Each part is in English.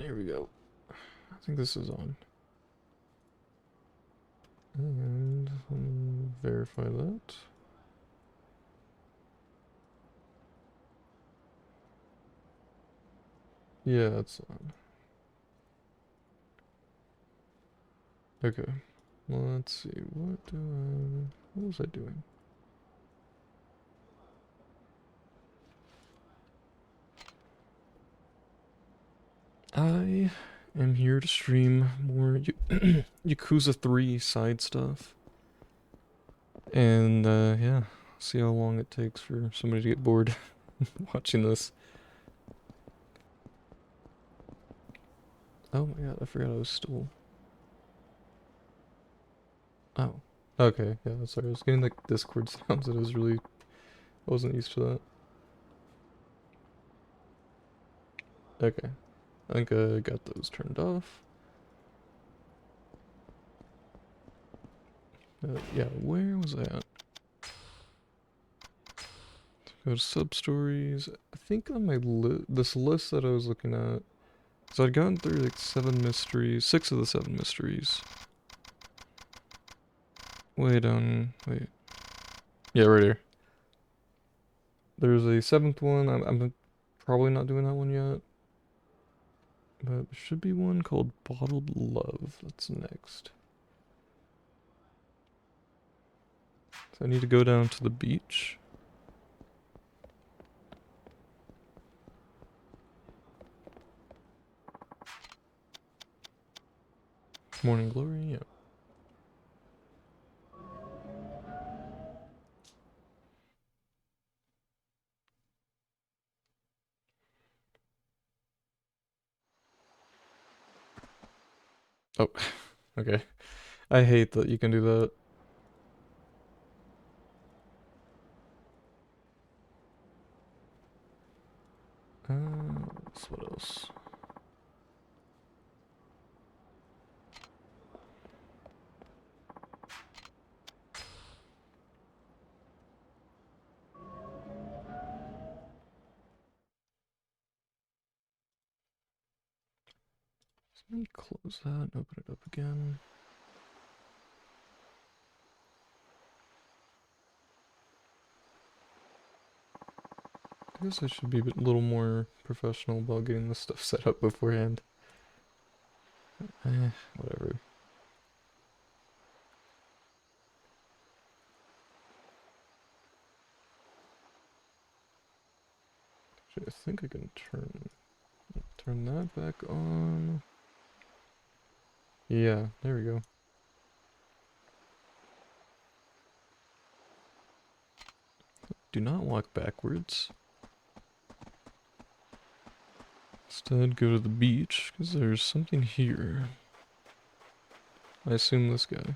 Here we go. I think this is on. And verify that. Yeah, it's on. Okay. Well, let's see. What was I doing? I am here to stream more Yakuza 3 side stuff. And, yeah. See how long it takes for somebody to get bored watching this. Oh my god, I forgot I was still... Oh. Okay, yeah, sorry. I was getting like Discord sounds and I wasn't used to that. Okay. I think I got those turned off. Yeah, where was I at? Go to sub-stories. I think on my this list that I was looking at, so I'd gotten through like 7 mysteries, 6 of the 7 mysteries. Wait. Yeah, right here. There's a 7th one. I'm probably not doing that one yet. But there should be one called Bottled Love. That's next. So I need to go down to the beach. Morning Glory, yeah. Oh, okay. I hate that you can do that. What else? Let me close that and open it up again. I guess I should be a little more professional about getting this stuff set up beforehand. Whatever. Actually, I think I can turn that back on. Yeah, there we go. Do not walk backwards. Instead, go to the beach, because there's something here. I assume this guy.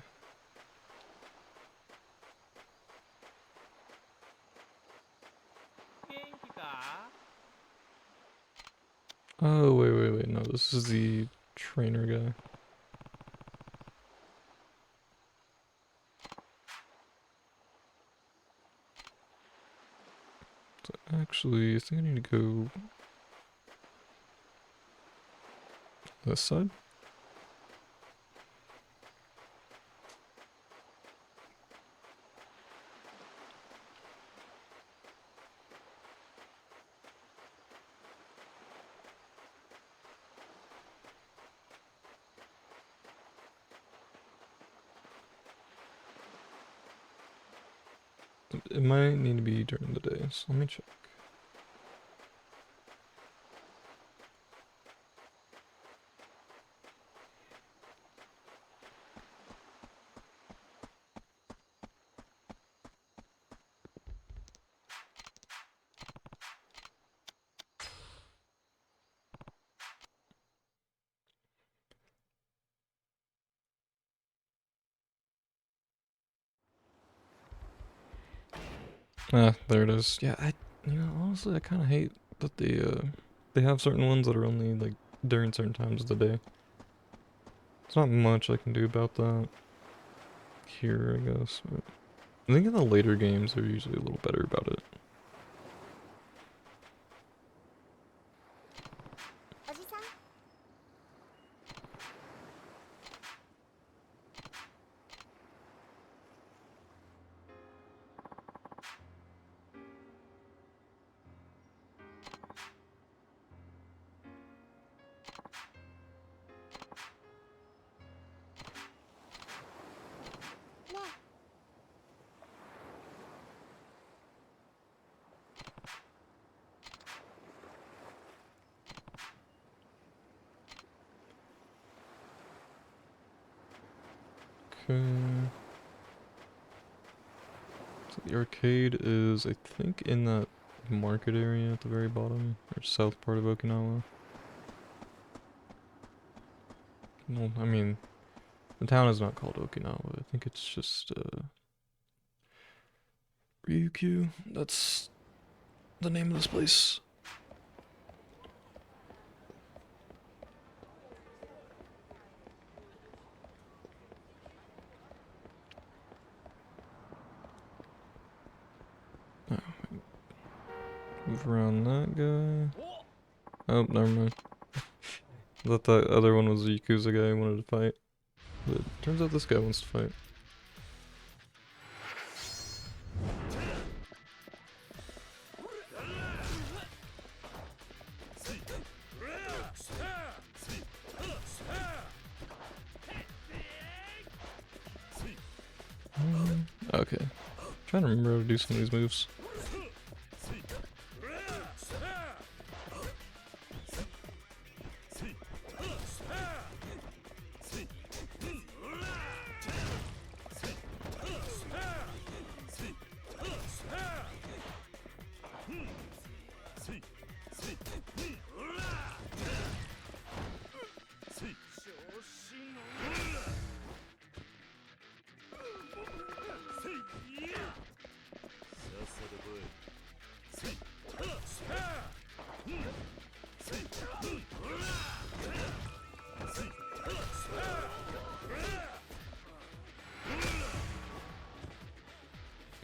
Oh, wait. No, this is the trainer guy. So actually, I think I need to go this side. It might need to be during the day, so let me check. Ah, there it is. Yeah, honestly, I kind of hate that they have certain ones that are only, like, during certain times of the day. There's not much I can do about that here, I guess, but I think in the later games they're usually a little better about it. Okay. So the arcade is, I think, in that market area at the very bottom, or south part of Okinawa. No, I mean, the town is not called Okinawa. I think it's just, Ryukyu. That's the name of this place. Oh, move around that guy. Oh, never mind. I thought that other one was the yakuza guy I wanted to fight. But turns out this guy wants to fight. Okay. Trying to remember how to do some of these moves.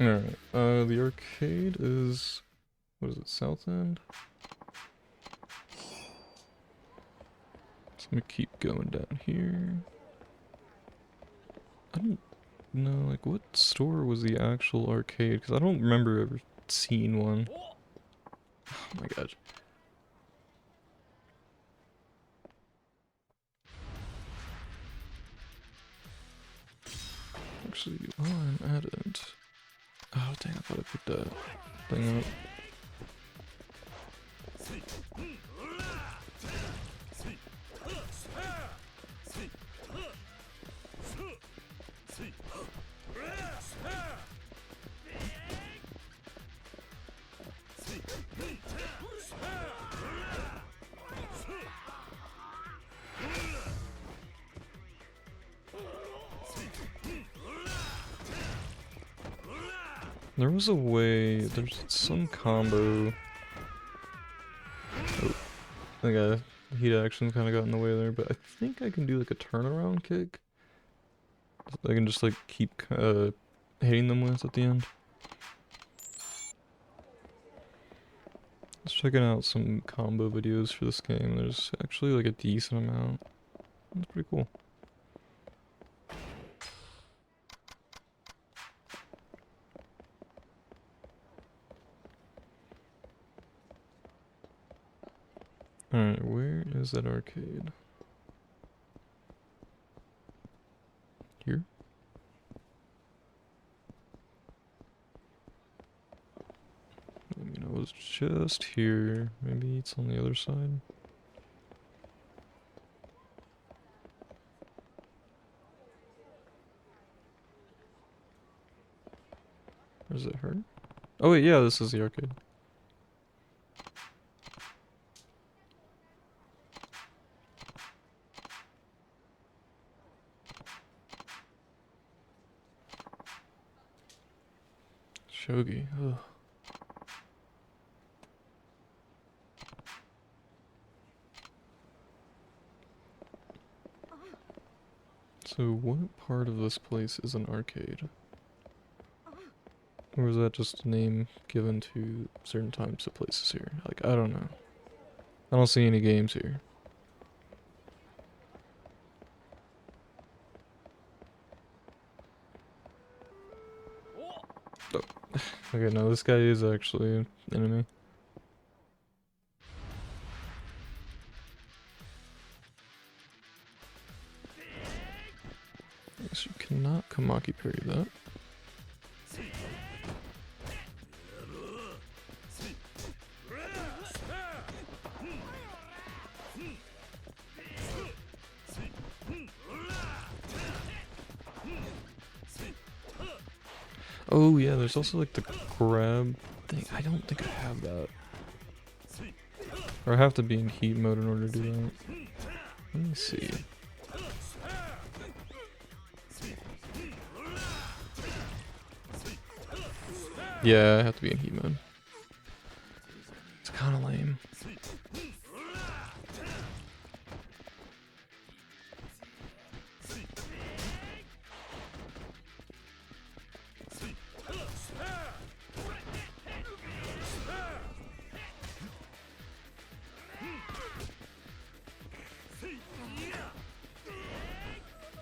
Alright, the arcade is, what is it, south end? So I'm gonna keep going down here. I don't know, like, what store was the actual arcade? Because I don't remember ever seeing one. Oh my god. Actually, while I'm at it... Oh dang, I thought I picked that thing up. There was a way, there's some combo. Oh, I think heat action kind of got in the way there, but I think I can do like a turnaround kick. I can just like keep hitting them with at the end. Just checking out some combo videos for this game. There's actually like a decent amount. That's pretty cool. Alright, where is that arcade? Here? I mean, I was just here. Maybe it's on the other side. Or is it her? Oh wait, yeah, this is the arcade. Shogi, ugh. So what part of this place is an arcade? Or is that just a name given to certain types of places here? Like, I don't know. I don't see any games here. Oh. Okay, no, this guy is actually an enemy. I guess you cannot Kamaki parry that. Oh yeah, there's also like the grab thing. I don't think I have that. Or I have to be in heat mode in order to do that. Let me see. Yeah, I have to be in heat mode. It's kind of lame.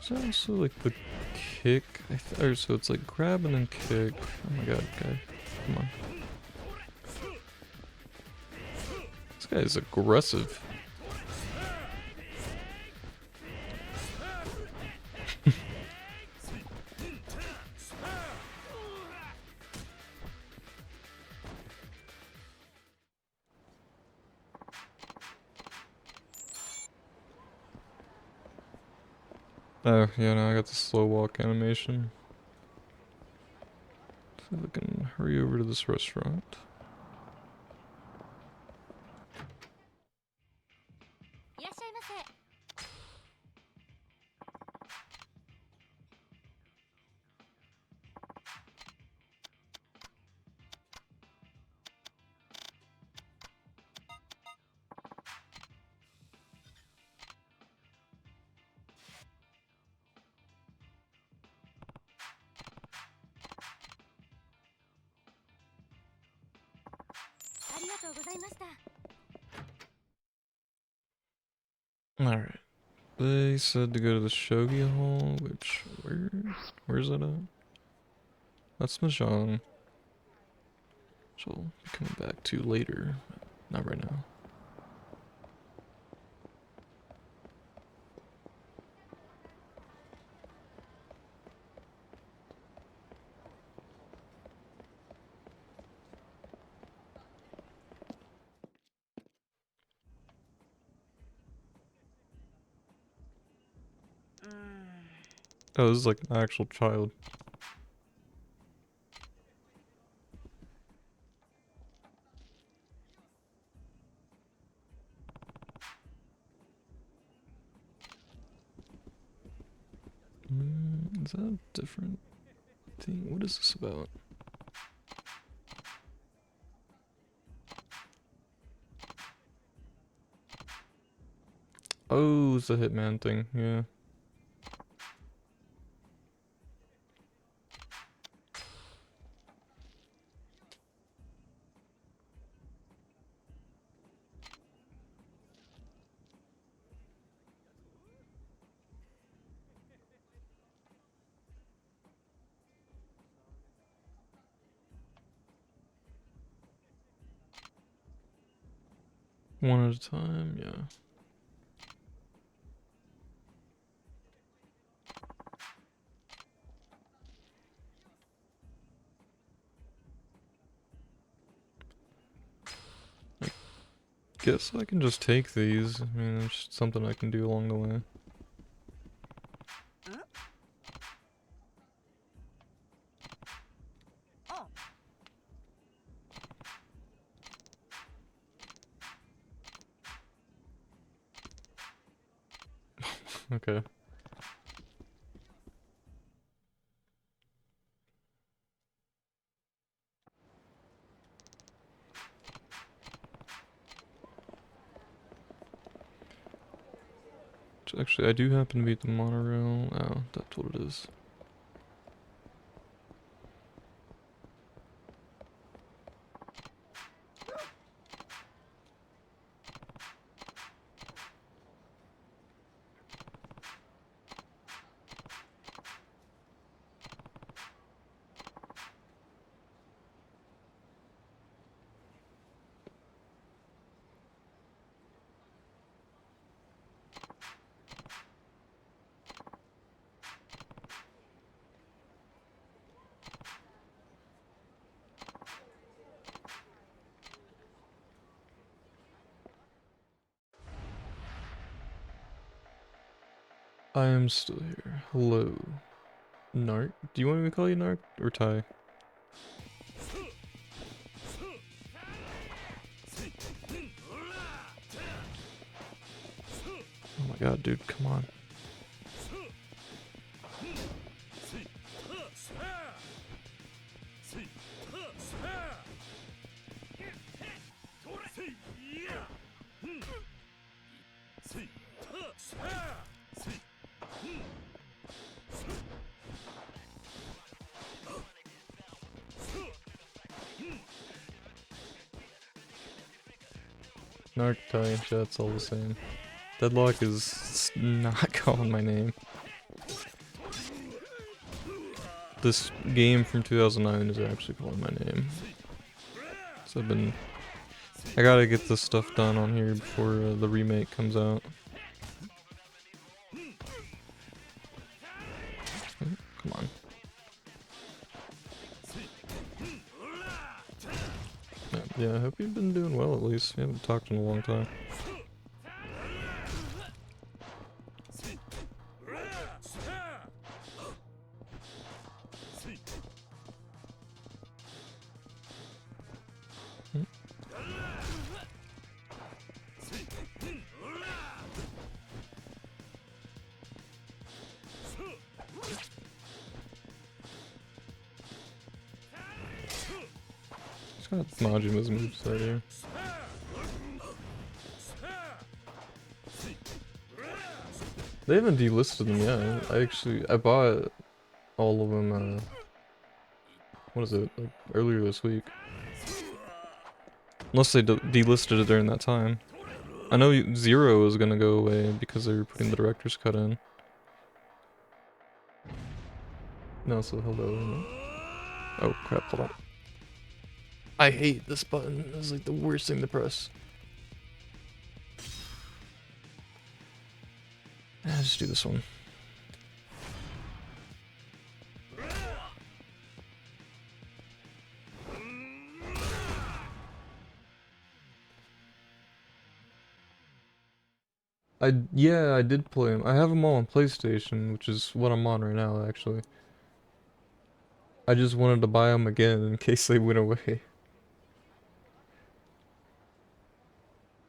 Is that also like the kick? Or so it's like grab and then kick. Oh my god, guy. Come on. This guy is aggressive. Oh, yeah, no, I got the slow walk animation. See if I can hurry over to this restaurant. Alright. They said to go to the Shogi Hall, which, where's that at? That's Mahjong. Which I'll be coming back to later. Not right now. Oh, this is like an actual child. Is that a different thing? What is this about? Oh, it's the Hitman thing, yeah. One at a time, yeah. I guess I can just take these. I mean, it's just something I can do along the way. Okay. Actually, I do happen to be at the monorail. Oh, that's what it is. I am still here. Hello. Narc? Do you want me to call you Narc or Ty? Oh my god, dude, come on. Narc Italian chat's all the same. Deadlock is not calling my name. This game from 2009 is actually calling my name. So I gotta get this stuff done on here before the remake comes out. Come on. Yeah, I hope you've been doing well at least. We haven't talked in a long time. It's got Majima's moveset here. They haven't delisted them yet. I bought all of them, what is it, like earlier this week. Unless they delisted it during that time. I know Zero is gonna go away because they were putting the director's cut in. No, so hello. Oh crap, hold on. I hate this button. It's like the worst thing to press. Just do this one. Yeah, I did play them. I have them all on PlayStation, which is what I'm on right now, actually. I just wanted to buy them again in case they went away.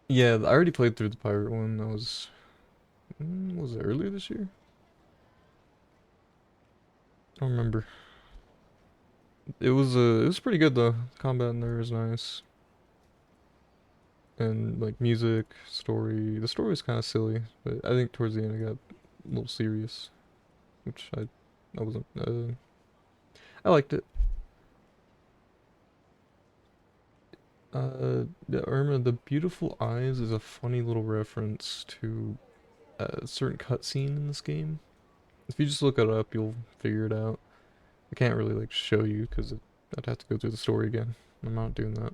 Yeah, I already played through the pirate one. That was it earlier this year? I don't remember. It was pretty good though. Combat in there is nice. And like music, story. The story was kind of silly, but I think towards the end it got a little serious, which I wasn't. I liked it. Irma, the beautiful eyes is a funny little reference to a certain cutscene in this game. If you just look it up, you'll figure it out. I can't really like show you because I'd have to go through the story again. I'm not doing that.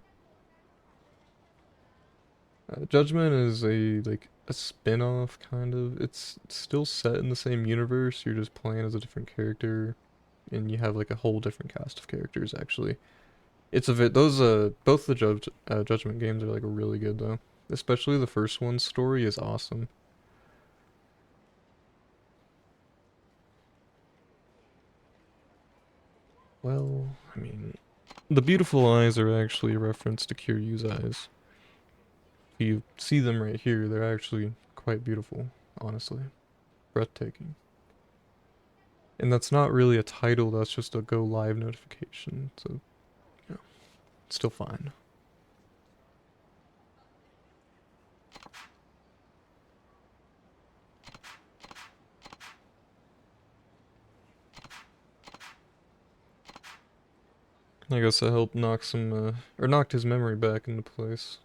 Judgment is a spin-off kind of. It's still set in the same universe. You're just playing as a different character, and you have like a whole different cast of characters actually. It's a bit those both the Judgment games are like really good though. Especially the first one's story is awesome. Well, I mean, the beautiful eyes are actually a reference to Kiryu's eyes. If you see them right here, they're actually quite beautiful, honestly. Breathtaking. And that's not really a title, that's just a go live notification, so, you know, it's still fine. I guess I helped knock or knocked his memory back into place.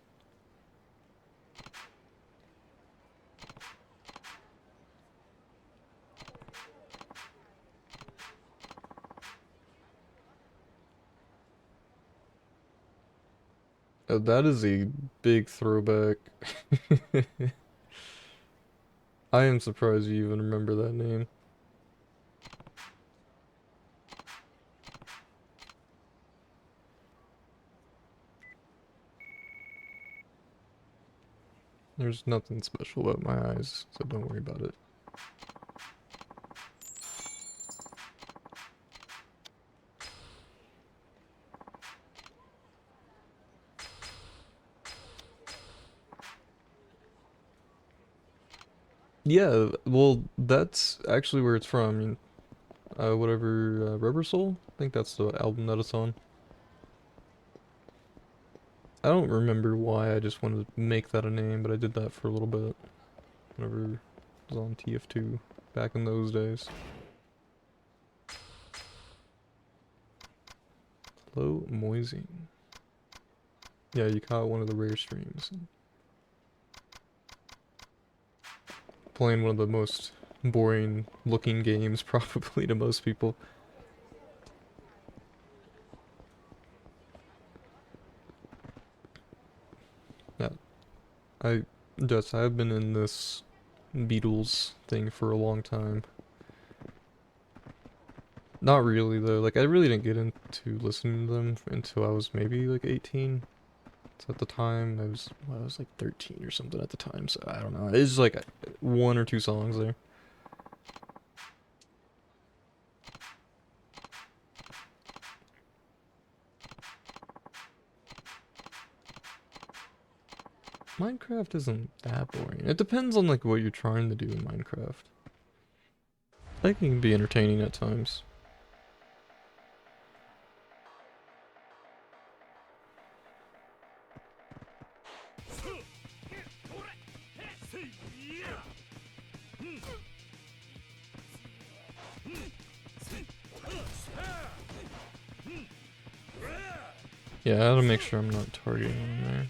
That is a big throwback. I am surprised you even remember that name. There's nothing special about my eyes, so don't worry about it. Yeah, well, that's actually where it's from. I mean, whatever, Rubber Soul? I think that's the album that it's on. I don't remember why I just wanted to make that a name, but I did that for a little bit. Whenever I was on TF2 back in those days. Hello, Moising. Yeah, you caught one of the rare streams. Playing one of the most boring looking games probably to most people. Yeah, I I've been in this Beatles thing for a long time. Not really though. Like I really didn't get into listening to them until I was maybe like 18. So at the time I was like 13 or something at the time. So I don't know. It's like one or two songs there. Minecraft isn't that boring. It depends on like what you're trying to do in Minecraft. It can be entertaining at times. Yeah, I gotta make sure I'm not targeting them there.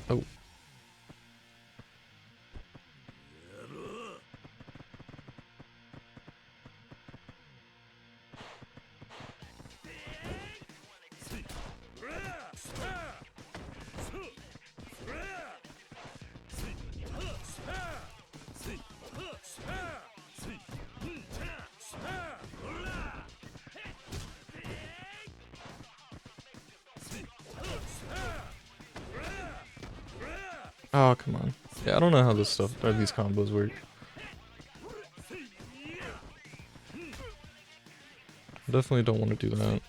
Oh. Oh, come on. Yeah, I don't know how this stuff or these combos work. I definitely don't want to do that.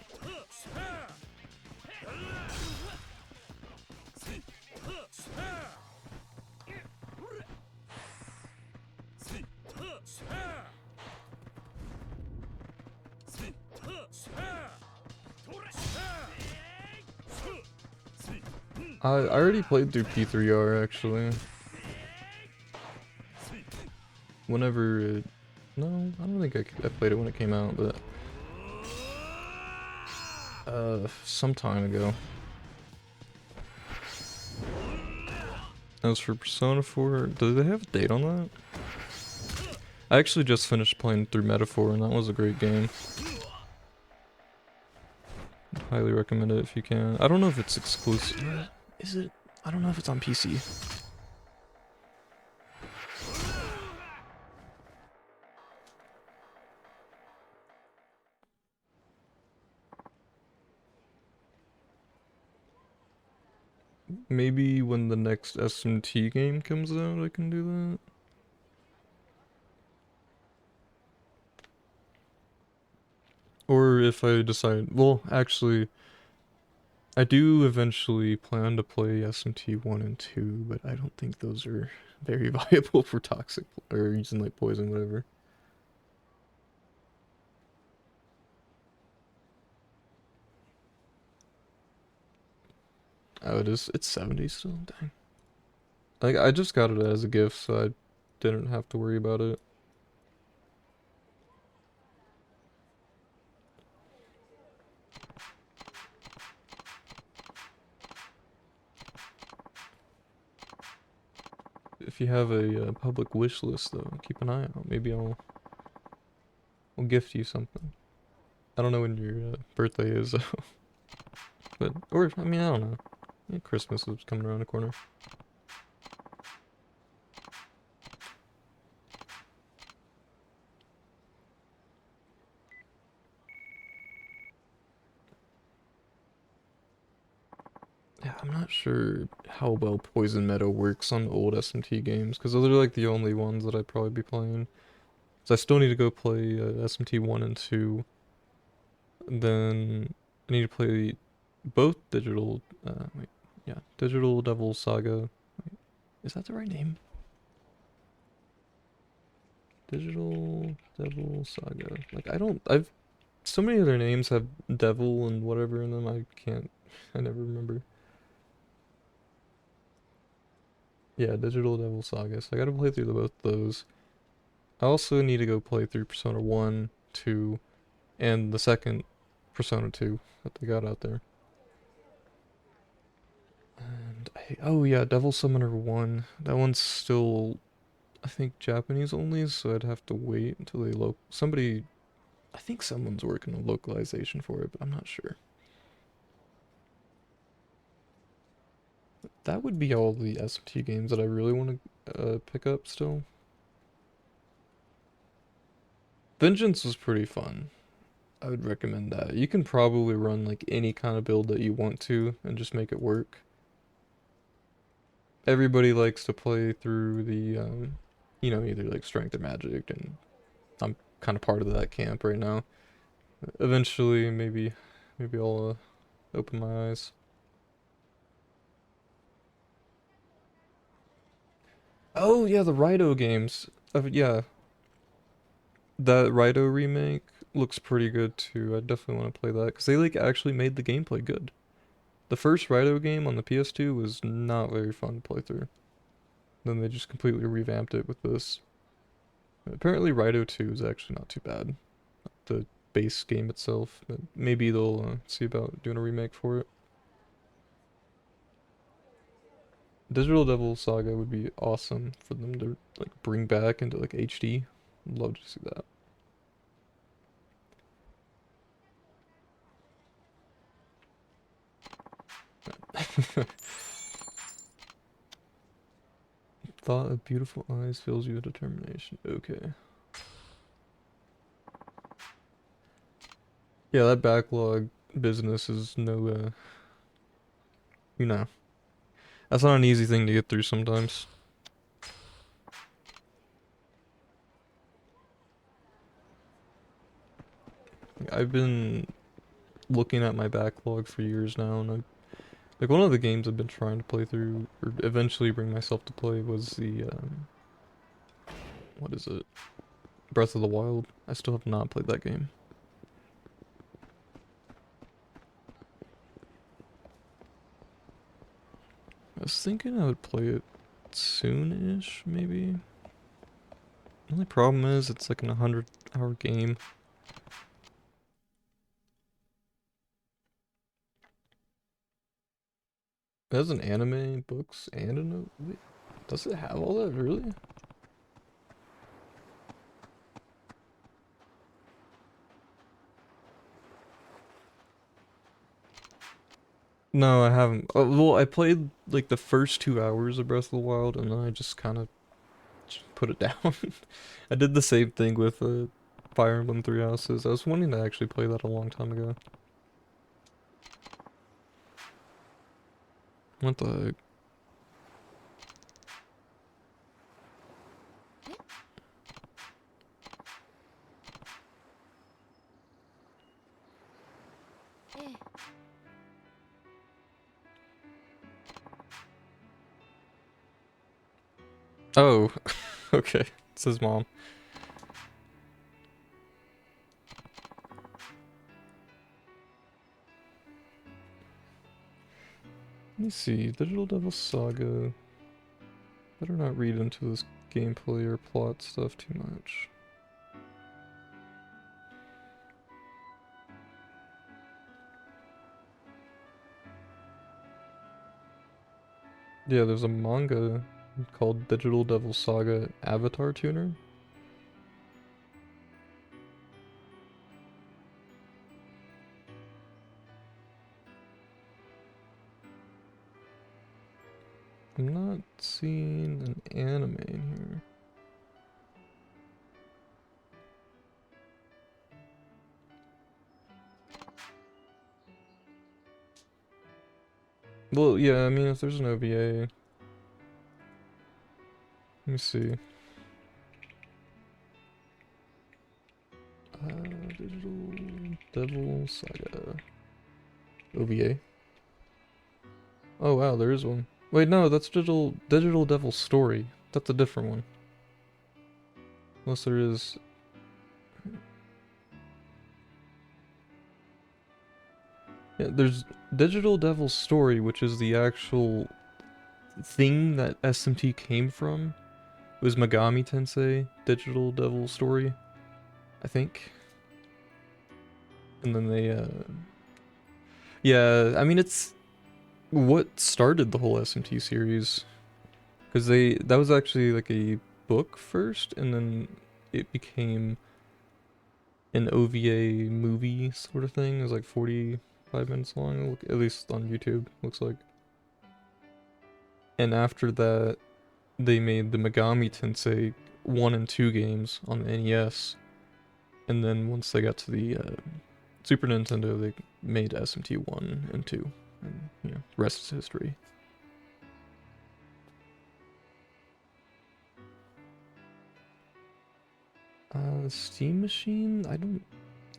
I already played through P3R actually. Whenever no, I don't think I played it when it came out, but some time ago. As for Persona 4, do they have a date on that? I actually just finished playing through Metaphor and that was a great game. I'd highly recommend it if you can. I don't know if it's exclusive. Is it? I don't know if it's on PC. Maybe when the next SMT game comes out, I can do that. Or if I decide, well, actually, I do eventually plan to play SMT 1 and 2, but I don't think those are very viable for toxic, or using like poison, whatever. Oh, it's 70 still? Dang. Like, I just got it as a gift, so I didn't have to worry about it. If you have a public wish list, though, keep an eye out. Maybe I'll gift you something. I don't know when your birthday is, though. But, or, I mean, I don't know. Yeah, Christmas is coming around the corner. Yeah, I'm not sure how well Poison Meadow works on old SMT games, because those are like the only ones that I'd probably be playing. So I still need to go play SMT 1 and 2. Then I need to play both Digital, wait, yeah, Digital Devil Saga. Is that the right name? Digital Devil Saga. Like, so many other names have devil and whatever in them, I never remember. Yeah, Digital Devil Saga, so I gotta play through both those. I also need to go play through Persona 1, 2, and the second Persona 2 that they got out there. And oh yeah, Devil Summoner 1. That one's still, I think, Japanese only, so I'd have to wait until somebody, I think someone's working on localization for it, but I'm not sure. That would be all the SMT games that I really want to pick up still. Vengeance was pretty fun. I would recommend that. You can probably run like any kind of build that you want to and just make it work. Everybody likes to play through the either like strength or magic, and I'm kind of part of that camp right now. Eventually, maybe I'll open my eyes. Oh yeah, the Raito games. Yeah, that Raito remake looks pretty good too. I definitely want to play that because they like actually made the gameplay good. The first Raito game on the PS2 was not very fun to play through. Then they just completely revamped it with this. Apparently, Raito 2 is actually not too bad. The base game itself, but maybe they'll see about doing a remake for it. Digital Devil Saga would be awesome for them to like bring back into like HD. I'd love to see that. Thought of beautiful eyes fills you with determination. Okay. Yeah, that backlog business is no, you know, that's not an easy thing to get through sometimes. I've been looking at my backlog for years now, and like one of the games I've been trying to play through, or eventually bring myself to play, was the what is it? Breath of the Wild. I still have not played that game. I was thinking I would play it soon-ish, maybe. The only problem is it's like an 100-hour game. It has an anime, books, and a note. Wait, does it have all that, really? No, I haven't. Well, I played like the first 2 hours of Breath of the Wild, and then I just kind of put it down. I did the same thing with Fire Emblem Three Houses. I was wanting to actually play that a long time ago. What the heck? Oh, okay. It says mom. Let me see. Digital Devil Saga. Better not read into this gameplay or plot stuff too much. Yeah, there's a manga called Digital Devil Saga Avatar Tuner. I'm not seeing an anime in here. Well, yeah, I mean, if there's an OVA, let me see. Digital Devil Saga OVA. Oh wow, there is one. Wait, no, that's Digital Devil's Story. That's a different one. Unless there is... Yeah, there's Digital Devil's Story, which is the actual thing that SMT came from. It was Megami Tensei Digital Devil Story, I think. And then they, yeah, I mean, it's what started the whole SMT series. Because that was actually like a book first, and then it became an OVA movie sort of thing. It was like 45 minutes long, at least on YouTube, looks like. And after that, they made the Megami Tensei 1 and 2 games on the NES. And then once they got to the Super Nintendo, they made SMT 1 and 2. And, you know, rest is history. Steam Machine? I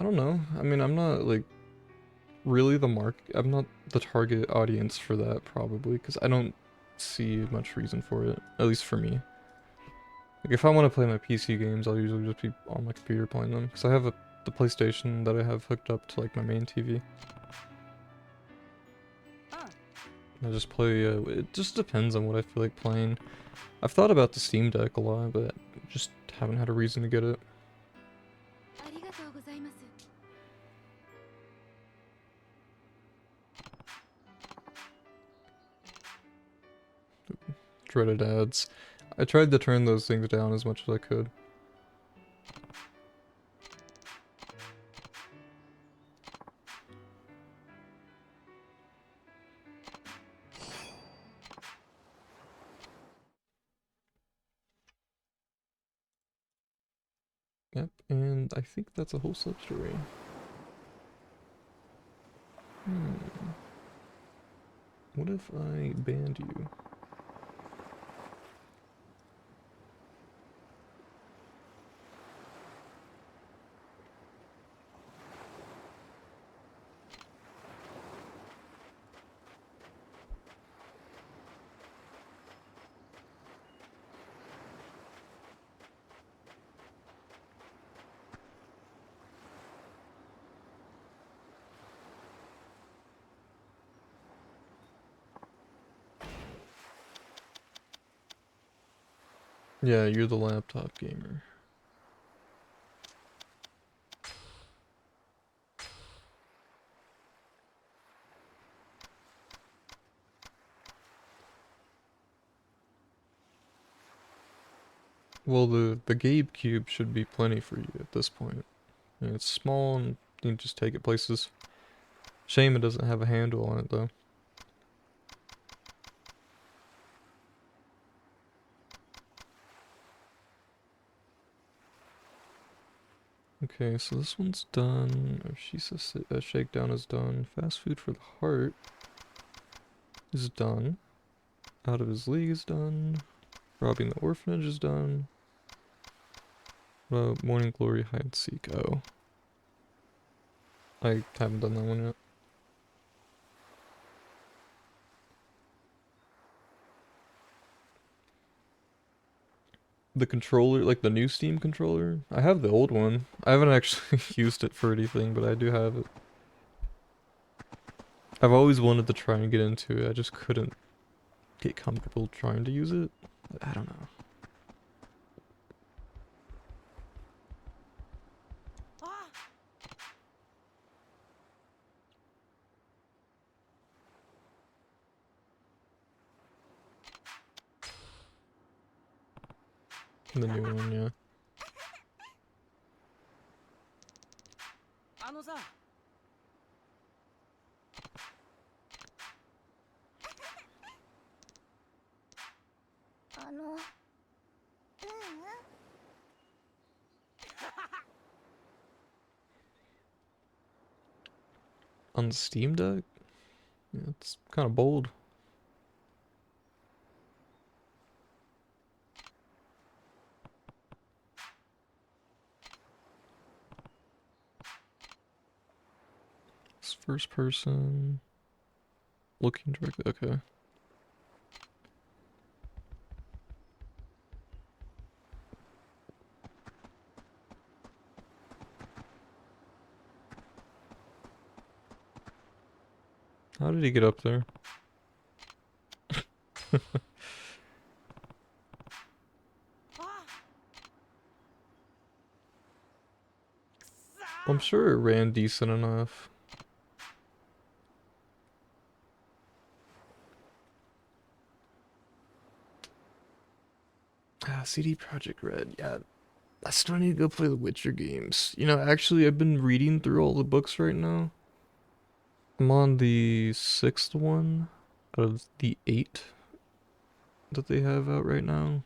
don't know. I mean, I'm not like really I'm not the target audience for that probably, because I don't see much reason for it, at least for me. Like if I want to play my PC games, I'll usually just be on my computer playing them, because I have the PlayStation that I have hooked up to like my main TV. I just play, it just depends on what I feel like playing. I've thought about the Steam Deck a lot, but just haven't had a reason to get it. Dreaded ads. I tried to turn those things down as much as I could. Yep, and I think that's a whole sub-story. What if I banned you? Yeah, you're the laptop gamer. Well, the Gabe Cube should be plenty for you at this point. I mean, it's small and you can just take it places. Shame it doesn't have a handle on it though. Okay, so this one's done. Shisa Shakedown is done. Fast Food for the Heart is done. Out of His League is done. Robbing the Orphanage is done. Morning Glory Hide and Seek. Oh. I haven't done that one yet. The controller, like the new Steam controller, I have the old one. I haven't actually used it for anything, but I do have it. I've always wanted to try and get into it. I just couldn't get comfortable trying to use it. I don't know. The new one, yeah. On the Steam Deck? Yeah, it's kind of bold. It's first person. Looking directly, okay. How did he get up there? I'm sure it ran decent enough. CD Projekt Red, yeah. I still need to go play the Witcher games. You know, actually, I've been reading through all the books right now. I'm on the 6th one out of the 8 that they have out right now.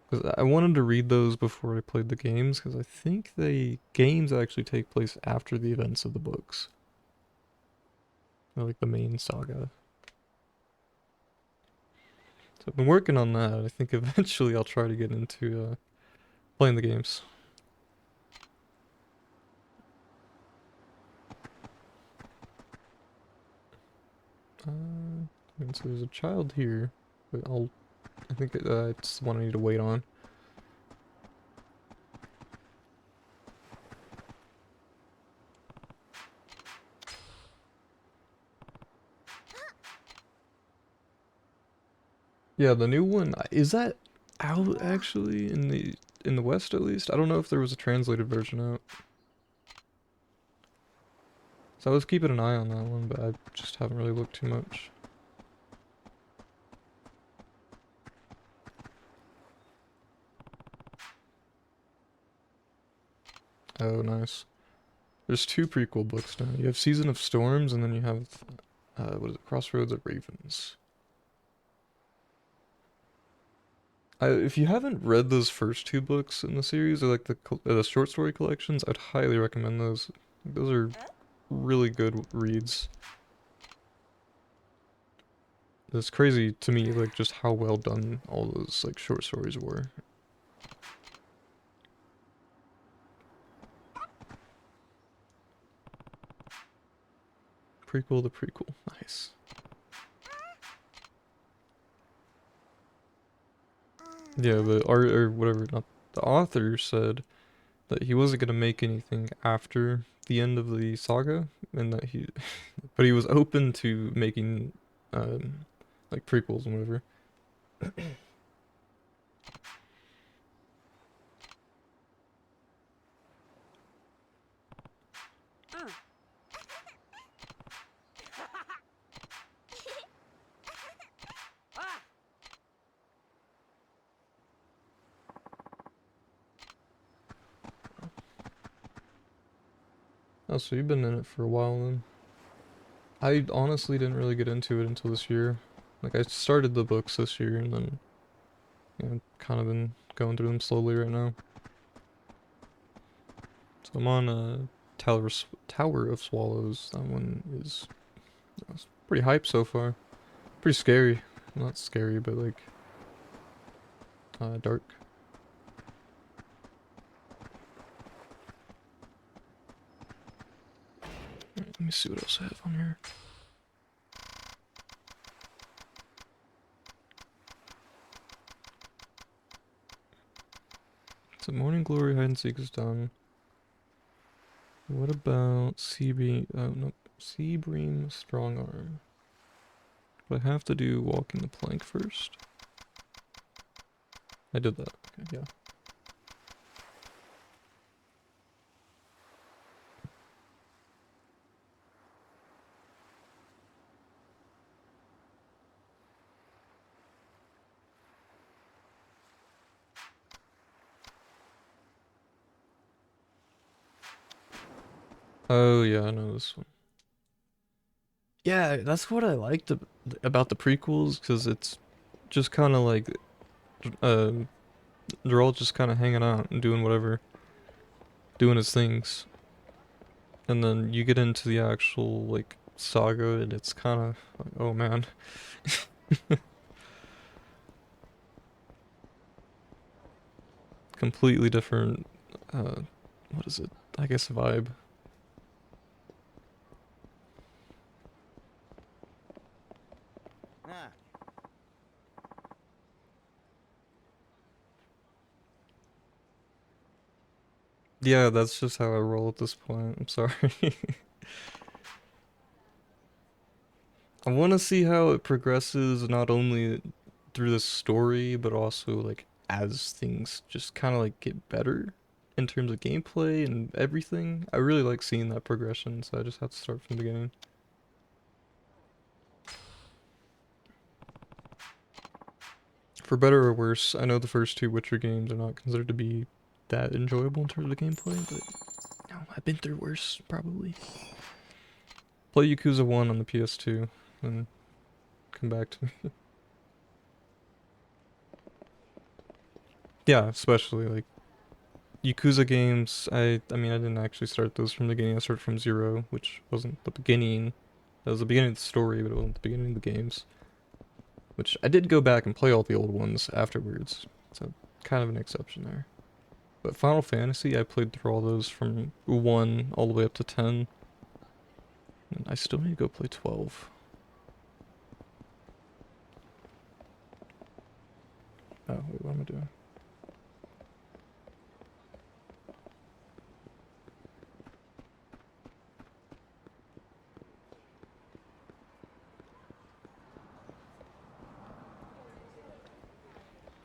Because I wanted to read those before I played the games, because I think the games actually take place after the events of the books. They're like the main saga. So I've been working on that. I think eventually I'll try to get into playing the games. So there's a child here, but I think it's the one I need to wait on. Yeah, the new one, is that out actually in the West at least? I don't know if there was a translated version out. So I was keeping an eye on that one, but I just haven't really looked too much. Oh, nice. There's two prequel books now. You have Season of Storms, and then you have, what is it, Crossroads of Ravens. If you haven't read those first two books in the series, or like the short story collections, I'd highly recommend those. Those are really good reads. It's crazy to me, like, just how well done all those, like, short stories were. Prequel to prequel. Nice. Yeah, the art, or whatever, not the author said that he wasn't gonna make anything after the end of the saga, and that but he was open to making, like, prequels and whatever. Oh, so you've been in it for a while then. I honestly didn't really get into it until this year. Like, I started the books this year, and then, you know, kind of been going through them slowly right now. So I'm on Tower of Swallows. That one is pretty hype so far. Pretty scary. Not scary, but like dark. Right, let me see what else I have on here. So Morning Glory Hide and Seek is done. What about Seabeam? Nope. Seabream Strong Arm. Do I have to do Walking the Plank first? I did that. Okay, yeah. Oh yeah, I know this one. Yeah, that's what I liked about the prequels, because it's just kind of like, um, they're all just kind of hanging out and doing whatever, doing his things. And then you get into the actual, like, saga, and it's kind of like, oh man. Completely different, uh, what is it? I guess vibe. Yeah, that's just how I roll at this point. I'm sorry. I want to see how it progresses, not only through the story, but also like as things just kind of like get better in terms of gameplay and everything. I really like seeing that progression, so I just have to start from the beginning. For better or worse, I know the first two Witcher games are not considered to be that enjoyable in terms of gameplay, but no, I've been through worse, probably. Play Yakuza 1 on the PS2, and come back to me. Yeah, especially like Yakuza games. I mean, I didn't actually start those from the beginning. I started from zero, which wasn't the beginning. That was the beginning of the story, but it wasn't the beginning of the games. Which I did go back and play all the old ones afterwards, so kind of an exception there. But Final Fantasy, I played through all those from 1 all the way up to 10. And I still need to go play 12. Oh, wait, what am I doing?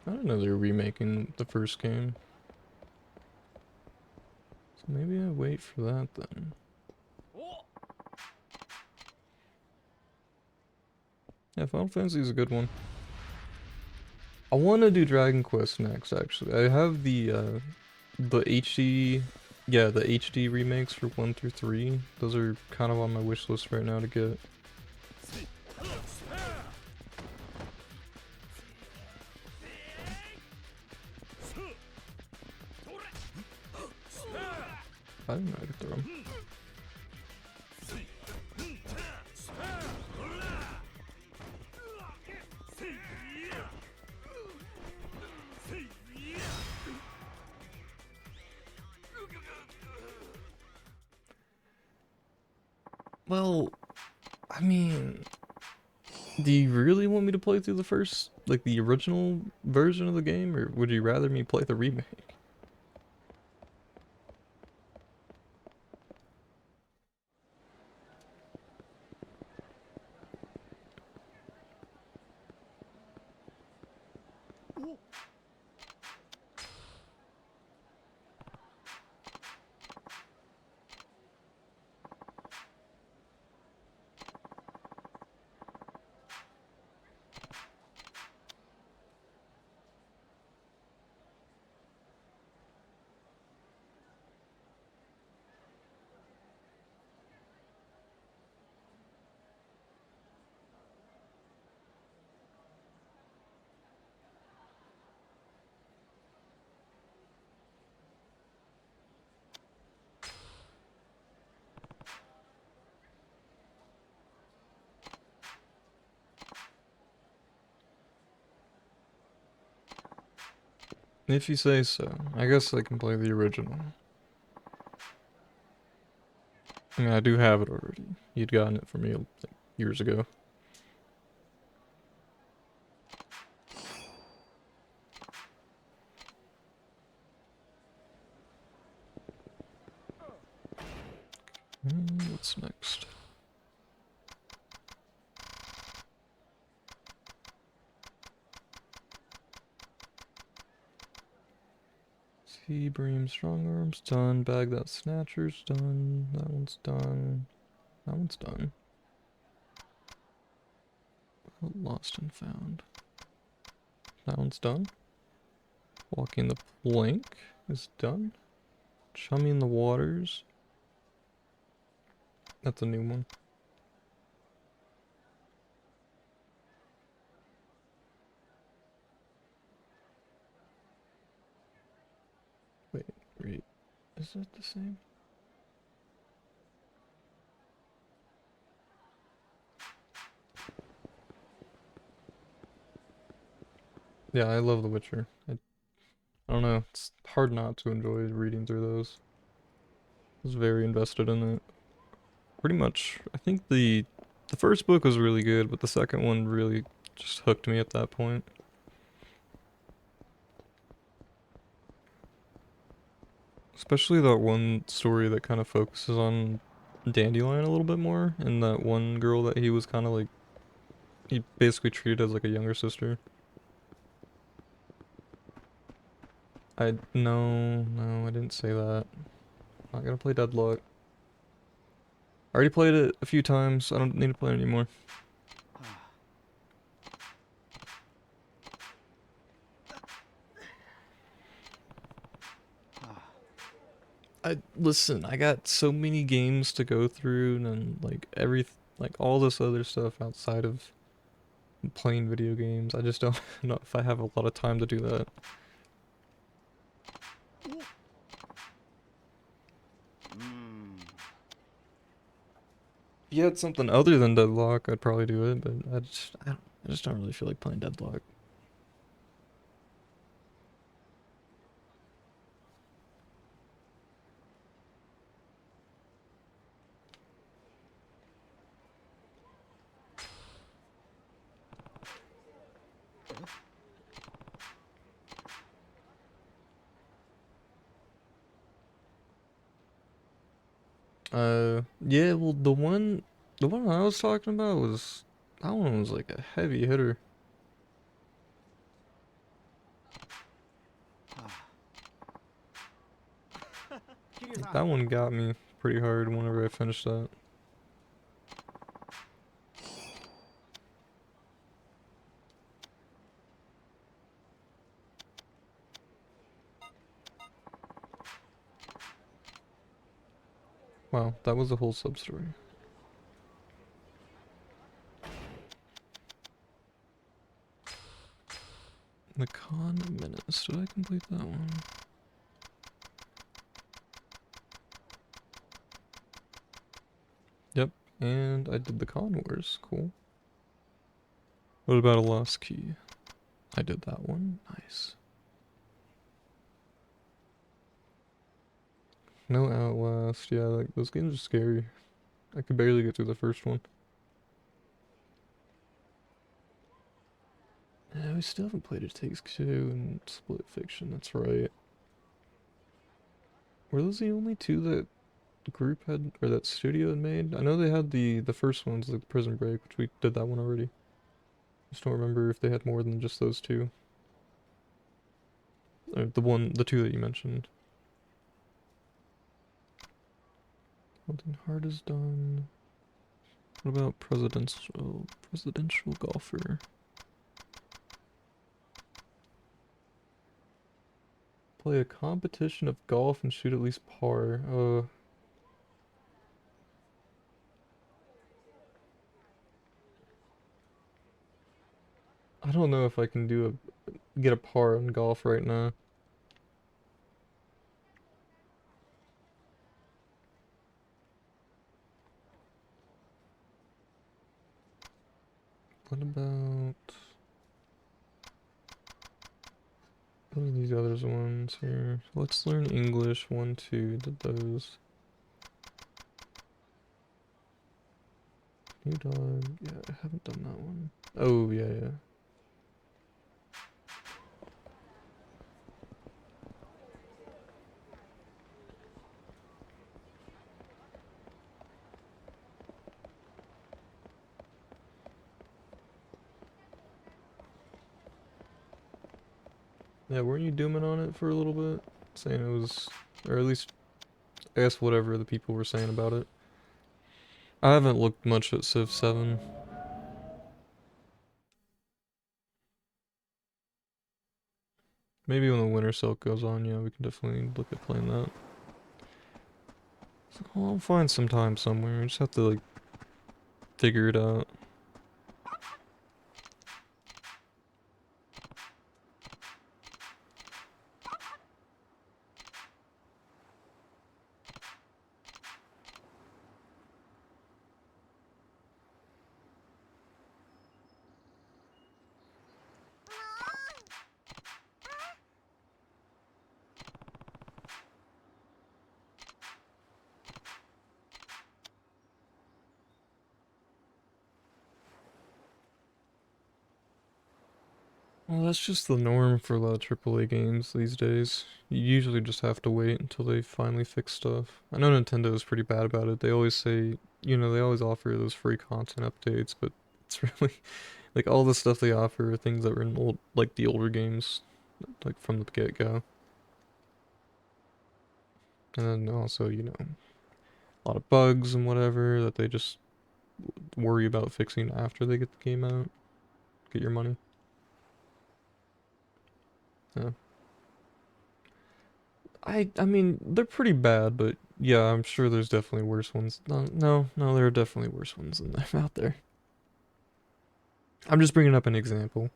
I don't know they're remaking the first game. So maybe I wait for that then. Yeah, Final Fantasy is a good one. I want to do Dragon Quest next, actually. I have the HD, yeah, the HD remakes for 1 through 3. Those are kind of on my wish list right now to get. I didn't know I could throw them. Well, I mean, do you really want me to play through the first, like the original version of the game, or would you rather me play the remake? If you say so, I guess I can play the original. I mean, I do have it already. You'd gotten it for me like years ago. What's next? Sea Bream, Strong Arms, done. Bag That Snatcher's done. That one's done. That one's done. Lost and Found. That one's done. Walking the Plank is done. Chummy in the Waters. That's a new one. Wait. Is that the same? Yeah, I love The Witcher. I don't know, it's hard not to enjoy reading through those. I was very invested in it. Pretty much, I think the first book was really good, but the second one really just hooked me at that point. Especially that one story that kind of focuses on Dandelion a little bit more, and that one girl that he was kind of like You basically treat it as like a younger sister. No, I didn't say that. Not gonna play Deadlock. I already played it a few times. I don't need to play it anymore. Listen, I got so many games to go through and like like all this other stuff outside of playing video games. I just don't know if I have a lot of time to do that. If you had something other than Deadlock, I'd probably do it, but I just don't really feel like playing Deadlock. Yeah, well, the one I was talking about was, that one was like a heavy hitter. Like, that one got me pretty hard whenever I finished that. Wow, that was a whole sub-story. The Con Menace, did I complete that one? Yep, and I did the Con Wars, cool. What about a Lost Key? I did that one, nice. No Outlast, yeah, like, those games are scary. I could barely get through the first one. Yeah, we still haven't played It Takes Two and Split Fiction, that's right. Were those the only two that the group had, or that studio had made? I know they had the first ones, like Prison Break, which we did that one already. Just don't remember if they had more than just those two. Or the two that you mentioned. Something Hard is done. What about presidential golfer? Play a competition of golf and shoot at least par. I don't know if I can get a par in golf right now. What about, what are these other ones here? Let's learn English. 1, 2, did those. New Dog. Yeah, I haven't done that one. Oh, yeah, yeah. Yeah, weren't you dooming on it for a little bit? Saying it was, or at least, I guess whatever the people were saying about it. I haven't looked much at Civ 7. Maybe when the Winter Silk goes on, yeah, we can definitely look at playing that. So, well, I'll find some time somewhere. I just have to, like, figure it out. Well, that's just the norm for a lot of AAA games these days. You usually just have to wait until they finally fix stuff. I know Nintendo is pretty bad about it. They always say, they always offer those free content updates, but it's really, Like all the stuff they offer are things that were in old, like the older games, like from the get-go. And then also, you know, a lot of bugs and whatever that they just worry about fixing after they get the game out. Get your money. Yeah. I mean, they're pretty bad, but yeah, I'm sure there's definitely worse ones. No, there are definitely worse ones than them out there. I'm just bringing up an example.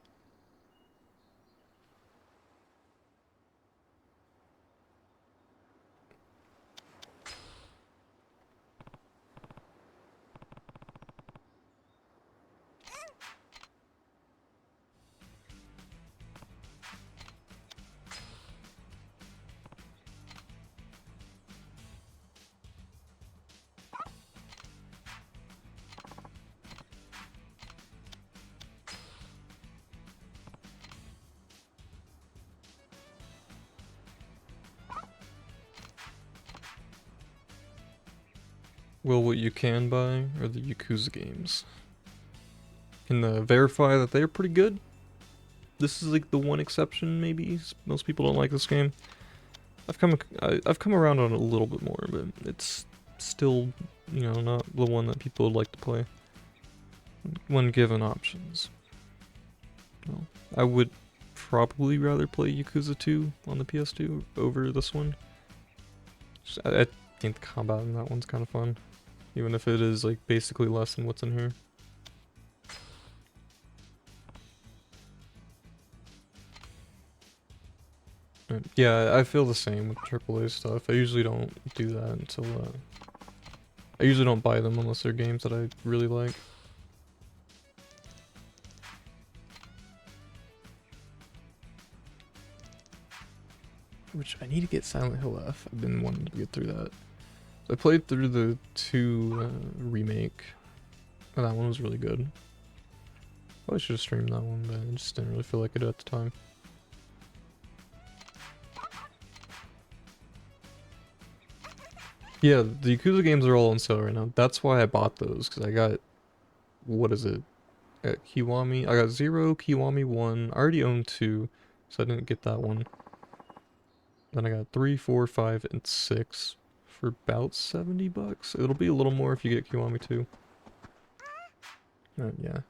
Well, what you can buy are the Yakuza games. Can verify that they're pretty good. This is like the one exception, maybe. Most people don't like this game. I've come around on it a little bit more, but it's still, you know, not the one that people would like to play when given options. Well, I would probably rather play Yakuza 2 on the PS2 over this one. I think the combat in that one's kind of fun, even if it is like basically less than what's in here. Yeah, I feel the same with AAA stuff. I usually don't do that until, I usually don't buy them unless they're games that I really like. Which I need to get Silent Hill F. I've been wanting to get through that. So I played through the 2 remake, and that one was really good. Probably should have streamed that one, but I just didn't really feel like it at the time. Yeah, the Yakuza games are all on sale right now. That's why I bought those, because I got, what is it? Kiwami. I got 0, Kiwami 1. I already own 2, so I didn't get that one. Then I got 3, 4, 5, and 6 for about $70. It'll be a little more if you get Kiwami 2. Yeah.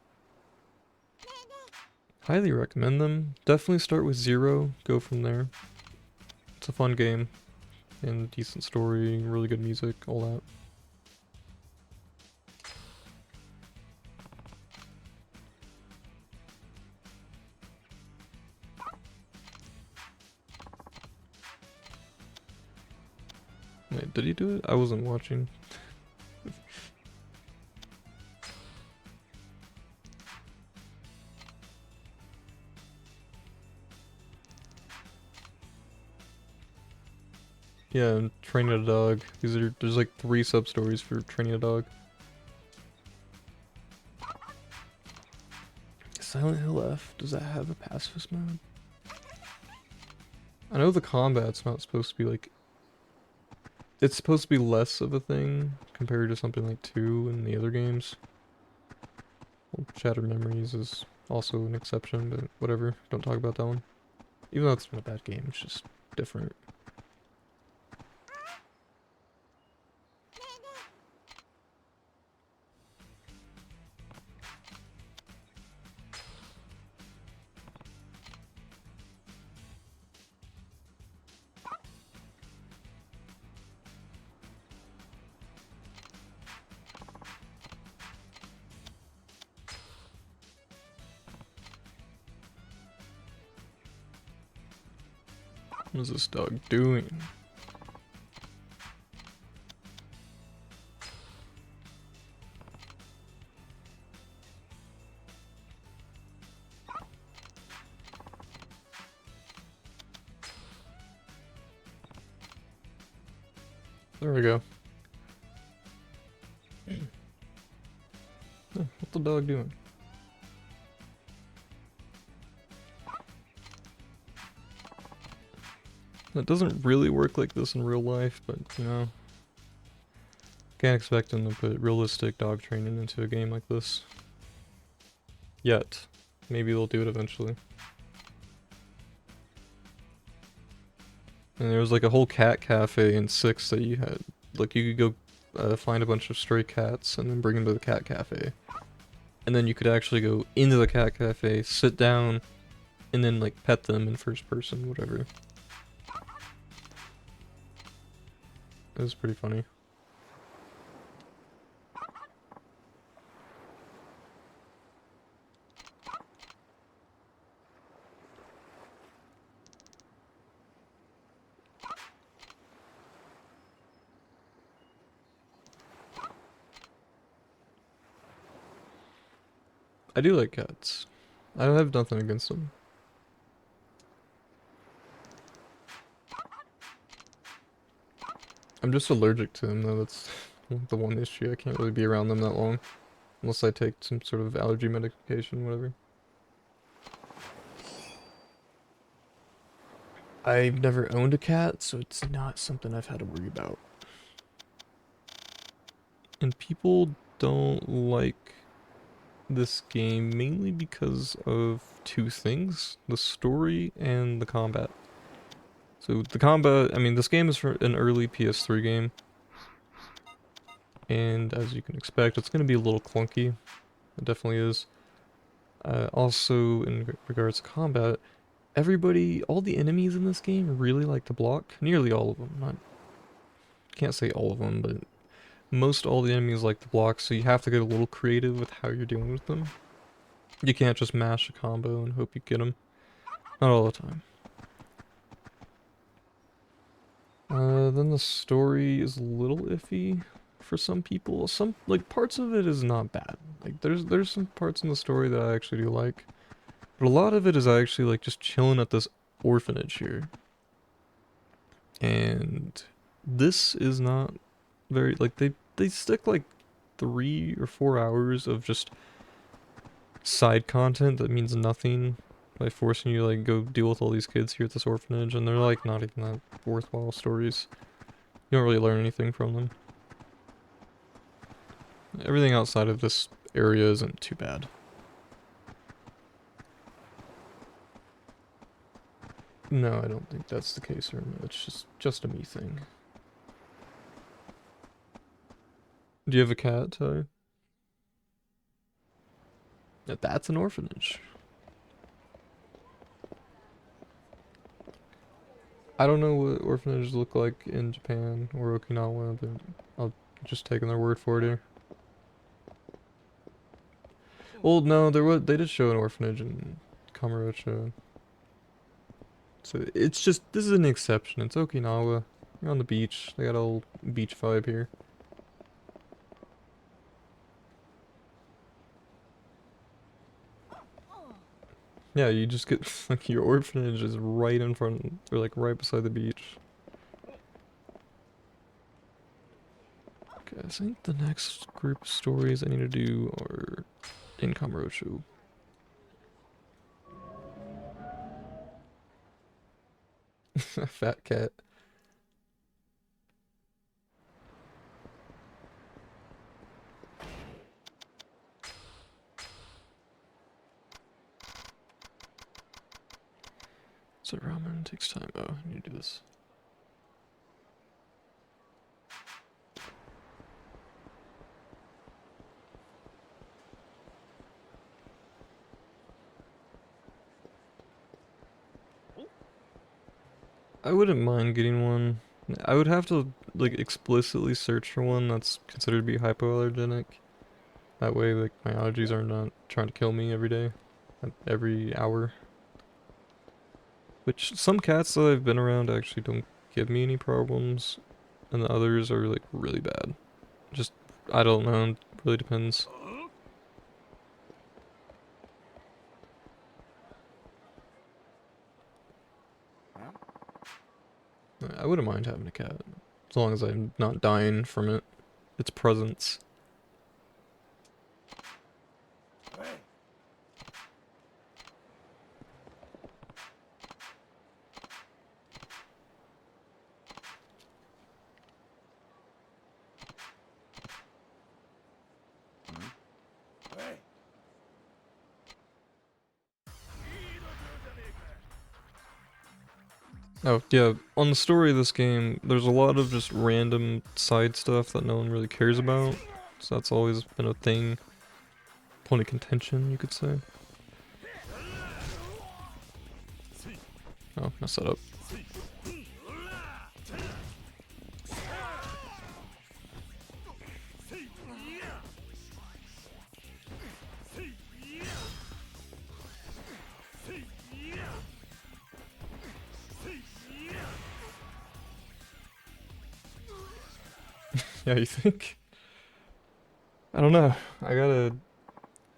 Highly recommend them. Definitely start with 0, go from there. It's a fun game, and decent story, really good music, all that. Wait, did he do it? I wasn't watching. Yeah, and Training a Dog. There's like 3 sub-stories for Training a Dog. Silent Hill F, does that have a pacifist mode? I know the combat's not supposed to be like... It's supposed to be less of a thing compared to something like 2 in the other games. Well, Shattered Memories is also an exception, but whatever, don't talk about that one. Even though it's not a bad game, it's just different. What is this dog doing? There we go. What's the dog doing? It doesn't really work like this in real life, but you know, can't expect them to put realistic dog training into a game like this. Yet. Maybe they'll do it eventually. And there was like a whole cat cafe in 6 that you had. Like you could go find a bunch of stray cats and then bring them to the cat cafe. And then you could actually go into the cat cafe, sit down, and then like pet them in first person, whatever. It was pretty funny. I do like cats. I have nothing against them. I'm just allergic to them though, that's the one issue. I can't really be around them that long. Unless I take some sort of allergy medication, whatever. I've never owned a cat, so it's not something I've had to worry about. And people don't like this game mainly because of two things: the story and the combat. So the combat, I mean, this game is for an early PS3 game, and as you can expect, it's going to be a little clunky. It definitely is. Also, in regards to combat, everybody, all the enemies in this game really like to block. Nearly all of them. Not, can't say all of them, but most all the enemies like to block, so you have to get a little creative with how you're dealing with them. You can't just mash a combo and hope you get them. Not all the time. Then the story is a little iffy for some people. Some, like, parts of it is not bad. Like, there's some parts in the story that I actually do like. But a lot of it is actually, like, just chilling at this orphanage here. And this is not very, like, they stick, like, 3 or 4 hours of just side content that means nothing by forcing you to, like, go deal with all these kids here at this orphanage, and they're, like, not even that worthwhile stories. You don't really learn anything from them. Everything outside of this area isn't too bad. No, I don't think that's the case, or it's just a me thing. Do you have a cat, Ty? That's an orphanage. I don't know what orphanages look like in Japan or Okinawa, but I'll just take their word for it here. Well, no, they did show an orphanage in Kamurocho. So it's just, this is an exception. It's Okinawa. You're on the beach. They got a whole beach vibe here. Yeah, you just get, like, your orphanage is right in front, or like right beside the beach. Okay, I think the next group of stories I need to do are in Kamurocho. Fat cat. So ramen takes time. Oh, I need to do this. I wouldn't mind getting one. I would have to, like, explicitly search for one that's considered to be hypoallergenic. That way, like, my allergies are not trying to kill me every day, every hour. Which some cats that I've been around actually don't give me any problems, and the others are, like, really bad. Just, I don't know, it really depends. I wouldn't mind having a cat, as long as I'm not dying from it. Its presence. Oh, yeah, on the story of this game, there's a lot of just random side stuff that no one really cares about. So that's always been a thing. Point of contention, you could say. Oh, messed that up. Yeah, you think? I don't know. I gotta...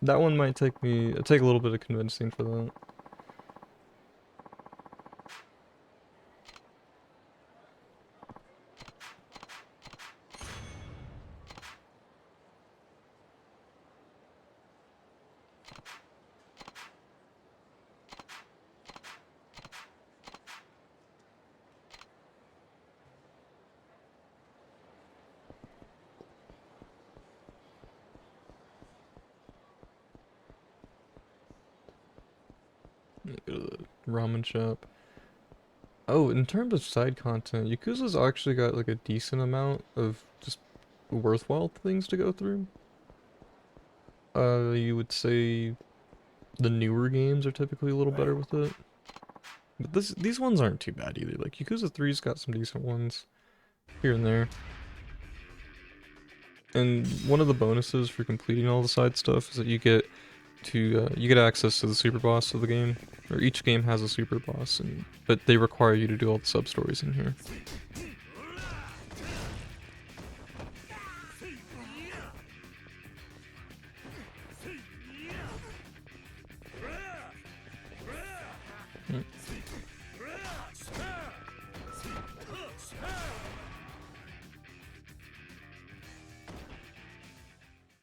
That one might take me... It'll take a little bit of convincing for that. Go to the ramen shop. Oh, in terms of side content, Yakuza's actually got like a decent amount of just worthwhile things to go through. You would say the newer games are typically a little better with it. But these ones aren't too bad either. Like Yakuza 3's got some decent ones here and there. And one of the bonuses for completing all the side stuff is that you get access to the super boss of the game. Or each game has a super boss, but they require you to do all the sub stories in here. Mm.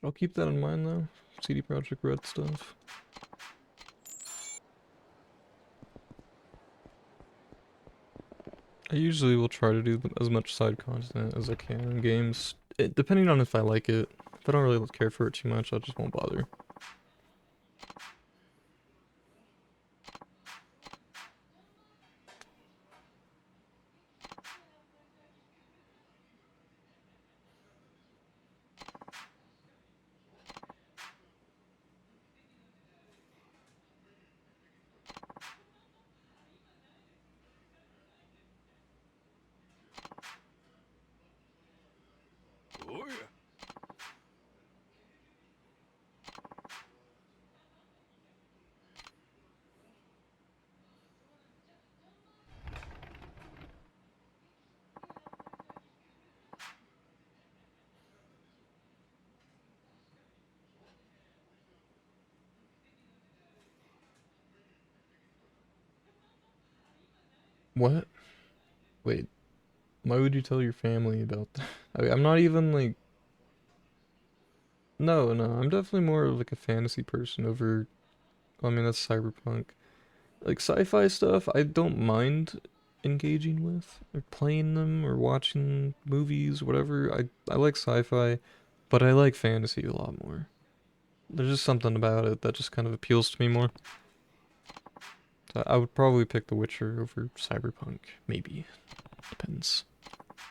I'll keep that in mind though. CD Projekt Red stuff. I usually will try to do as much side content as I can in games, depending on if I like it. If I don't really care for it too much, I just won't bother. What? Wait, why would you tell your family about that? I'm not even like... No, no, I'm definitely more of like a fantasy person over... I mean, that's cyberpunk. Like sci-fi stuff, I don't mind engaging with, or playing them, or watching movies, whatever. I like sci-fi, but I like fantasy a lot more. There's just something about it that just kind of appeals to me more. So I would probably pick The Witcher over Cyberpunk, maybe. Depends.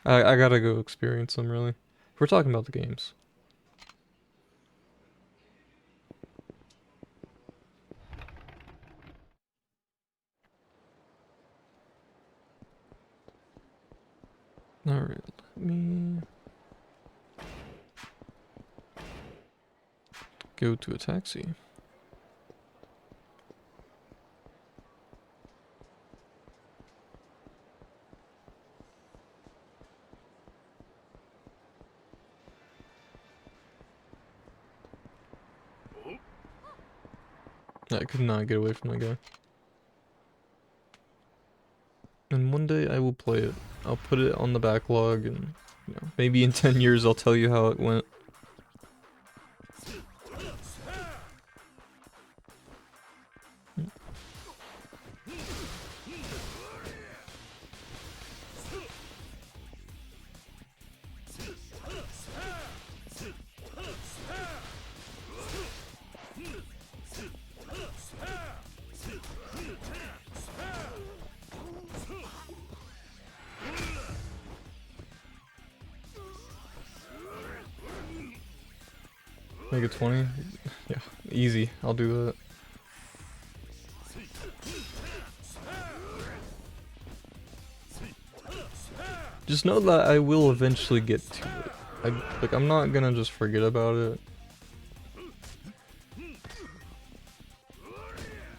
I gotta go experience them, really. We're talking about the games. Alright, let me go to a taxi. I could not get away from that guy. And one day I will play it. I'll put it on the backlog and, maybe in 10 years I'll tell you how it went. Make it 20? Yeah, easy. I'll do that. Just know that I will eventually get to it. I'm not gonna just forget about it.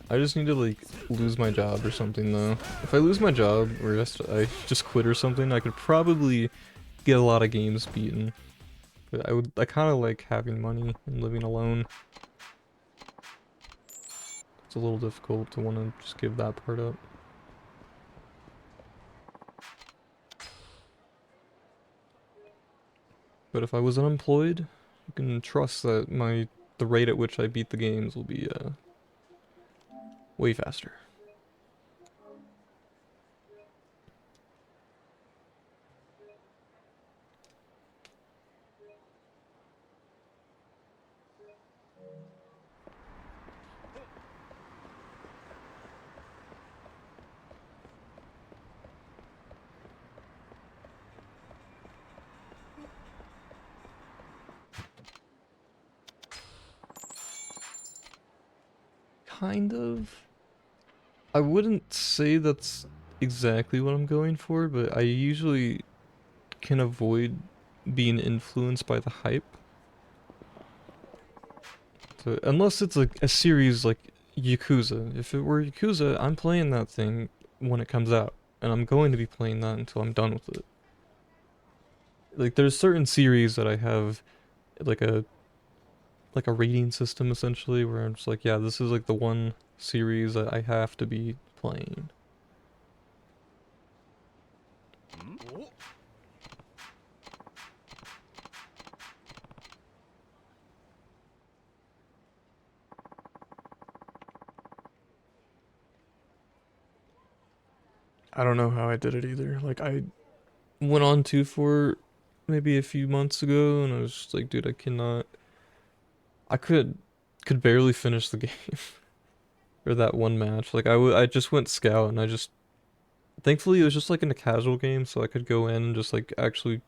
I just need to like lose my job or something though. If I lose my job or I just quit or something, I could probably get a lot of games beaten. But I kind of like having money and living alone. It's a little difficult to want to just give that part up. But if I was unemployed, you can trust that the rate at which I beat the games will be way faster. Kind of. I wouldn't say that's exactly what I'm going for, but I usually can avoid being influenced by the hype. So, unless it's like a series like Yakuza. If it were Yakuza, I'm playing that thing when it comes out, and I'm going to be playing that until I'm done with it. Like there's certain series that I have like a rating system essentially where I'm just like, yeah, this is like the one series that I have to be playing. I don't know how I did it either. Like I went on 2 for maybe a few months ago and I was just like, dude, I could barely finish the game or that one match. Like I just went scout and thankfully it was just like in a casual game so I could go in and just like actually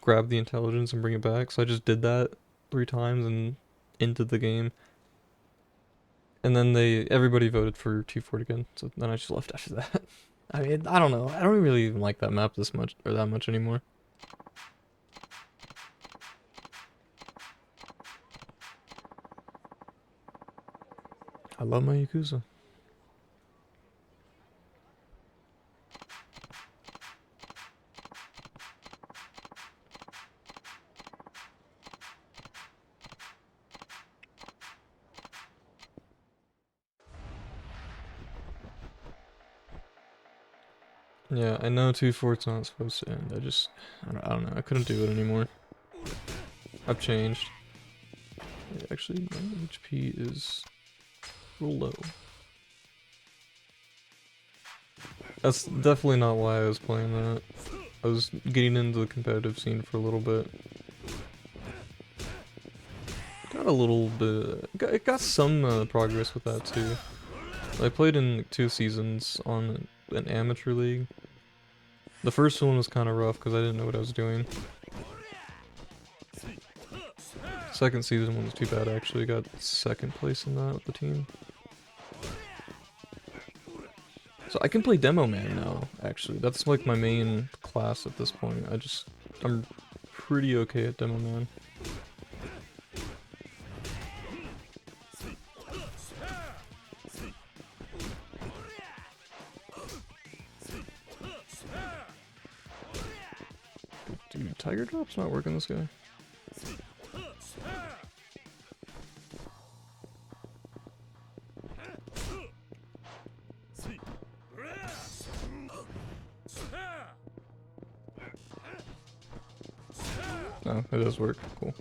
grab the intelligence and bring it back. So I just did that 3 times and into the game. And then everybody voted for 2 for it again. So then I just left after that. I mean, I don't know. I don't really even like that map this much or that much anymore. I love my Yakuza. Yeah, I know 2 for it's not supposed to end. I don't know. I couldn't do it anymore. I've changed. Yeah, actually, my HP is real low. That's definitely not why I was playing that. I was getting into the competitive scene for a little bit. Got a little bit. It got some progress with that too. I played in like 2 seasons on an amateur league. The first one was kind of rough because I didn't know what I was doing. Second season wasn't too bad actually. Got second place in that with the team. So I can play Demo Man now, actually. That's like my main class at this point. I'm pretty okay at Demo Man. Dude, Tiger Drop's not working this guy. Oh, it does work. Cool.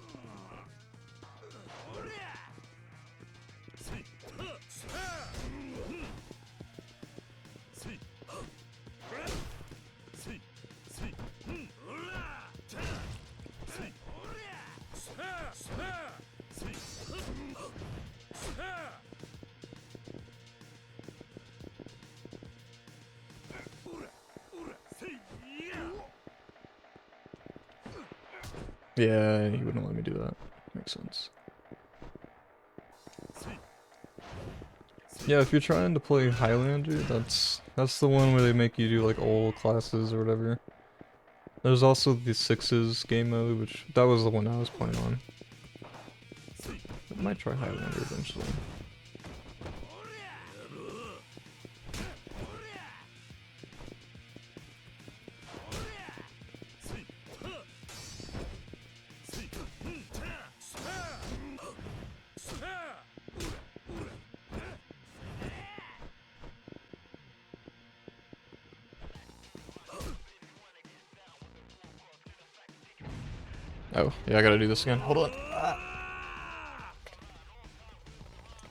Yeah, he wouldn't let me do that. Makes sense. Yeah, if you're trying to play Highlander, that's the one where they make you do like all classes or whatever. There's also the Sixes game mode, which that was the one I was playing on. I might try Highlander eventually. Oh, yeah, I gotta do this again. Hold on.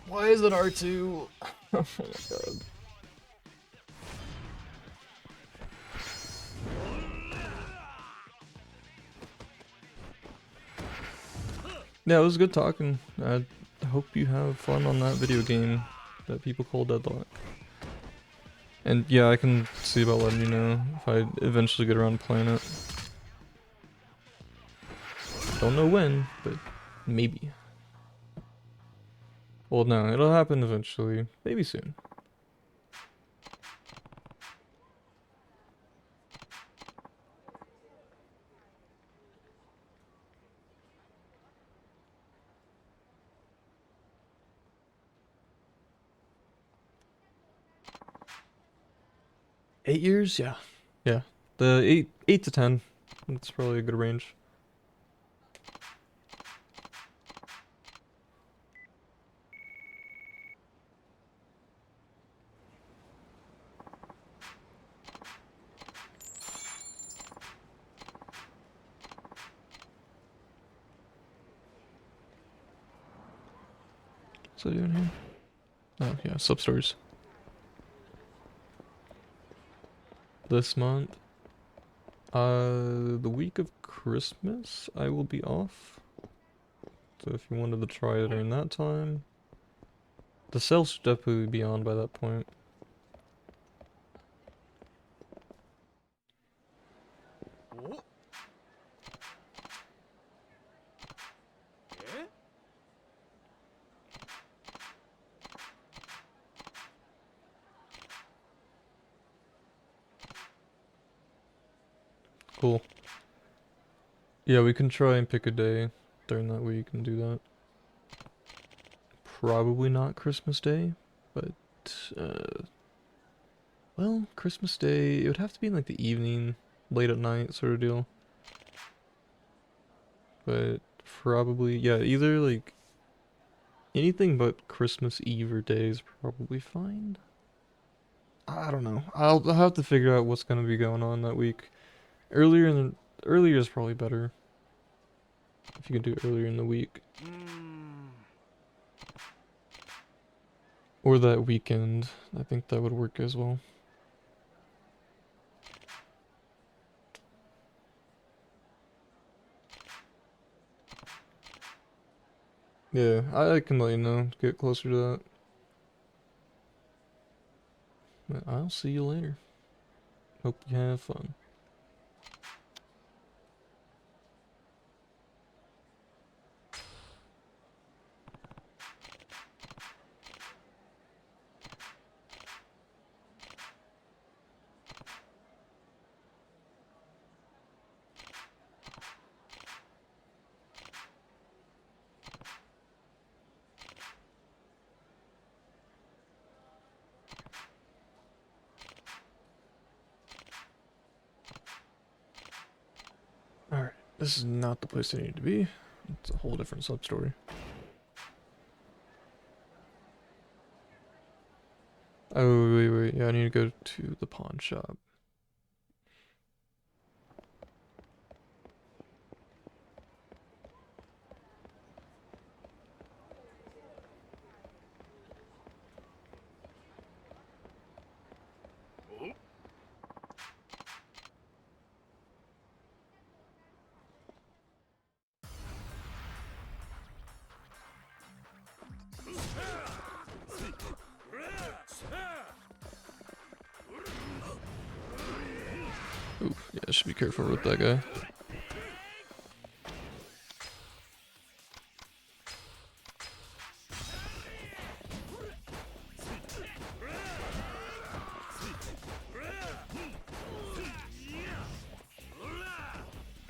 Why is it R2? Oh my god. Yeah, it was good talking. I hope you have fun on that video game that people call Deadlock. And yeah, I can see about letting you know if I eventually get around to playing it. Don't know when, but maybe. Well, no, it'll happen eventually. Maybe soon. $8 years? Yeah. Yeah. The 8 to 10. That's probably a good range. What's I doing here? Oh, yeah, sub-stories. This month, the week of Christmas, I will be off. So if you wanted to try it during that time, the sale should definitely be on by that point. Cool. Yeah, we can try and pick a day during that week and do that. Probably not Christmas Day, but, well, Christmas Day, it would have to be in like the evening, late at night sort of deal. But probably, yeah, either like anything but Christmas Eve or day is probably fine. I don't know. I'll have to figure out what's gonna be going on that week. Earlier is probably better. If you can do it earlier in the week. Or that weekend. I think that would work as well. Yeah, I can let you know. Get closer to that. But I'll see you later. Hope you have fun. Alright, this is not the place I need to be. It's a whole different sub-story. Oh, wait. Yeah, I need to go to the pawn shop. Oof, yeah, I should be careful with that guy.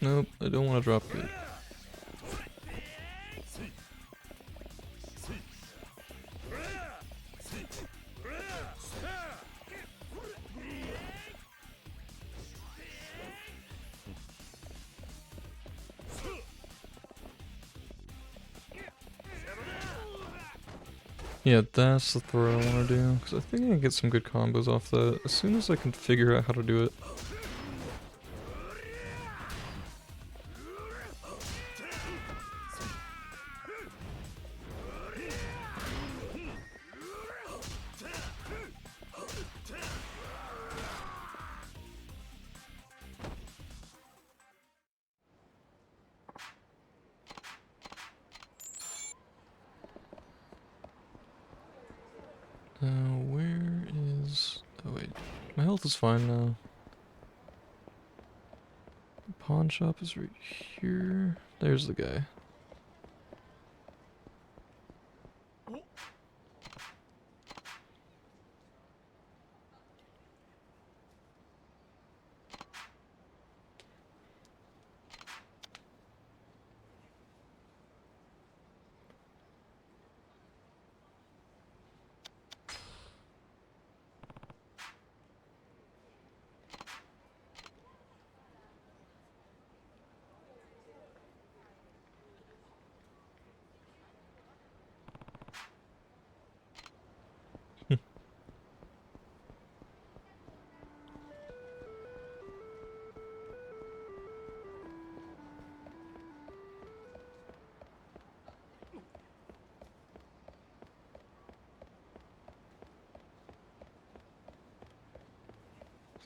Nope, I don't want to drop it. Yeah, that's the throw I want to do, because I think I can get some good combos off that as soon as I can figure out how to do it. Where is... Oh wait, my health is fine now. The pawn shop is right here. There's the guy.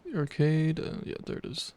The arcade, yeah, there it is.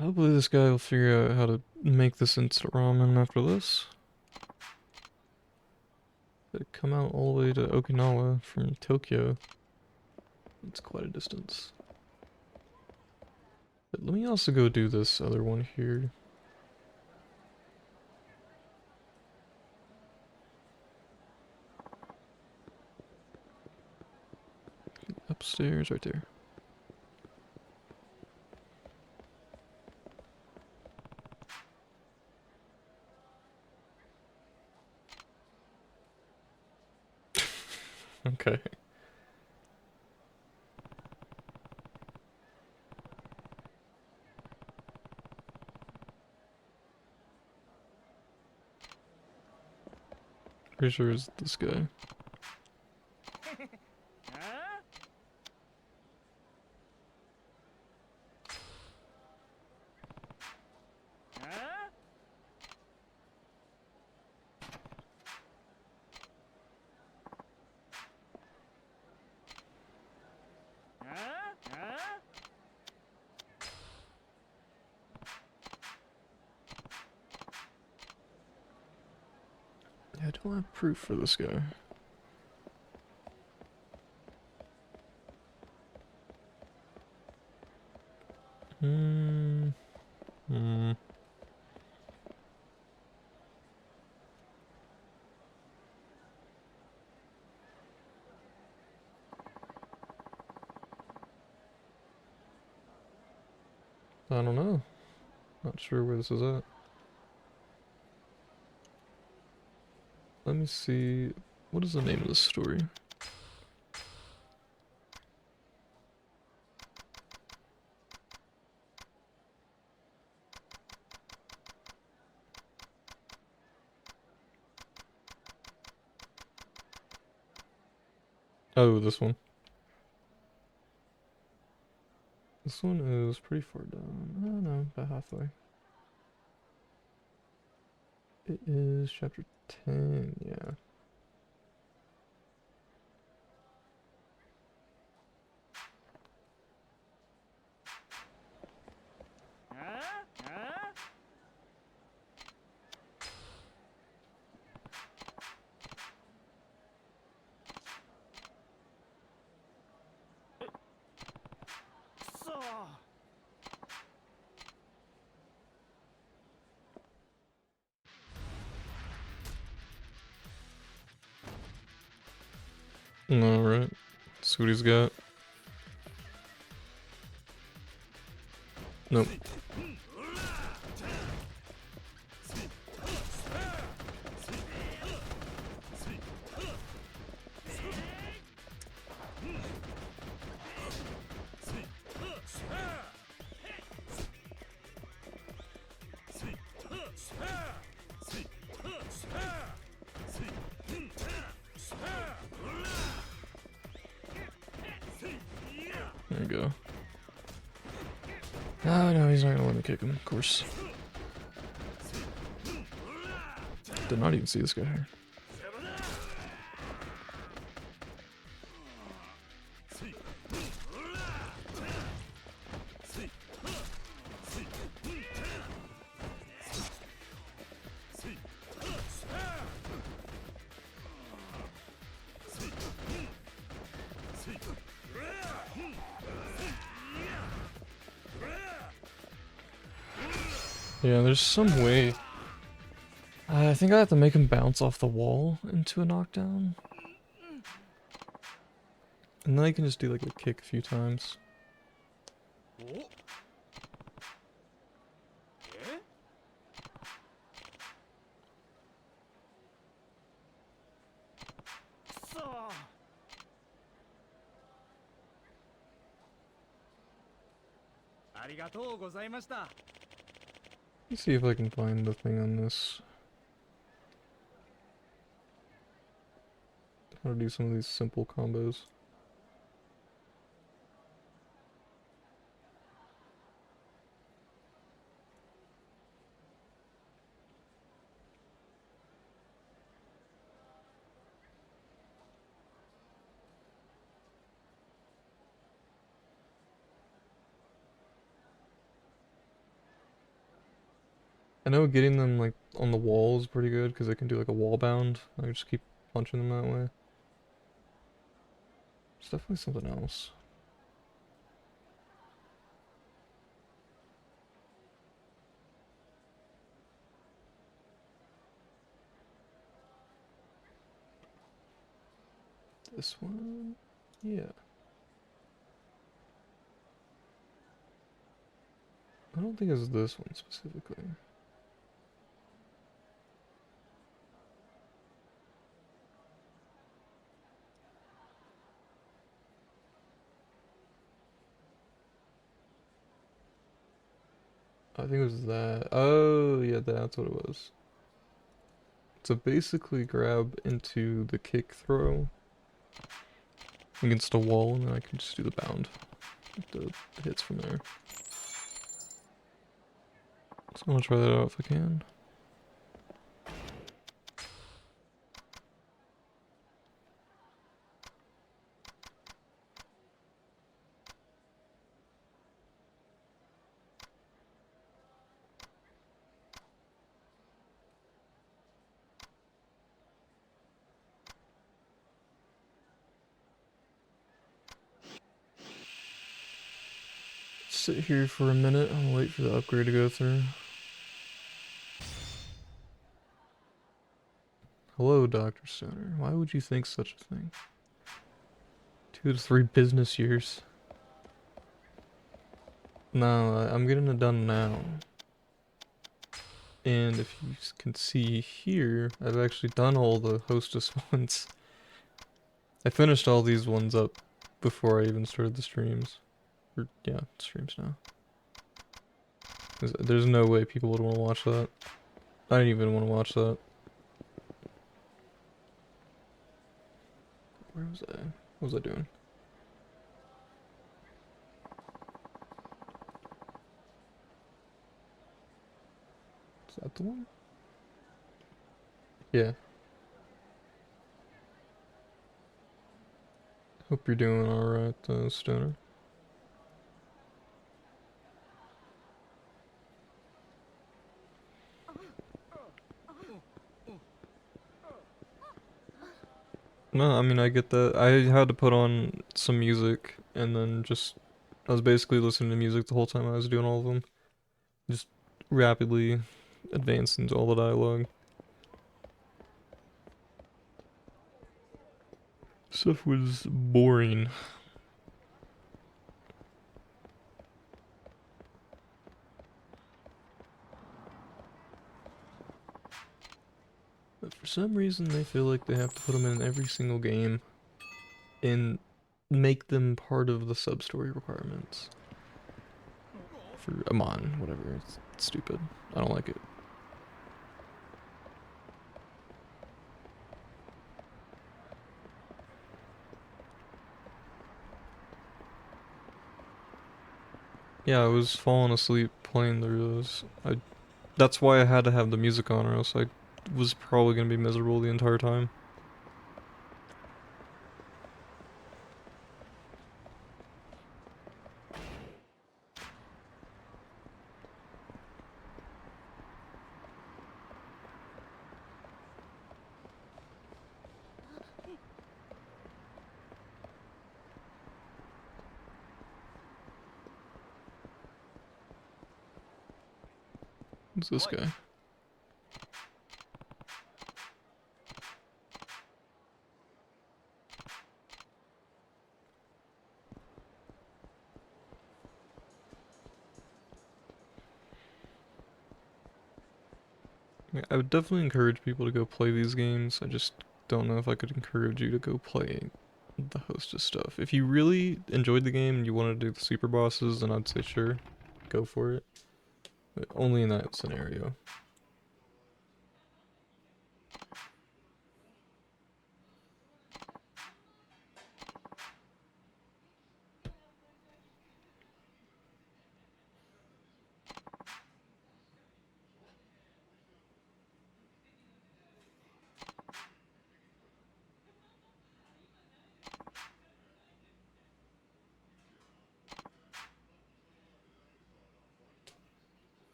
Hopefully this guy will figure out how to make this instant ramen after this. Gotta come out all the way to Okinawa from Tokyo. It's quite a distance. But let me also go do this other one here. Upstairs, right there. Okay. Pretty sure it's this guy. Yeah, I don't have proof for this guy. Hmm. Hmm. I don't know. Not sure where this is at. Let me see. What is the name of this story? Oh, this one. This one is pretty far down. I don't know, about halfway. It is chapter 10, yeah. Alright. See what he's got. Nope. There we go. Oh no, he's not gonna let me kick him, of course. Did not even see this guy here. Yeah, there's some way. I think I have to make him bounce off the wall into a knockdown. And then I can just do like a kick a few times. Let's see if I can find the thing on this. How to do some of these simple combos. I know getting them like on the wall is pretty good because I can do like a wall bound. I can just keep punching them that way. It's definitely something else. This one? Yeah. I don't think it's this one specifically. I think it was that. Oh, yeah, that's what it was. So basically grab into the kick throw against a wall and then I can just do the bound. The hits from there. So I'm gonna try that out if I can. Sit here for a minute. I'm gonna wait for the upgrade to go through. Hello, Dr. Stoner. Why would you think such a thing? 2 to 3 business years. No, I'm getting it done now. And if you can see here, I've actually done all the hostess ones. I finished all these ones up before I even started the streams. Or, yeah, streams now. There's no way people would want to watch that. I didn't even want to watch that. Where was I? What was I doing? Is that the one? Yeah. Hope you're doing alright, Stoner. No, I mean, I get that. I had to put on some music and then just... I was basically listening to music the whole time I was doing all of them. Just rapidly advance into all the dialogue. Stuff was boring. But for some reason, they feel like they have to put them in every single game and make them part of the sub-story requirements. For Amon, whatever. It's stupid. I don't like it. Yeah, I was falling asleep playing through those. That's why I had to have the music on, or else I was probably gonna be miserable the entire time. Who's this guy? Yeah, I would definitely encourage people to go play these games. I just don't know if I could encourage you to go play the hostess stuff. If you really enjoyed the game and you want to do the super bosses, then I'd say sure, go for it. But only in that scenario.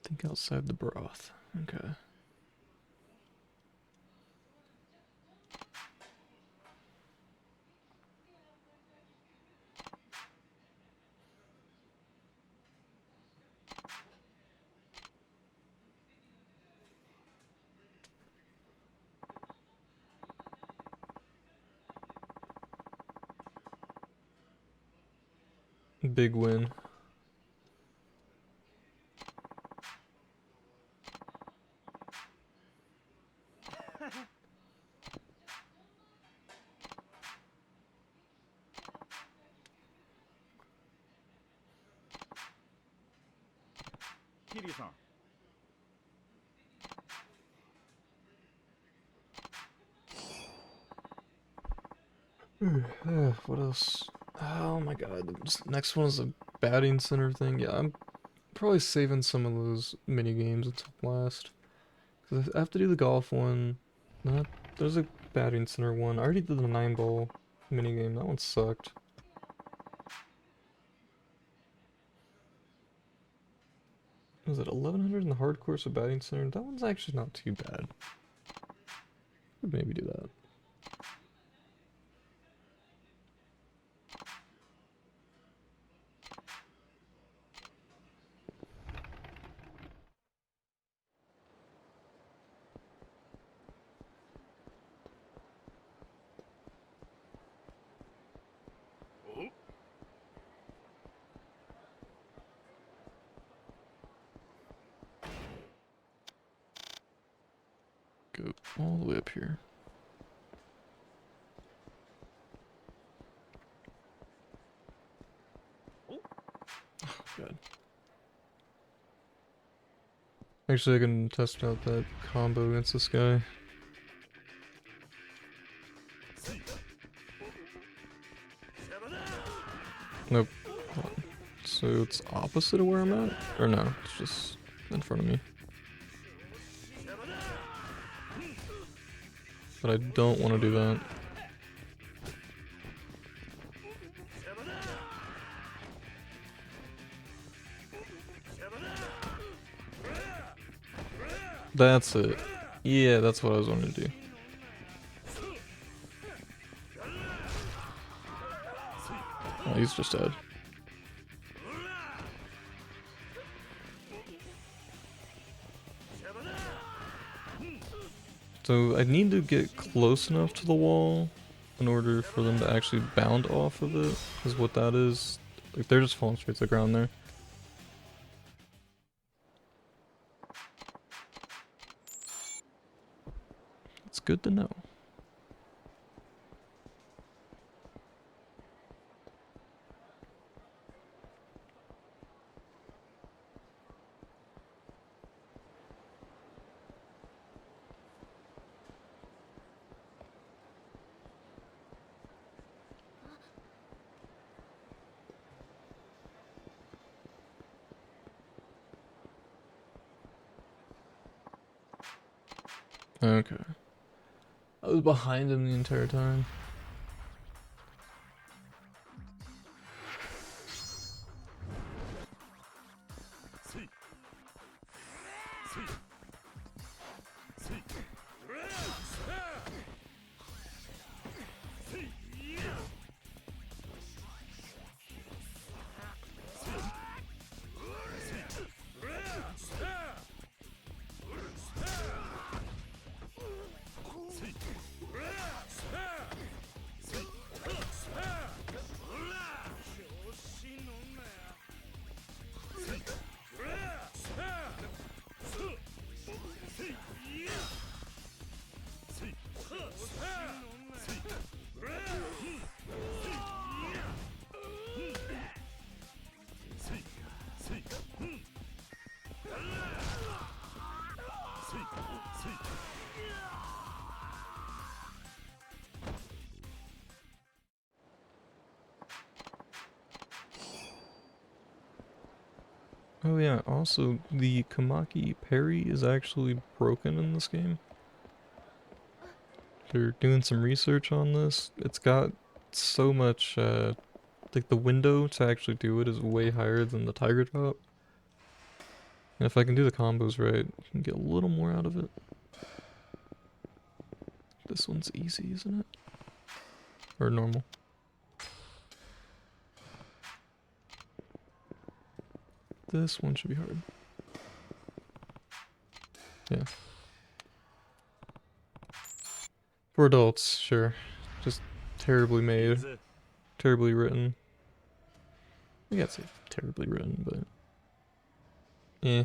Think outside the broth. Okay. Big win. What else? Oh my god, this next one is a batting center thing. Yeah, I'm probably saving some of those mini games until last. Cause I have to do the golf one. Not there's a batting center one. I already did the 9-ball mini game. That one sucked. Was it 1100 in the hard course of batting center? That one's actually not too bad. Could maybe do that. Go all the way up here. Oh god. Actually, I can test out that combo against this guy. Nope. Hold on. So it's opposite of where I'm at? Or no, it's just in front of me. But I don't want to do that. That's it. Yeah, that's what I was wanting to do. Oh, he's just dead. So I need to get close enough to the wall in order for them to actually bound off of it, is what that is. Like, they're just falling straight to the ground there. It's good to know. Okay. I was behind him the entire time. Oh yeah, also the Kamaki parry is actually broken in this game. They're doing some research on this. It's got so much, like the window to actually do it is way higher than the tiger drop. And if I can do the combos right, I can get a little more out of it. This one's easy, isn't it? Or normal. This one should be hard. Yeah. For adults, sure. Just terribly made. Terribly written. I can't say terribly written, but... eh.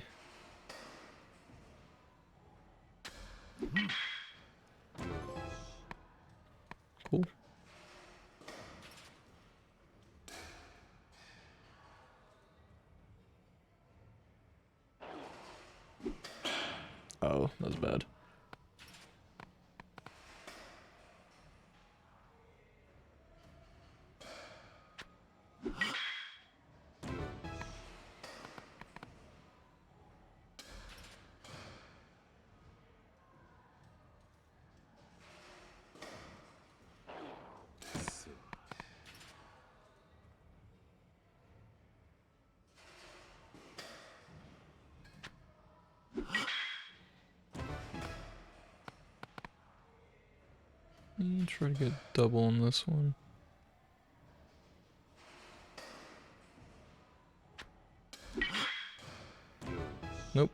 Cool. Oh, that was bad. Try to get double on this one. Nope.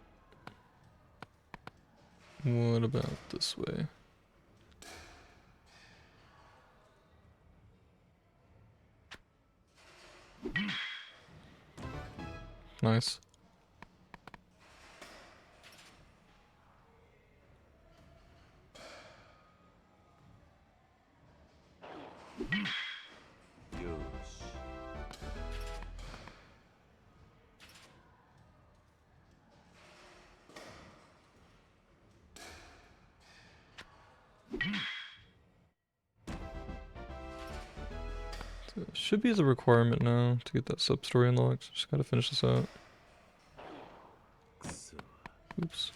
What about this way? Nice. So it should be as a requirement now to get that sub-story unlocked. Just gotta finish this out. Oops.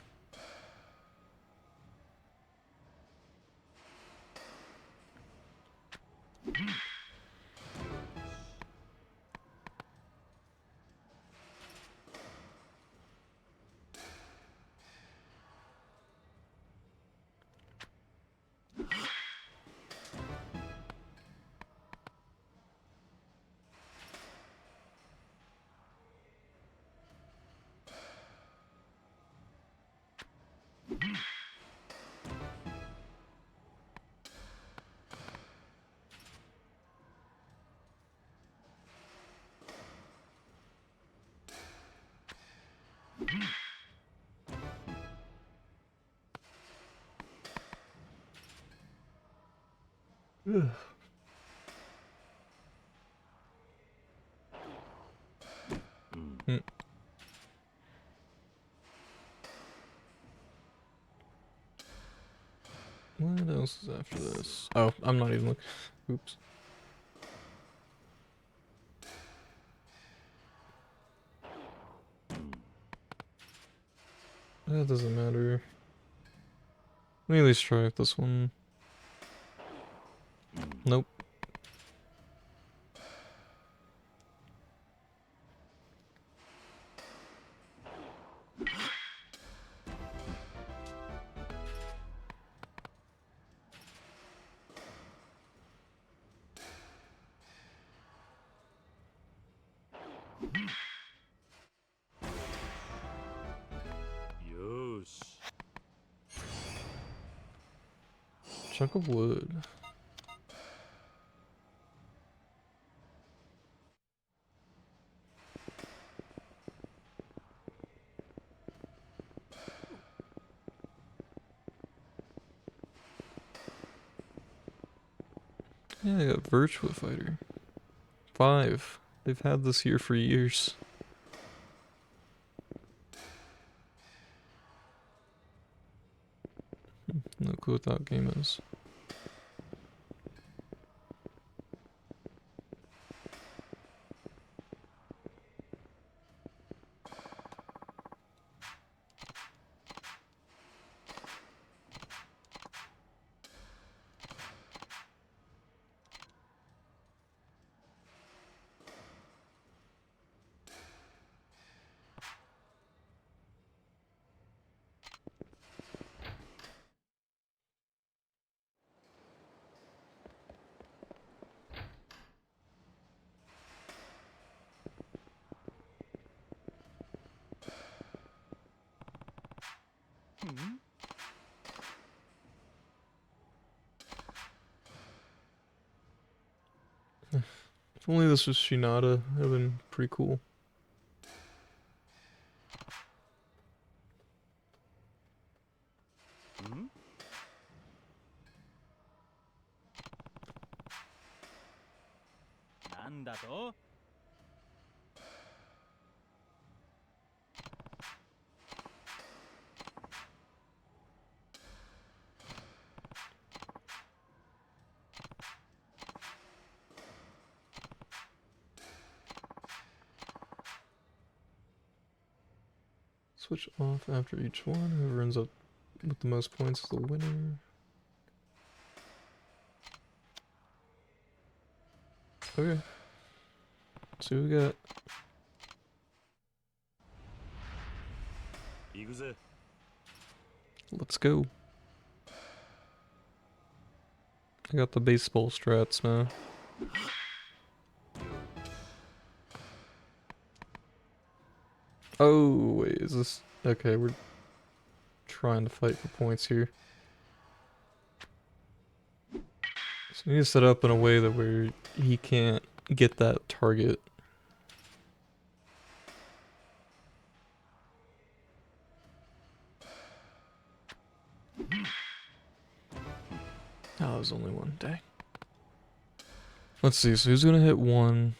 Hmm. What else is after this? Oh, I'm not even looking. Oops. That doesn't matter. Let me at least try this one. Nope. Chunk of wood. Yeah, I got Virtua Fighter 5. They've had this here for years. No clue what that game is. If only this was Shinada, that would have been pretty cool. Switch off after each one. Whoever ends up with the most points is the winner. Okay. Let's see what we got. Let's go. I got the baseball strats now. Oh, wait, is this... Okay, we're trying to fight for points here. So we need to set up in a way that where he can't get that target. Oh, there's only one. Dang. Let's see, so who's gonna hit one?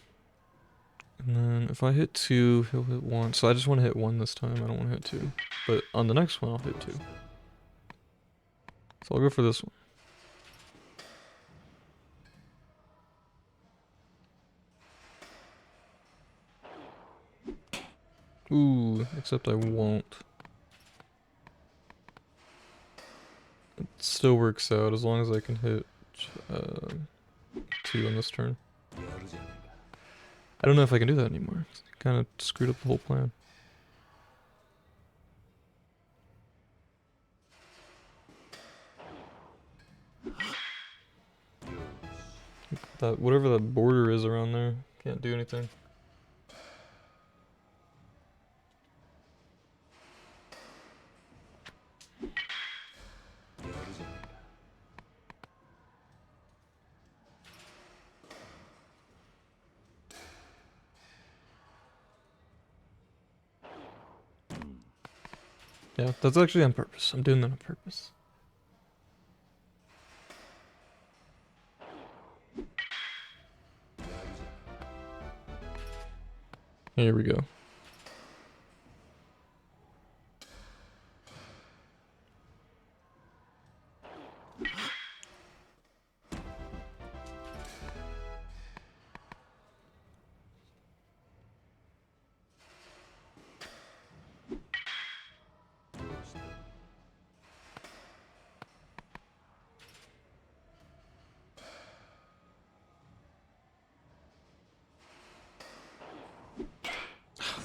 And then if I hit two, he'll hit one. So I just want to hit one this time. I don't want to hit two. But on the next one, I'll hit two. So I'll go for this one. Ooh, except I won't. It still works out as long as I can hit two on this turn. I don't know if I can do that anymore. Kind of screwed up the whole plan. That whatever that border is around there, can't do anything. Yeah, that's actually on purpose. I'm doing that on purpose. Here we go.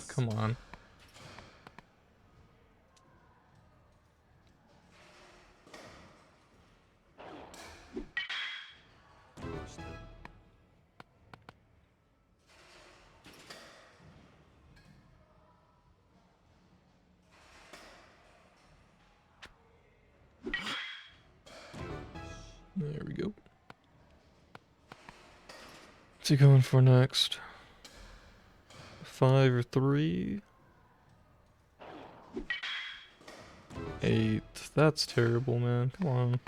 Come on. There we go. What's he going for next? 5 or 3? 8. That's terrible, man. Come on.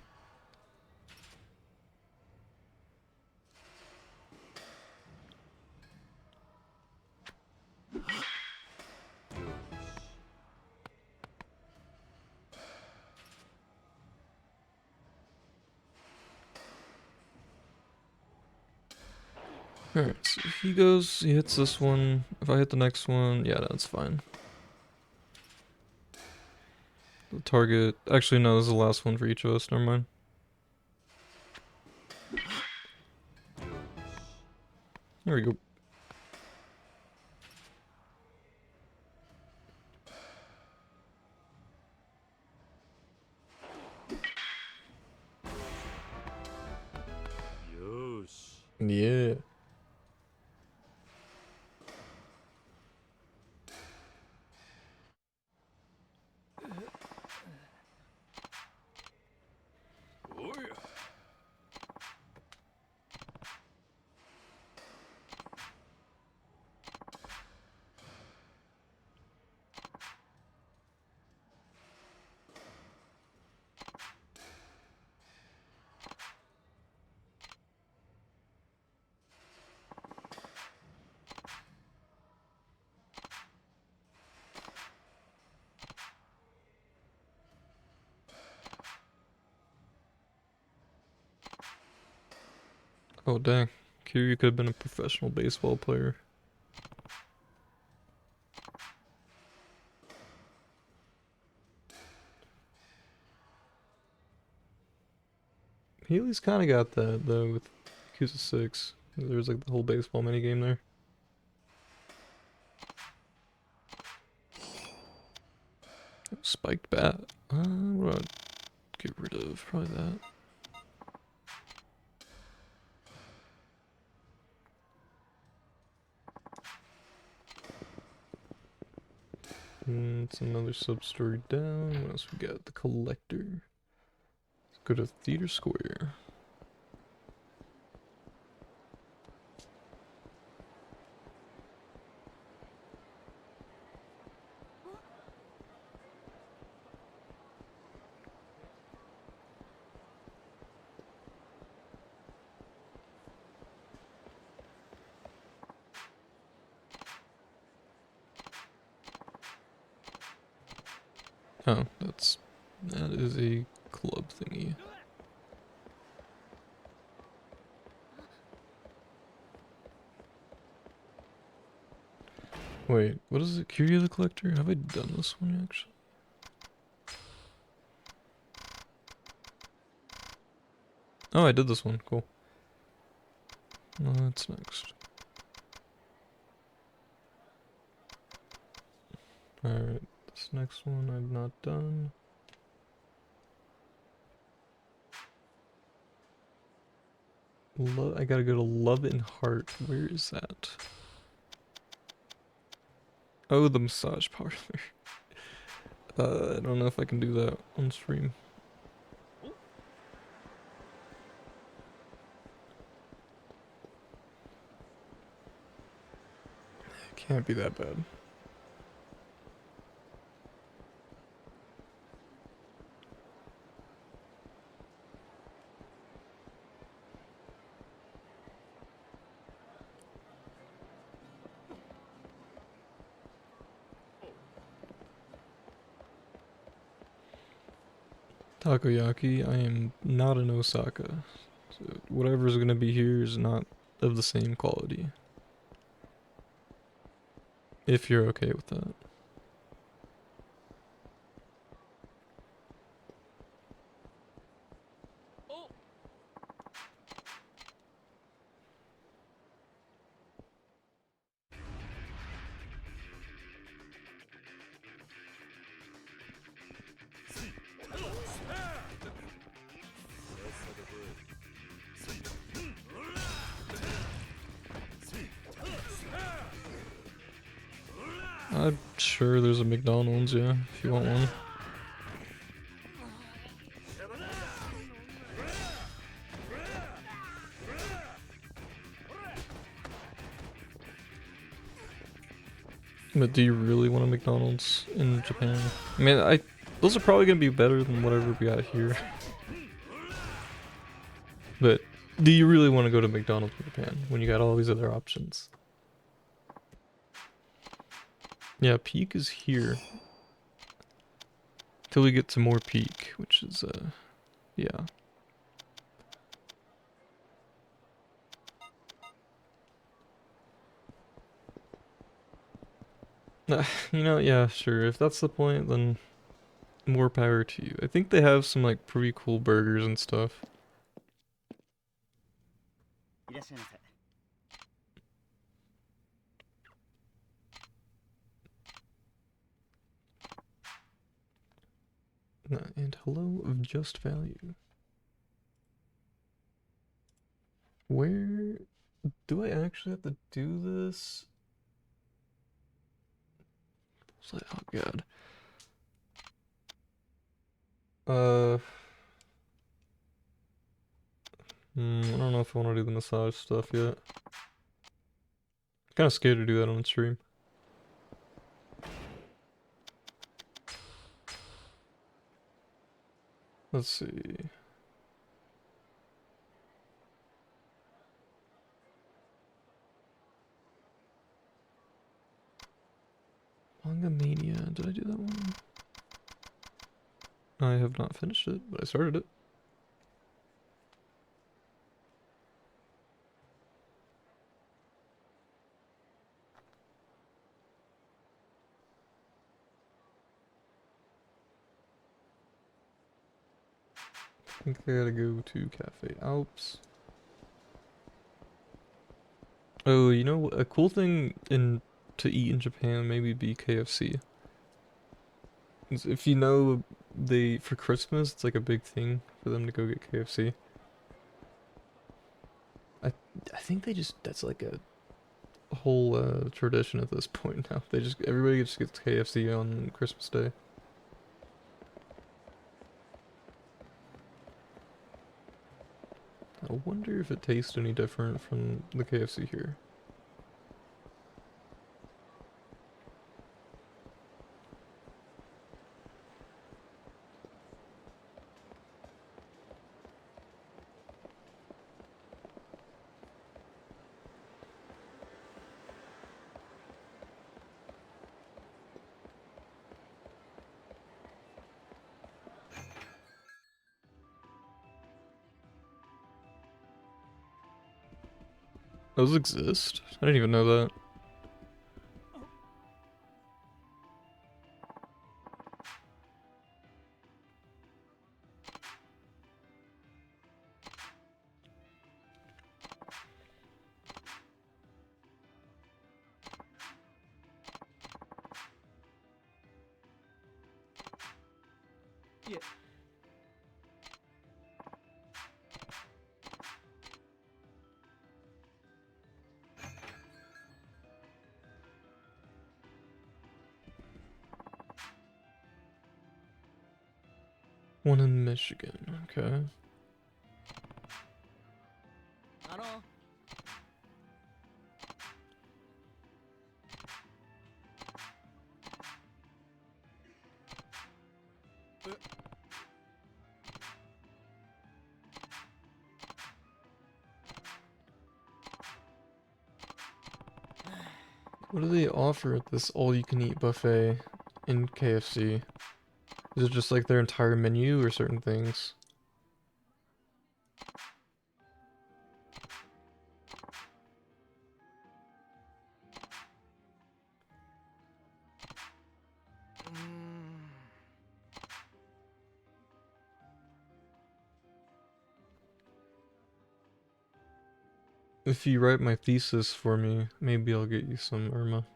Alright, so if he goes, he hits this one. If I hit the next one, yeah, that's fine. The target. Actually, no, this is the last one for each of us. Never mind. There we go. Yeah. Oh, dang. Kiryu could have been a professional baseball player. Healy's kind of got that, though, with Yakuza 6. There's like the whole baseball minigame there. Spiked bat. What do I get rid of? Probably that. It's another sub-story down. What else we got? The collector. Let's go to Theater Square. Oh, that is a club thingy. Wait, what is it? Kiryu the Collector? Have I done this one actually? Oh, I did this one. Cool. What's next? Alright, this next one I've not done. I gotta go to Love and Heart. Where is that? Oh, the massage parlor. I don't know if I can do that on stream. It can't be that bad. takoyaki. I am not in Osaka. So whatever's gonna be here is not of the same quality. If you're okay with that. I'm sure there's a McDonald's, yeah, if you want one. But do you really want a McDonald's in Japan? I mean, those are probably gonna be better than whatever we got here. But do you really want to go to McDonald's in Japan when you got all these other options? Yeah, peak is here. Till we get to more peak, which is, yeah. You know, yeah, sure. If that's the point, then more power to you. I think they have some, like, pretty cool burgers and stuff. And hello of just value. Where do I actually have to do this? Oh god. Uh, I don't know if I want to do the massage stuff yet. Kind of scared to do that on stream. Let's see. Manga Mania. Did I do that one? I have not finished it, but I started it. I think I gotta go to Cafe Alps. Oh, you know, a cool thing to eat in Japan maybe be KFC. If you know, for Christmas it's like a big thing for them to go get KFC. I I think that's like a whole tradition at this point now. Everybody just gets KFC on Christmas Day. I wonder if it tastes any different from the KFC here. Those exist? I didn't even know that. Yeah. One in Michigan, okay. What do they offer at this all-you-can-eat buffet in KFC? Is it just like their entire menu or certain things? If you write my thesis for me, maybe I'll get you some Irma.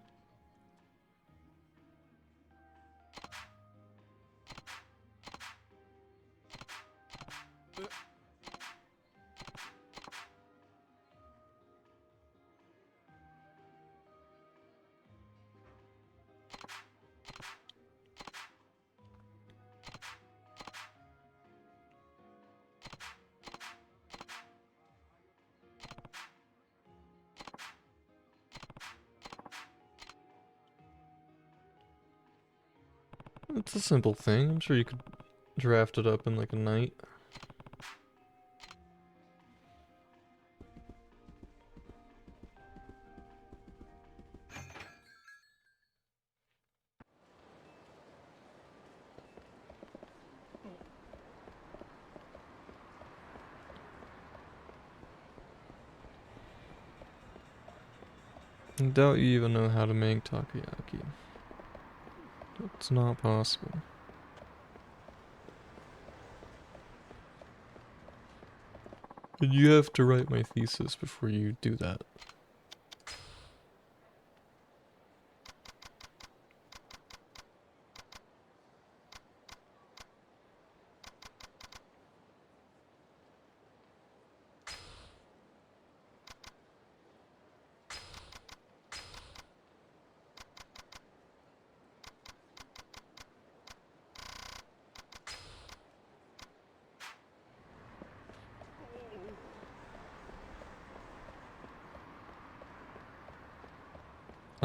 It's a simple thing. I'm sure you could draft it up in like a night. I doubt you even know how to make takoyaki. It's not possible. But you have to write my thesis before you do that.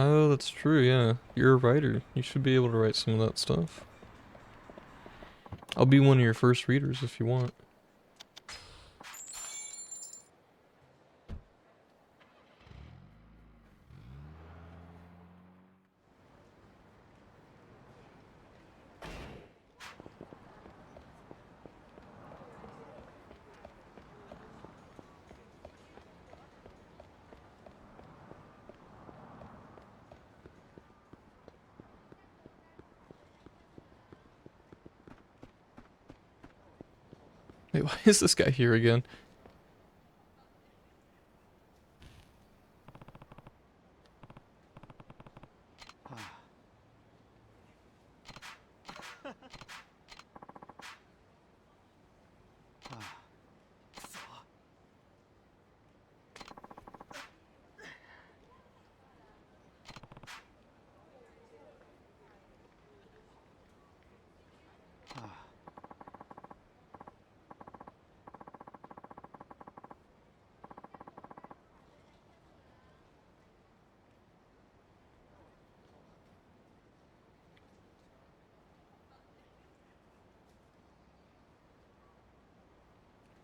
Oh, that's true, yeah. You're a writer. You should be able to write some of that stuff. I'll be one of your first readers if you want. Wait, why is this guy here again?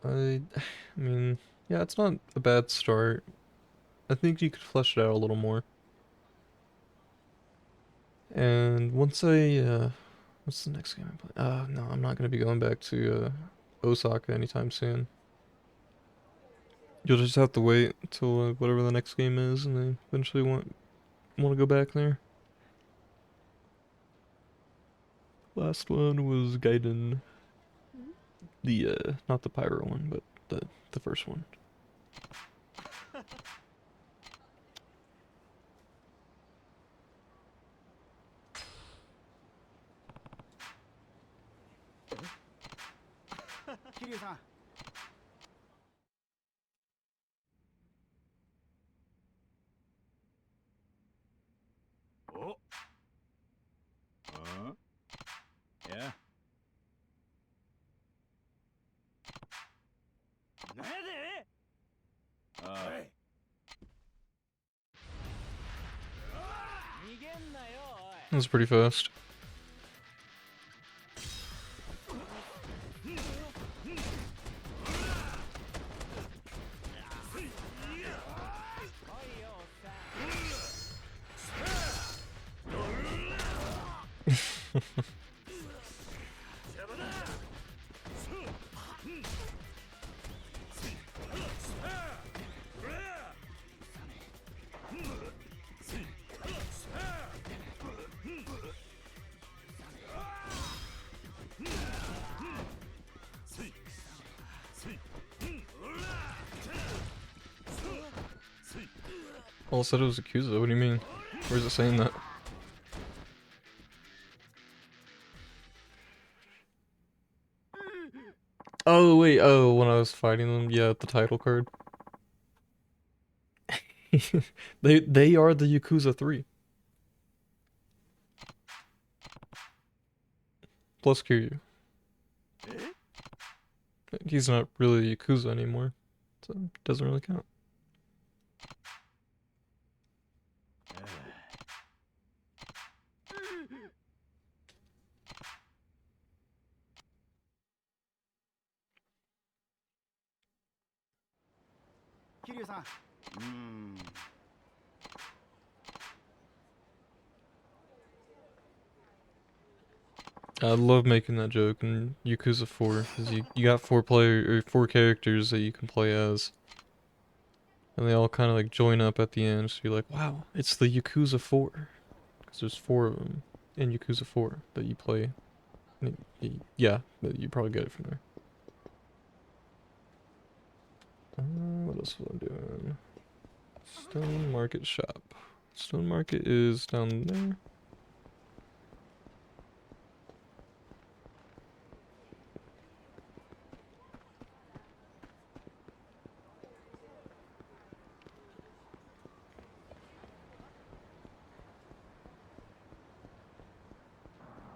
I mean, yeah, it's not a bad start. I think you could flesh it out a little more. And once what's the next game I play? No, I'm not gonna be going back to Osaka anytime soon. You'll just have to wait until whatever the next game is, and then eventually want to go back there. Last one was Gaiden, the not the pyro one, but the first one. Kiryu-san. Oh. Huh? Yeah. Hey. That was pretty fast. All it said it was yakuza. What do you mean? Where's it saying that? Oh wait, oh when I was fighting them, yeah, the title card. They are the Yakuza 3. Plus Kiryu. He's not really a Yakuza anymore, so it doesn't really count. Kiryu-san. I love making that joke in Yakuza 4, because you got four characters that you can play as. And they all kind of like join up at the end, so you're like, wow, it's the Yakuza 4. Because there's 4 of them in Yakuza 4 that you play. Yeah, you probably get it from there. What else was I doing? Stone Market Shop. Stone Market is down there.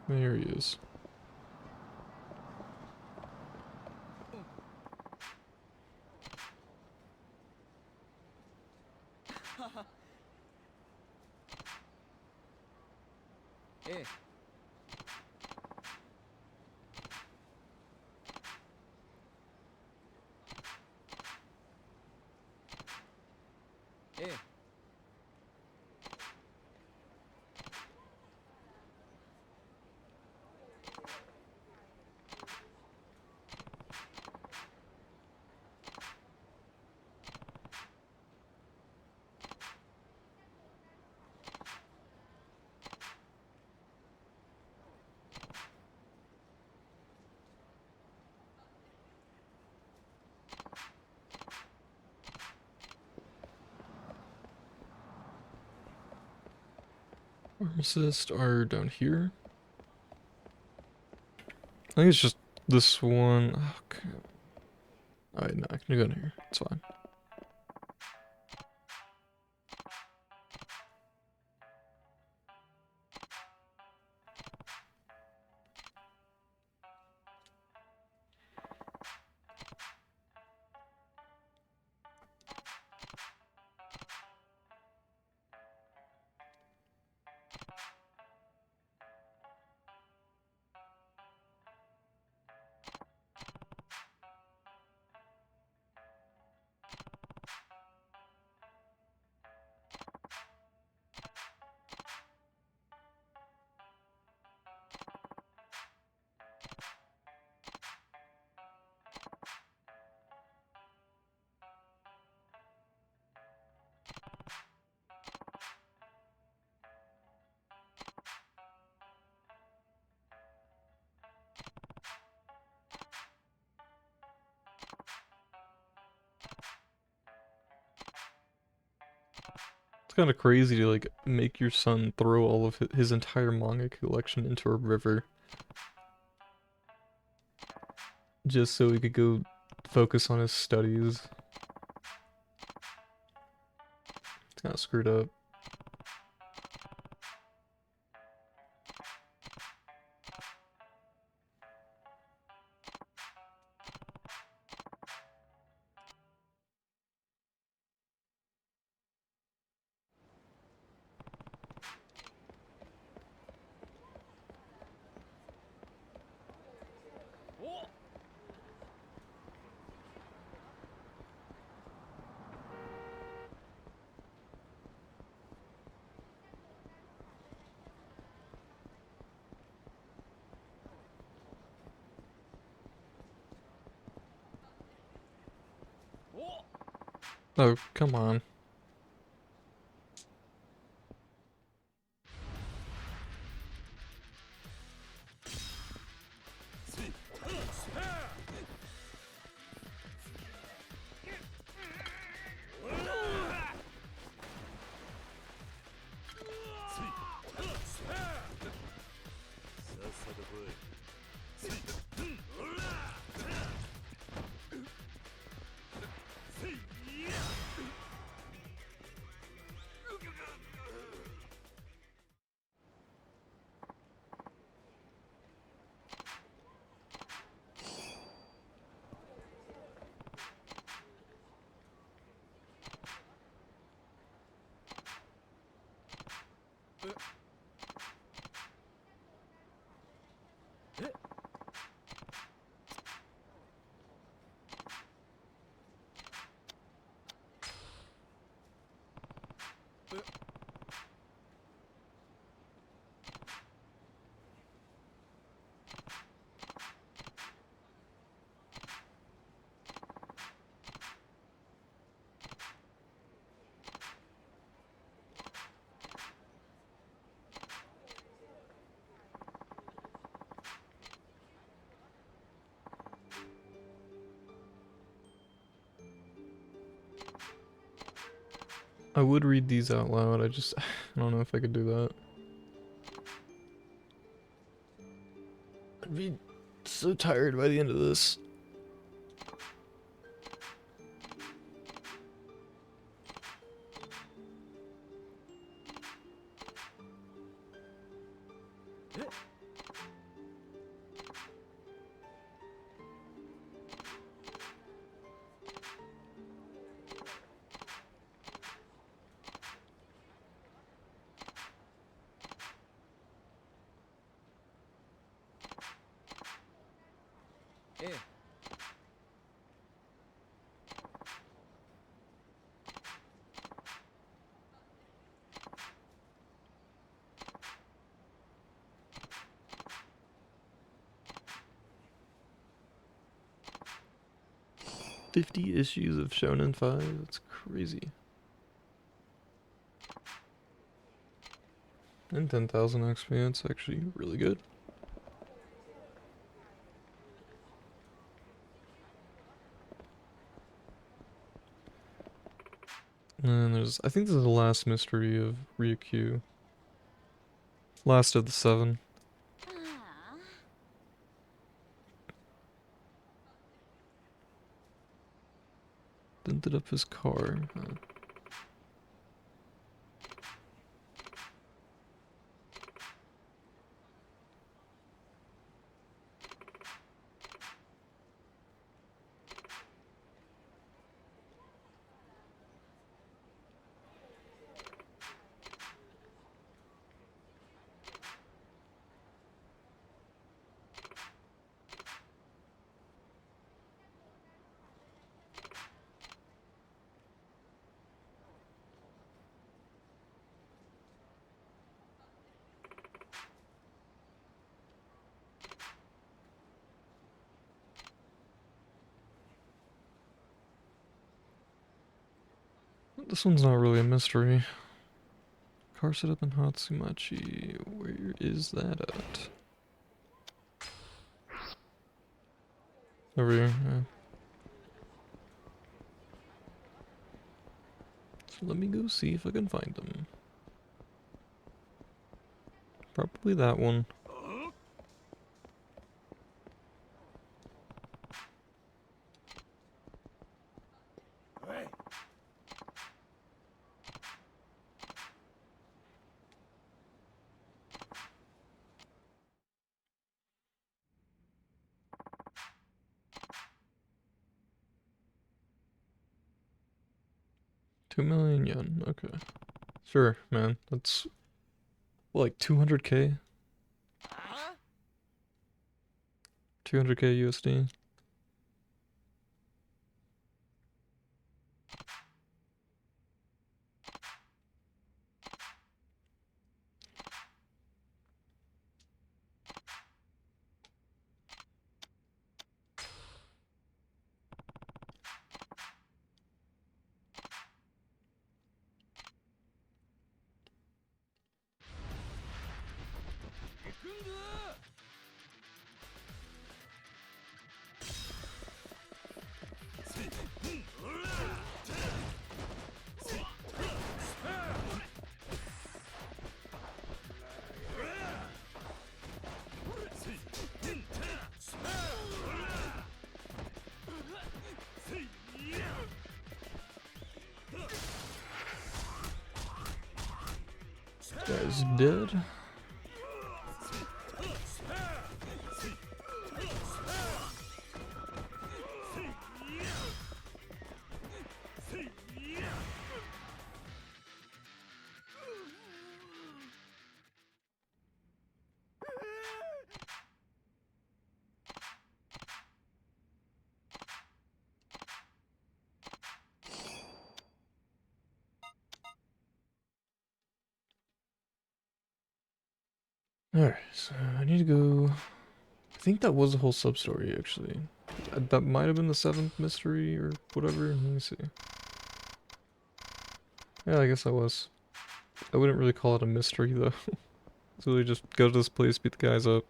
There he is. Eh. Eh. Pharmacists are down here. I think it's just this one. Oh, okay. Alright, no, I can go in here. It's fine. It's kind of crazy to like make your son throw all of his entire manga collection into a river just so he could go focus on his studies. It's kind of screwed up. Oh, come on. I would read these out loud, I don't know if I could do that. I'd be so tired by the end of this. Eh. 50 issues of Shonen 5? That's crazy. And 10,000 XP, that's actually really good. And there's, I think this is the last mystery of Ryukyu. Last of the 7. Dented up his car. This one's not really a mystery. Car set up in Hatsumachi. Where is that at? Over here, yeah. So let me go see if I can find them. Probably that one. $2 million yen. Okay. Sure, man. That's like 200k? 200k USD. Guy's dead. Alright, so I need to go. I think that was the whole sub story actually. That might have been the seventh mystery or whatever. Let me see. Yeah, I guess that was. I wouldn't really call it a mystery though. So we just go to this place, beat the guys up.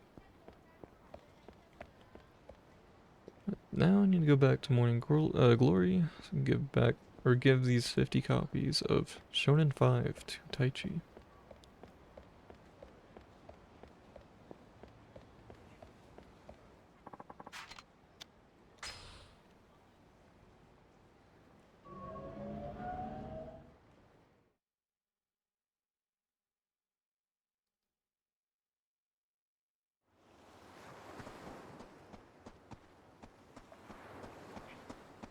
Now I need to go back to Morning Glory, so give back, or give these 50 copies of Shonen 5 to Taichi.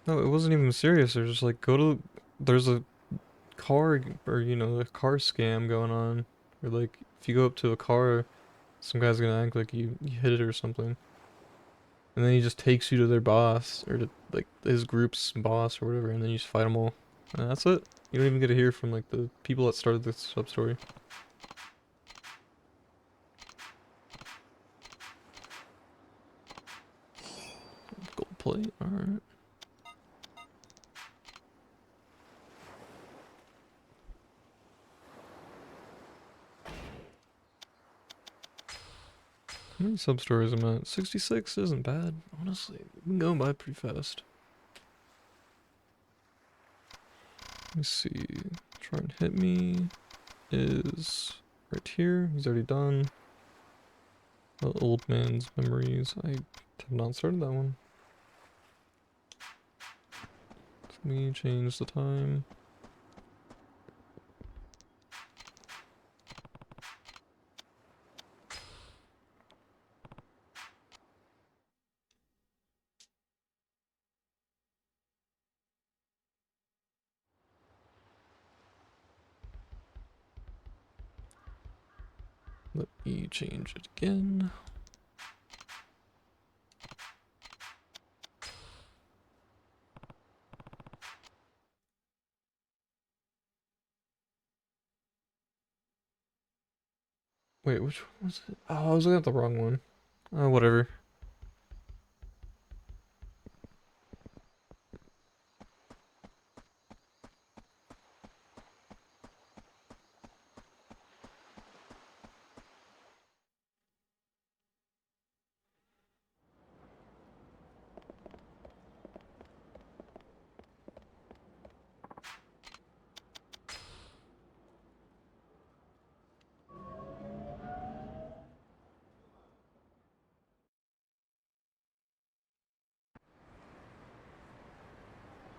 No, it wasn't even serious. They're just like, there's a car, or a car scam going on. Or like, if you go up to a car, some guy's gonna act like you hit it or something. And then he just takes you to their boss, or to like his group's boss or whatever, and then you just fight them all. And that's it. You don't even get to hear from like the people that started this sub story. Gold plate, alright. How many sub stories am I at? 66 isn't bad, honestly. We've been going by pretty fast. Let me see. Try and hit me is right here. He's already done. The old man's memories. I have not started that one. Let me change the time. Let me change it again. Wait, which one was it? Oh, I was looking at the wrong one. Oh, whatever.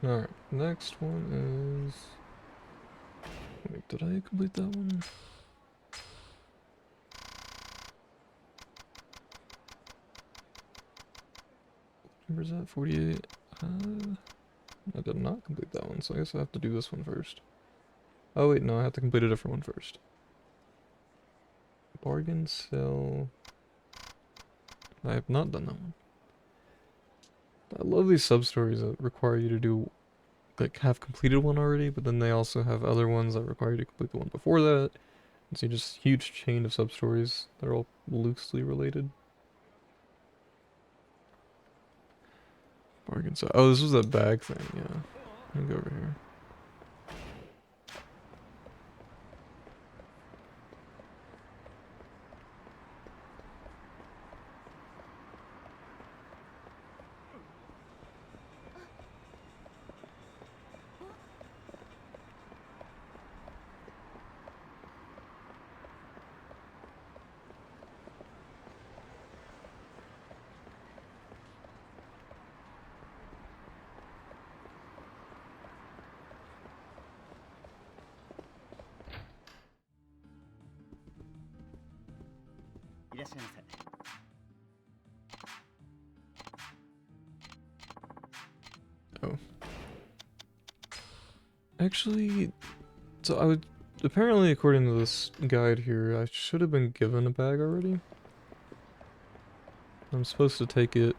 Alright, next one is... Wait, did I complete that one? Where's that? 48? I did not complete that one, so I guess I have to do this one first. Oh wait, no, I have to complete a different one first. Bargain sale... I have not done that one. I love these sub-stories that require you to do, like, have completed one already, but then they also have other ones that require you to complete the one before that. And so you just huge chain of sub-stories that are all loosely related. Bargain sale. Oh, this was that bag thing, yeah. Let me go over here. Oh. Actually, so I would... Apparently, according to this guide here, I should have been given a bag already. I'm supposed to take it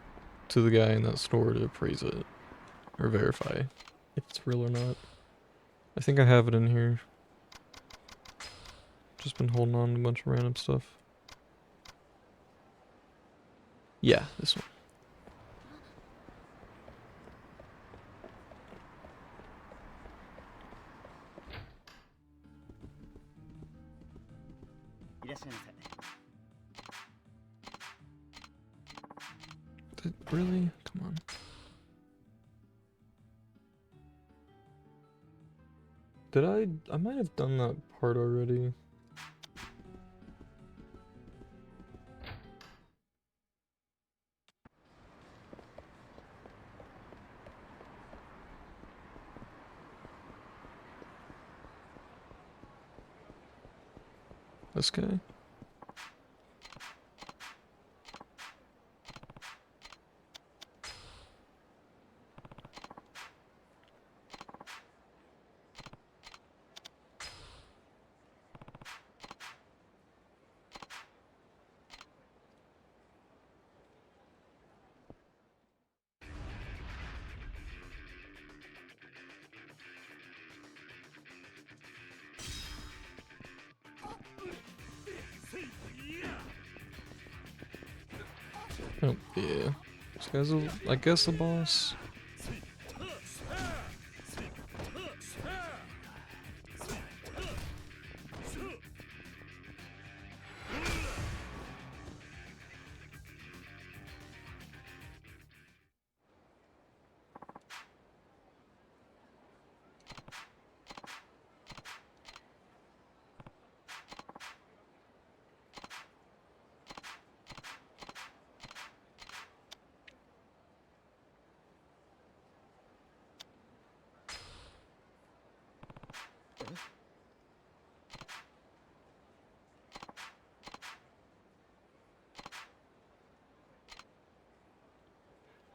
to the guy in that store to appraise it. Or verify if it's real or not. I think I have it in here. Just been holding on to a bunch of random stuff. Yeah, this one. Really? Come on. Did I might have done that part already. This guy? Oh, yeah. This guy's, I guess, the boss.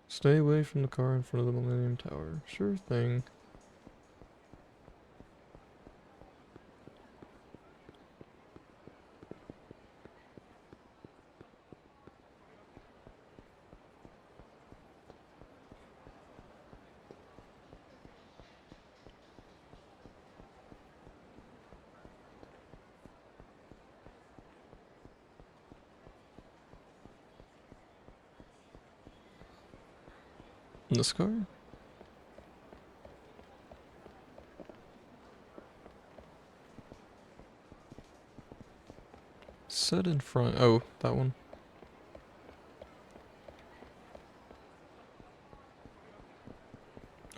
Stay away from the car in front of the Millennium Tower. Sure thing. In this car? Set in front. Oh, that one.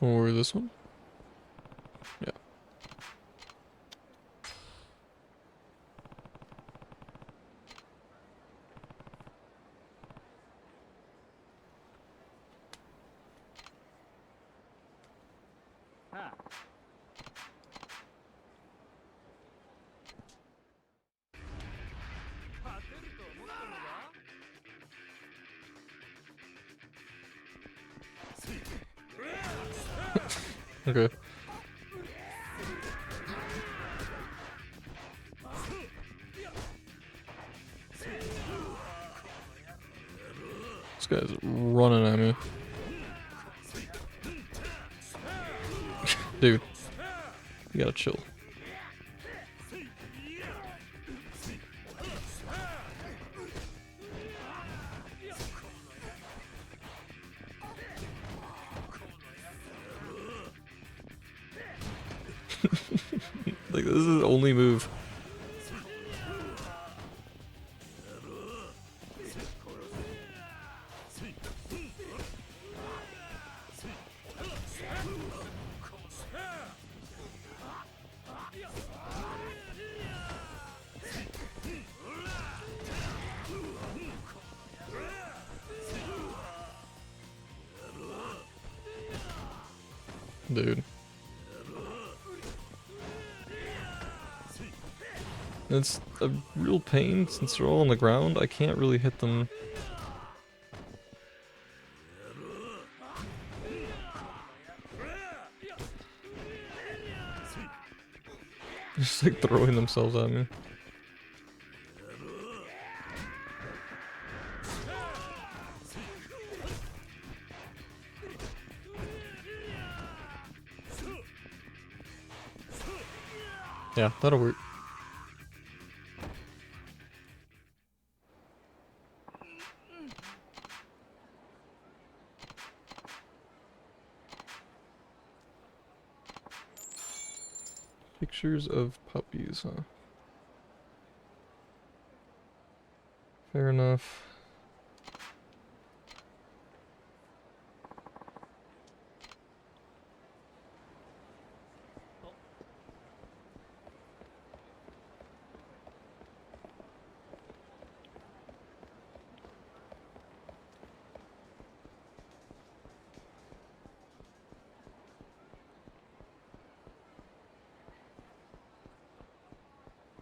Or this one? Yeah. Okay. This guy's running at me. Dude. You gotta chill. Like, this is the only move. Dude. It's a real pain since they're all on the ground. I can't really hit them. Just like throwing themselves at me. Yeah, that'll work. Pictures of puppies, huh? Fair enough.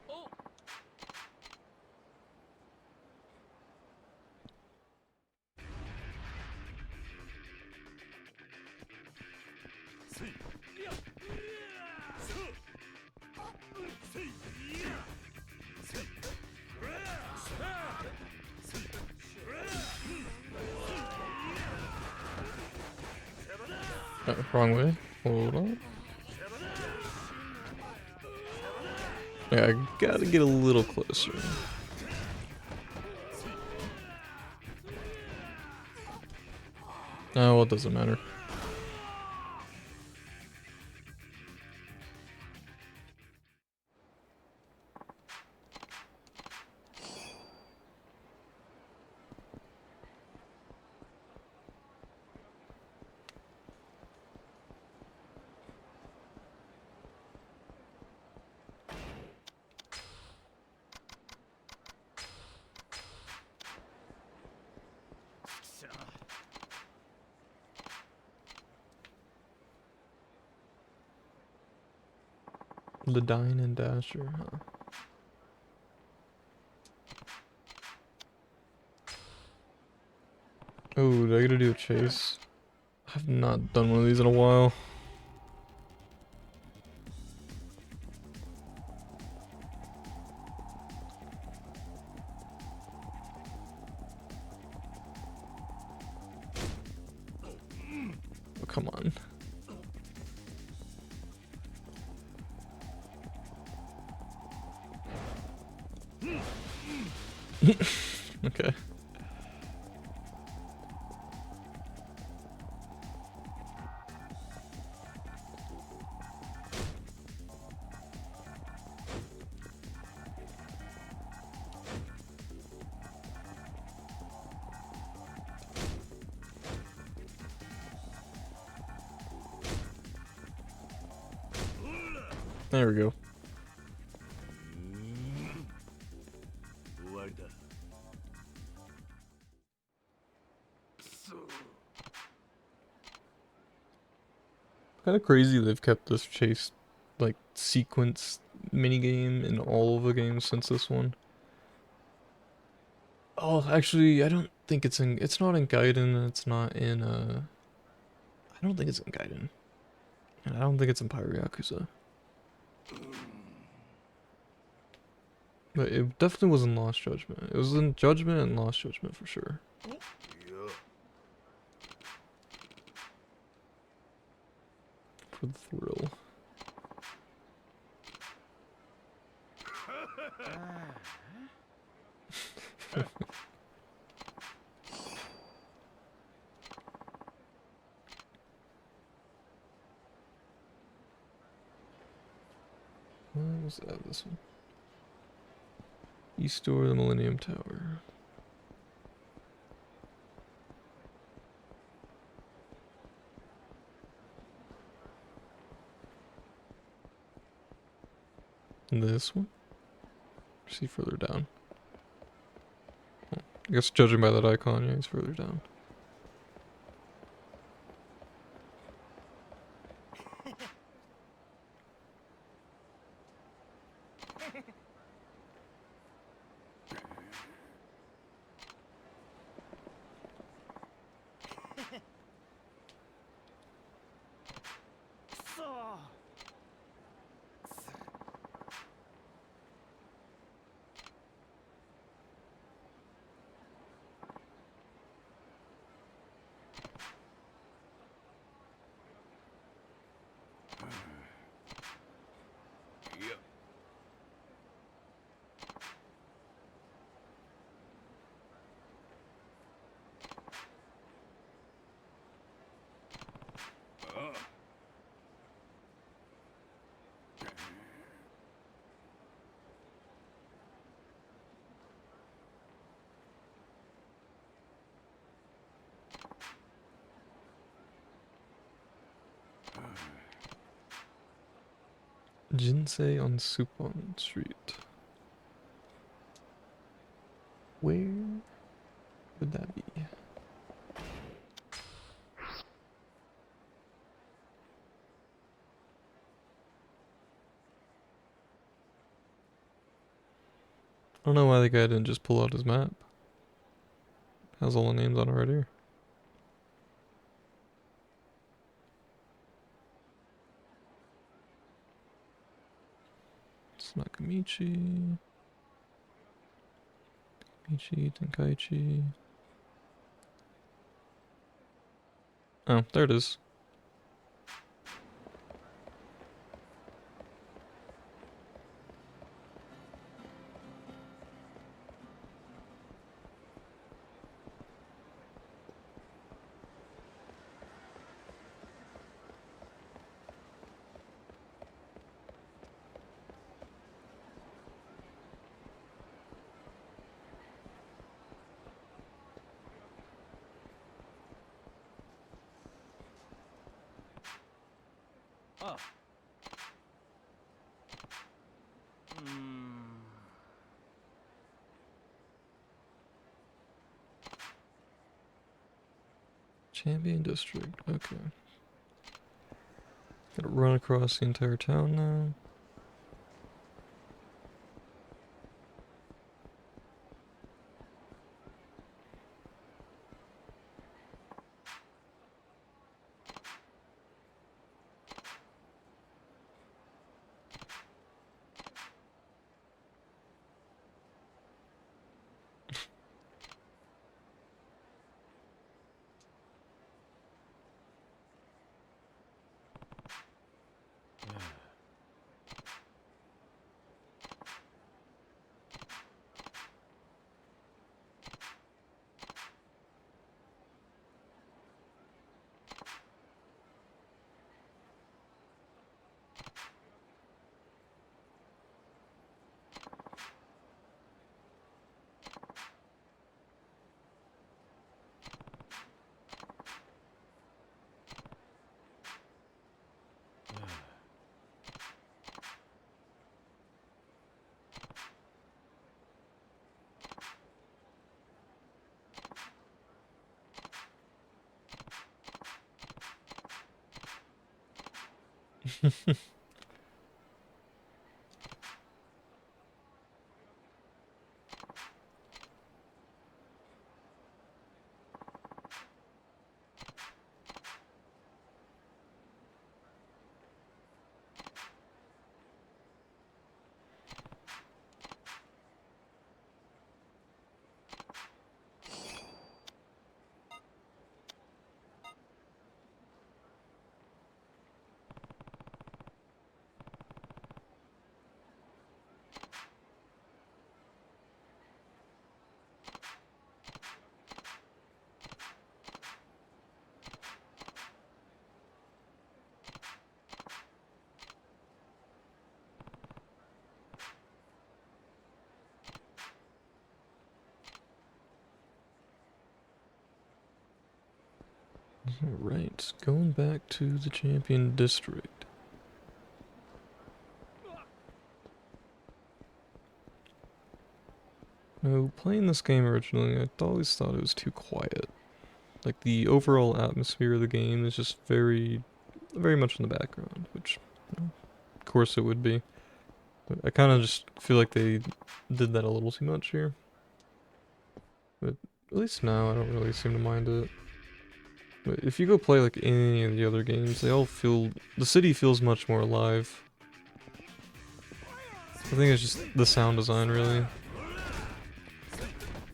Oh. Wrong way. Hold on. Yeah, I gotta get a little closer. Oh, well, it doesn't matter. Ladine and Dasher, huh? Oh, do I gotta do a chase? I've not done one of these in a while. Oh, come on. Okay. There we go. Kind of crazy they've kept this chase, like, sequence minigame in all of the games since this one. Oh, actually, I don't think it's not in Gaiden, it's not in, I don't think it's in Gaiden. And I don't think it's in Pyro Yakuza. But it definitely was in Lost Judgment. It was in Judgment and Lost Judgment for sure. For the thrill. What was that? This one. East door of the Millennium Tower. This one? See further down. Oh, I guess judging by that icon, yeah, he's further down. Jinsei on Supon Street. Where would that be? I don't know why the guy didn't just pull out his map. Has all the names on already. It's Nakamichi. Michi, Tenkaichi. Oh, there it is. Ah. Hmm. Champion District, okay. Gotta run across the entire town now. Alright, going back to the Champion District. Now, playing this game originally, I always thought it was too quiet. Like, the overall atmosphere of the game is just very, very much in the background, which, you know, of course it would be. But I kind of just feel like they did that a little too much here. But at least now, I don't really seem to mind it. But if you go play like any of the other games, they all feel, the city feels much more alive. I think it's just the sound design, really.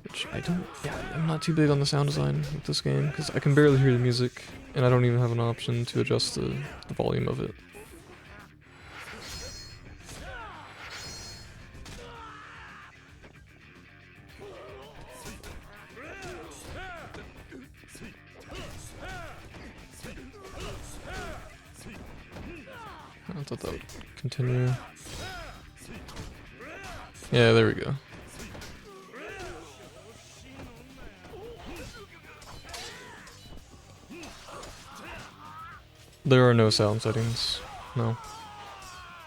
Which I don't, yeah, I'm not too big on the sound design with this game, because I can barely hear the music, and I don't even have an option to adjust the volume of it. I thought that would continue. Yeah, there we go. There are no sound settings. No.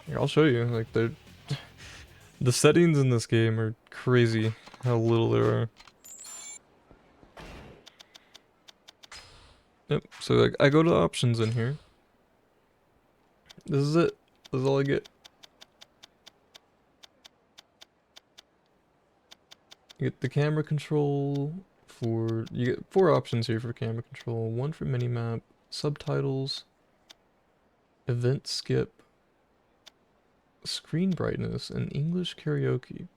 Here, I'll show you. Like the settings in this game are crazy. How little there are. Yep. So like I go to options in here. This is it. This is all I get. You get the camera control for, you get 4 options here for camera control. 1 for minimap, subtitles, event skip, screen brightness, and English karaoke.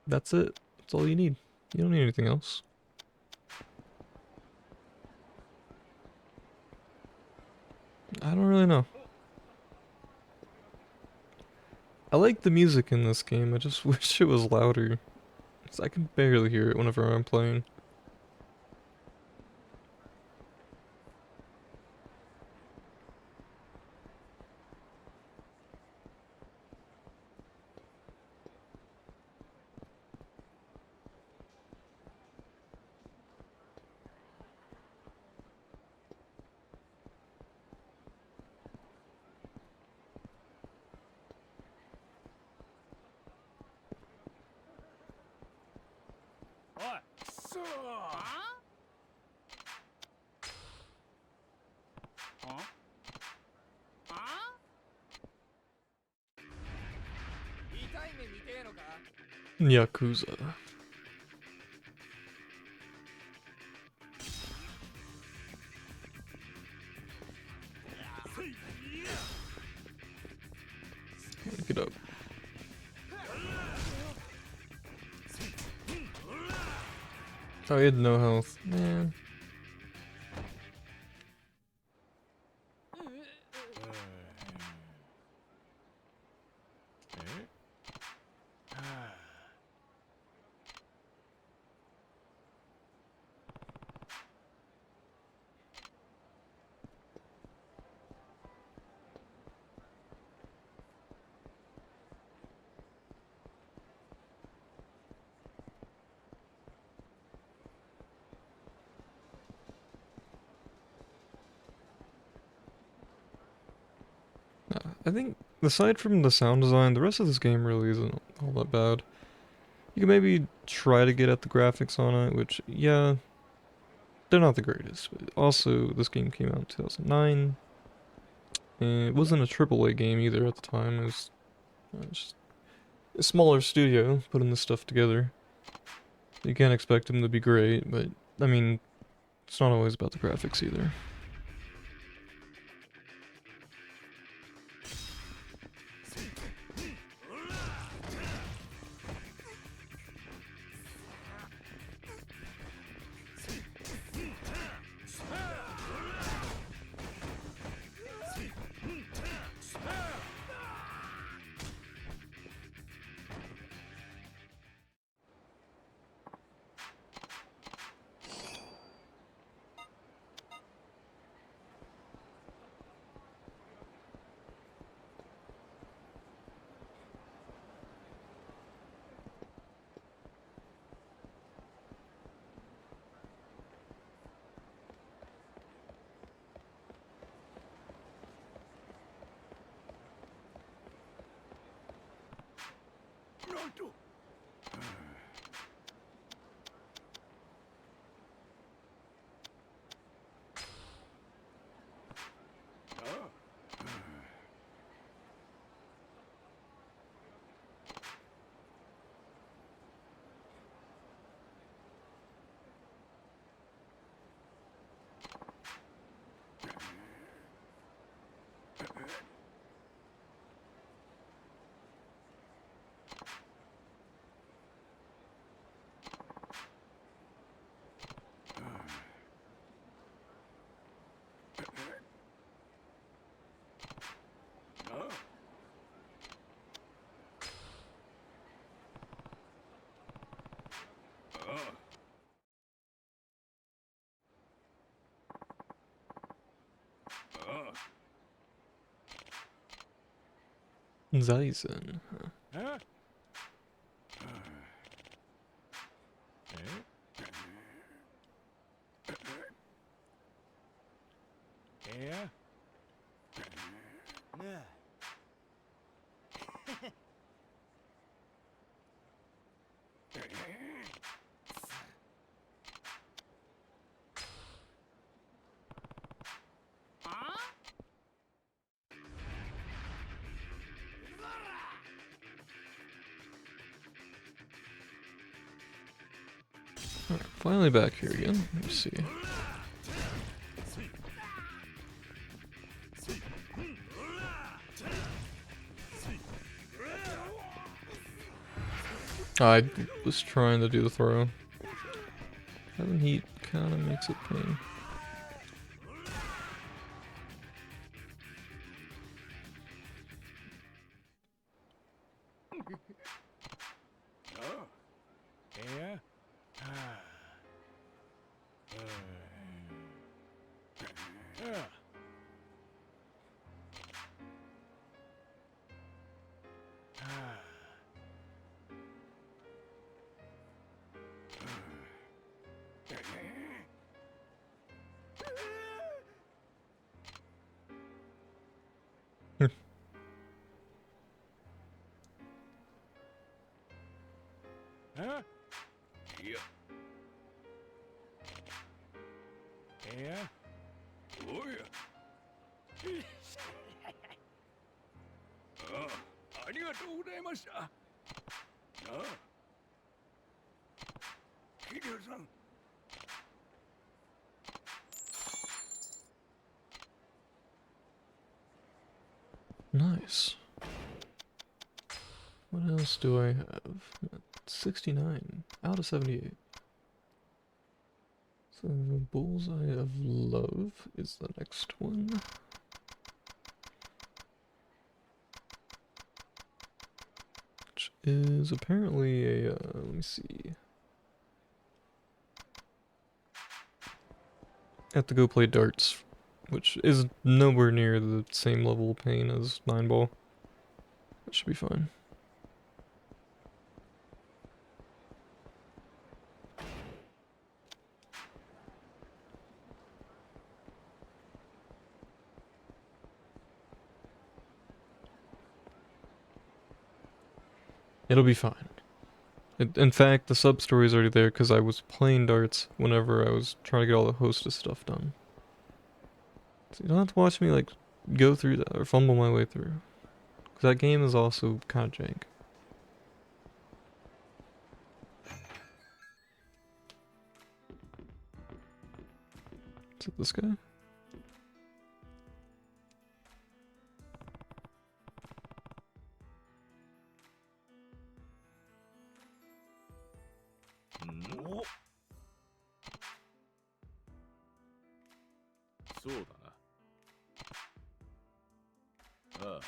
That's it. That's all you need. You don't need anything else. I don't really know. I like the music in this game, I just wish it was louder. 'Cause I can barely hear it whenever I'm playing. Yakuza. Get up. Oh, he had no health. Man. I think, aside from the sound design, the rest of this game really isn't all that bad. You can maybe try to get at the graphics on it, which, yeah, they're not the greatest. But also, this game came out in 2009, and it wasn't a AAA game either at the time. It was just a smaller studio putting this stuff together. You can't expect them to be great, but, I mean, it's not always about the graphics either. Zaisen. Huh? Yeah. Alright, finally back here again. Let me see. I was trying to do the throw. Having heat kind of makes it pain. Yeah. Huh? Yeah. Yeah. Oh yeah. ありがとうございました。ああ。桐生さん。Nice. What else do I have? 69 out of 78. So Bullseye of Love is the next one. Which is apparently a, let me see. I have to go play darts, which is nowhere near the same level of pain as 9-ball. That should be fine. It'll be fine. In fact, the sub-story is already there because I was playing darts whenever I was trying to get all the hostess stuff done. So you don't have to watch me, like, go through that or fumble my way through. Because that game is also kind of jank. Is it this guy?お。そうだな。ああ。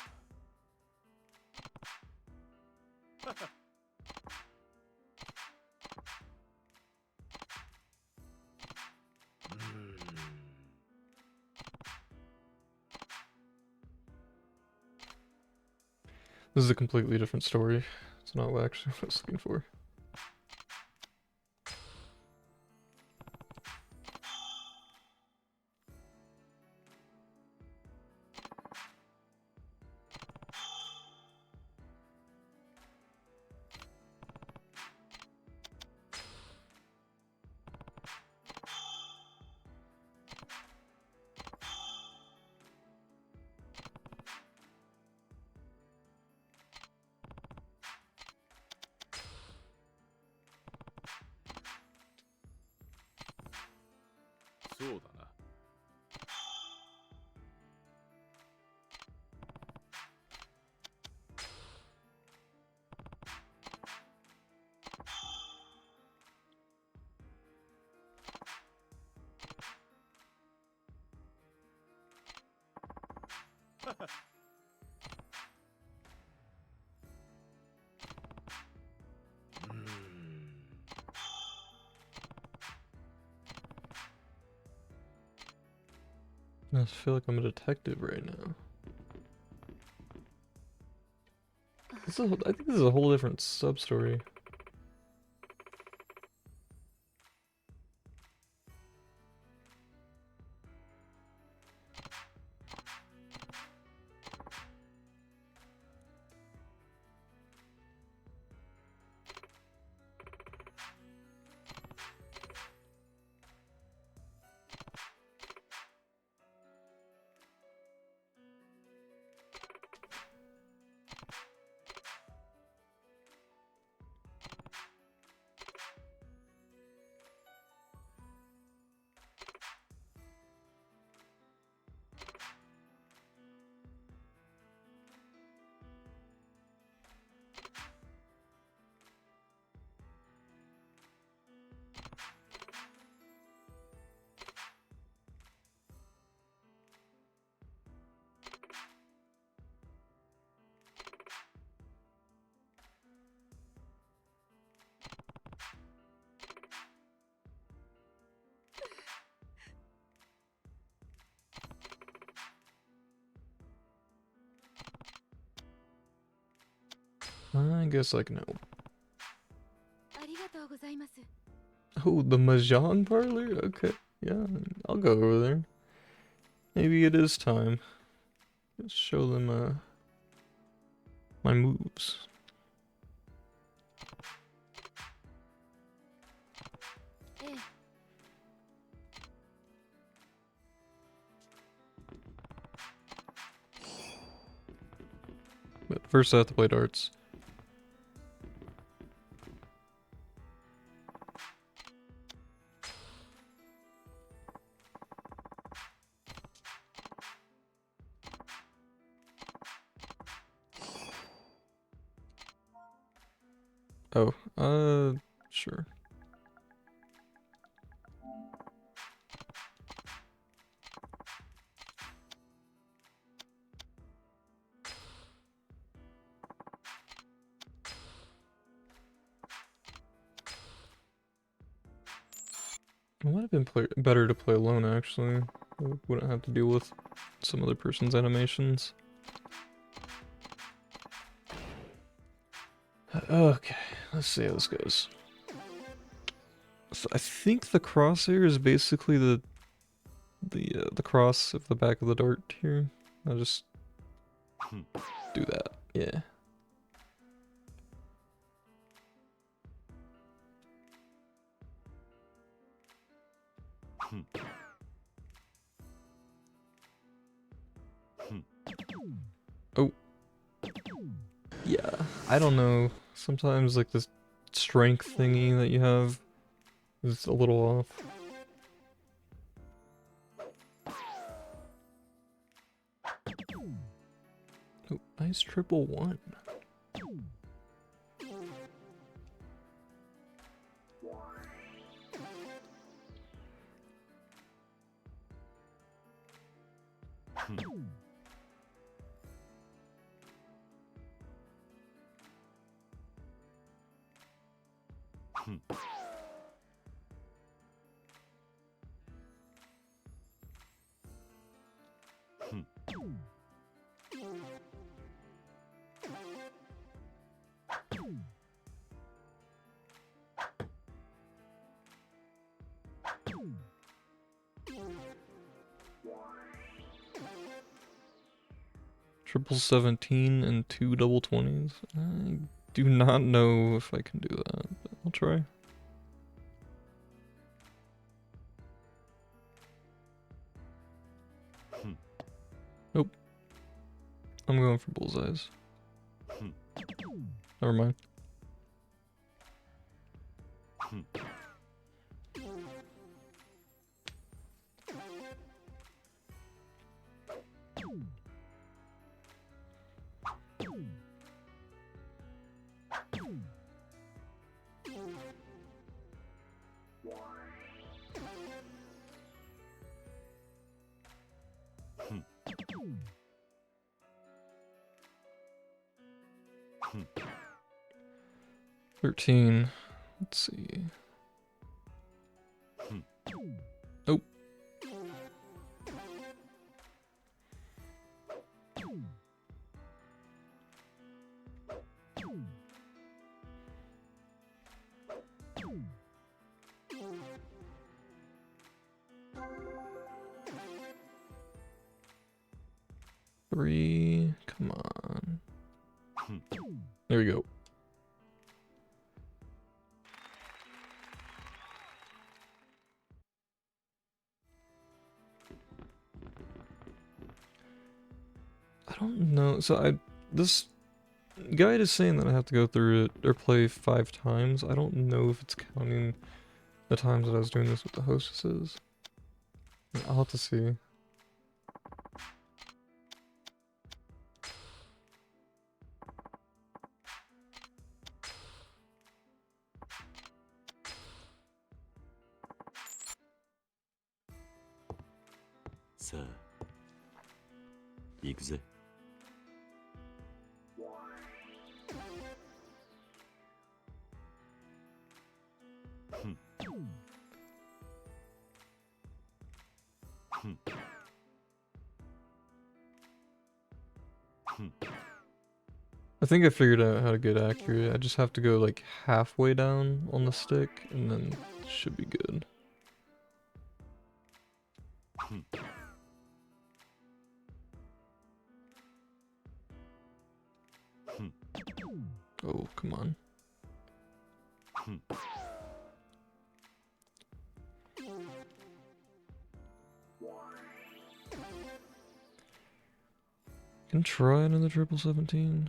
This is a completely different story. It's not actually what I was looking for.そうだな。I feel like I'm a detective right now. I think this is a whole different sub-story. I guess I can help. ありがとうございます。 Oh, the Mahjong parlor? Okay, yeah, I'll go over there. Maybe it is time. Just show them, my moves. ええ、 But first I have to play darts. Oh, sure. It might have been better to play alone, actually. I wouldn't have to deal with some other person's animations. Okay, let's see how this goes. So I think the crosshair is basically the cross of the back of the dart here. I'll just do that. Yeah. Oh. Yeah, I don't know. Sometimes like this strength thingy that you have is a little off. Oh, nice triple one. Triple 17 and 2 double 20s. I do not know if I can do that, but I'll try. Nope. I'm going for bullseyes. Never mind. Hmm. 13. Let's see. Oh. Three. Come on. There we go. I don't know. So this guide is saying that I have to go through it or play 5 times. I don't know if it's counting the times that I was doing this with the hostesses. I'll have to see. Sir, yakuza. I think I figured out how to get accurate. I just have to go like halfway down on the stick and then it should be good. Oh, come on. Can try another triple 17.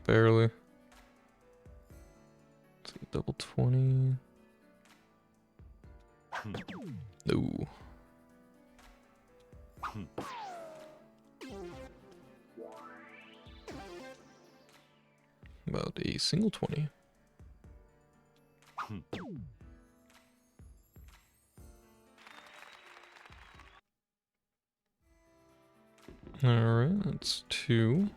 Barely. Let's see, double 20. No. About a single 20. Alright, that's 2.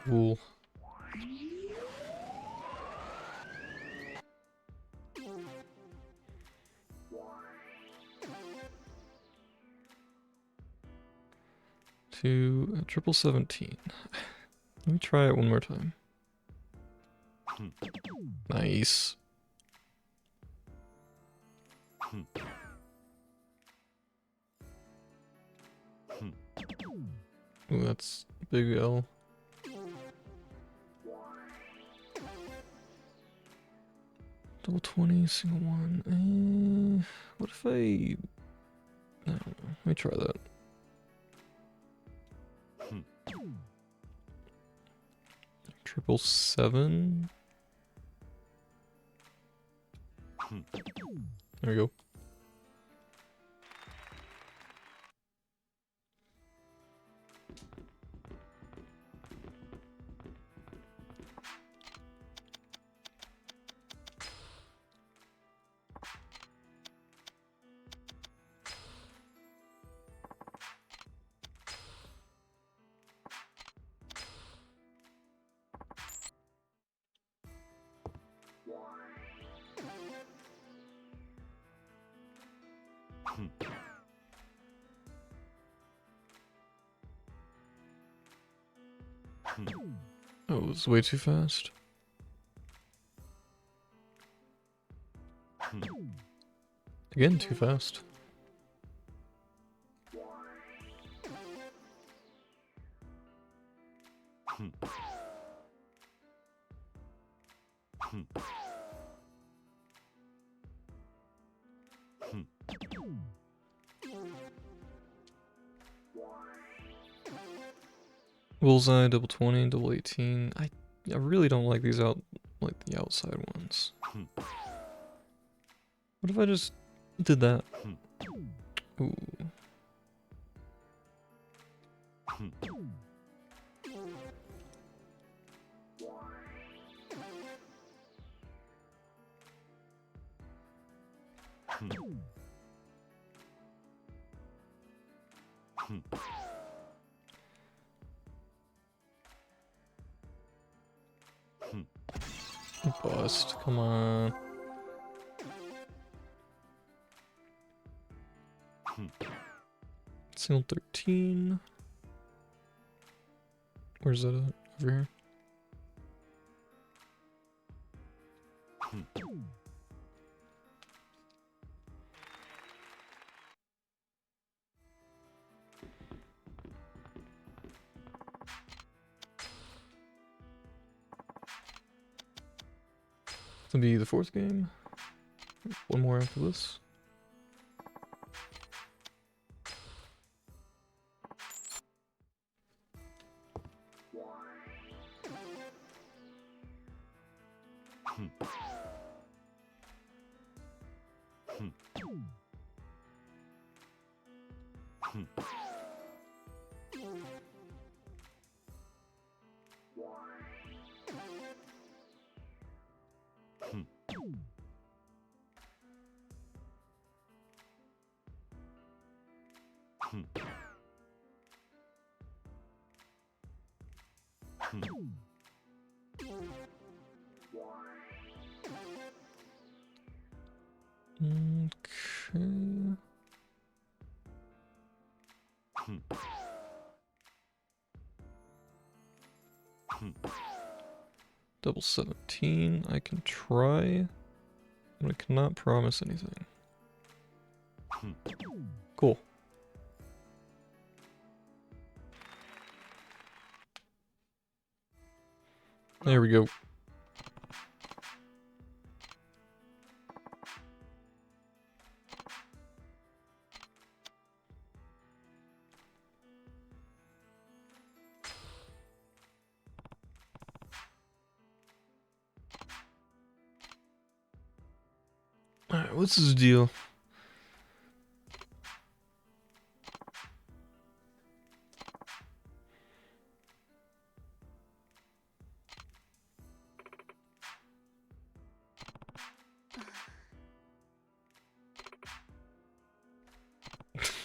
Cool. To a triple 17. Let me try it one more time. Nice. Ooh, that's a big L. Double 20, single 1. What if I... I don't know. Let me try that. Triple 7. There we go. Oh, it was way too fast. Again, too fast. Bullseye, double 20, double 18. I really don't like these like the outside ones. What if I just did that? Ooh. Bust, come on. Single 13. Where's that at? Over here. This will be the 4th game. One more after this. Okay. Double 17. I can try, but I cannot promise anything. Cool. There we go. Alright, what's his deal?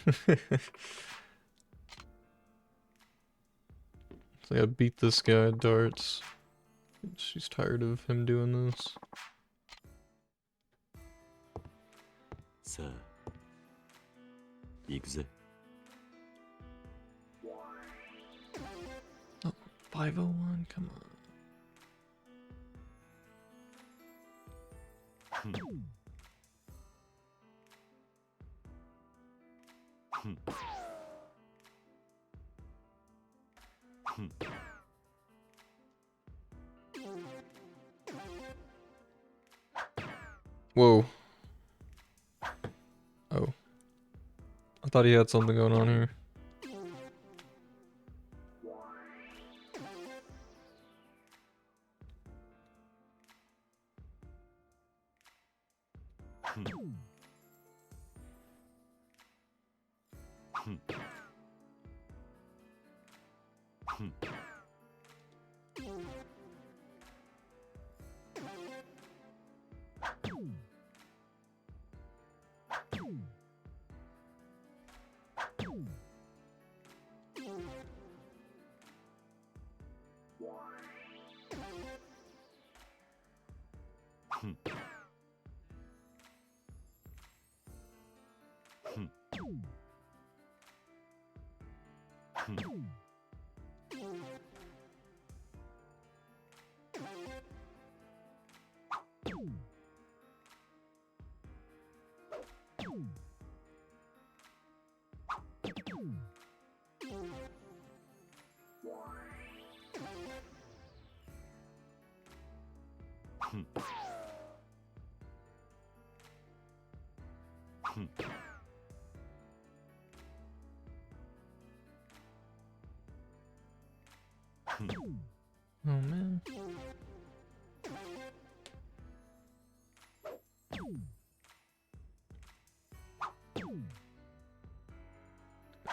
So I beat this guy at darts. She's tired of him doing this. さあ行くぜ Oh, 501, come on. Whoa. Oh. I thought he had something going on here. Oh man.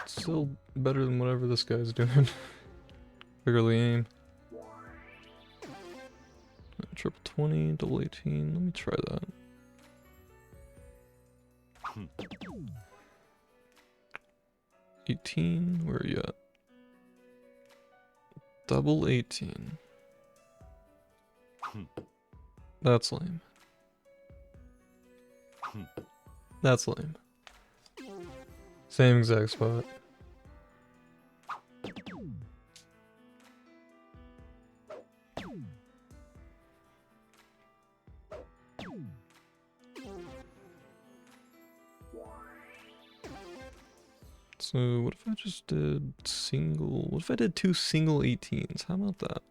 It's still better than whatever this guy's doing. Barely aim. Triple 20, double 18. Let me try that. $18, where are you at? Double 18. That's lame. That's lame. Same exact spot. So what if I just did single, what if I did 2 single 18s? How about that?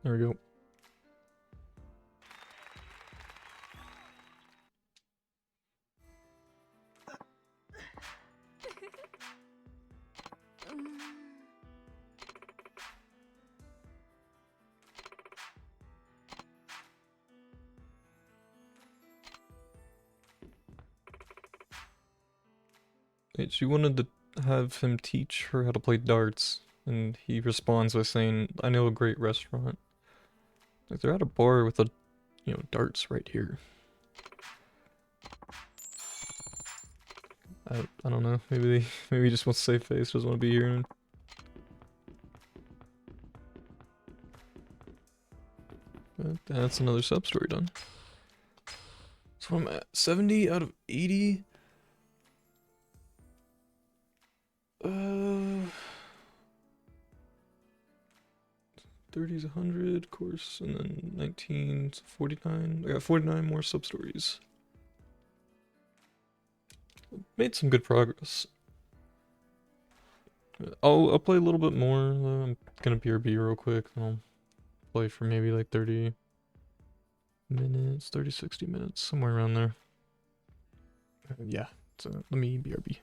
There we go. She wanted to have him teach her how to play darts, and he responds by saying, "I know a great restaurant." Like they're at a bar with a, darts right here. I don't know. Maybe maybe he just wants to save face, doesn't want to be here. But that's another sub story done. So I'm at 70 out of 80. 30 is 100, of course, and then 19 is 49. I got 49 more sub stories. Made some good progress. I'll play a little bit more. I'm gonna BRB real quick, and I'll play for maybe like 30 minutes, 30, 60 minutes, somewhere around there. Yeah, so let me BRB.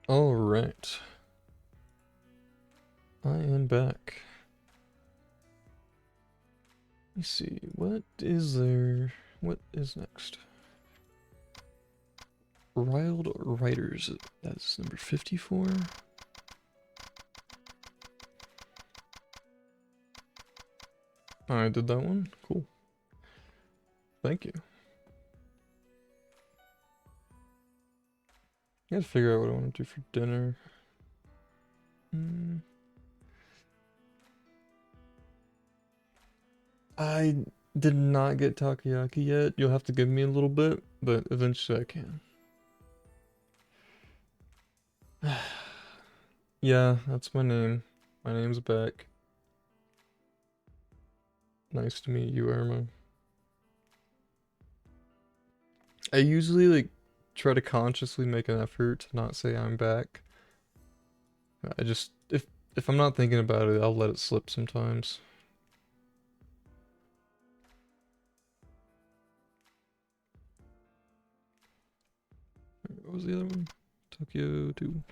Alright. I am back. Let me see, what is there? What is next? Riled Writers, that's number 54. I did that one? Cool. Thank you. I gotta figure out what I want to do for dinner. I did not get takoyaki yet. You'll have to give me a little bit, but eventually I can. Yeah, that's my name. My name's Beck. Nice to meet you, Irma. I usually like try to consciously make an effort to not say I'm back. I just if I'm not thinking about it, I'll let it slip sometimes. What was the other one? Tokyo 2.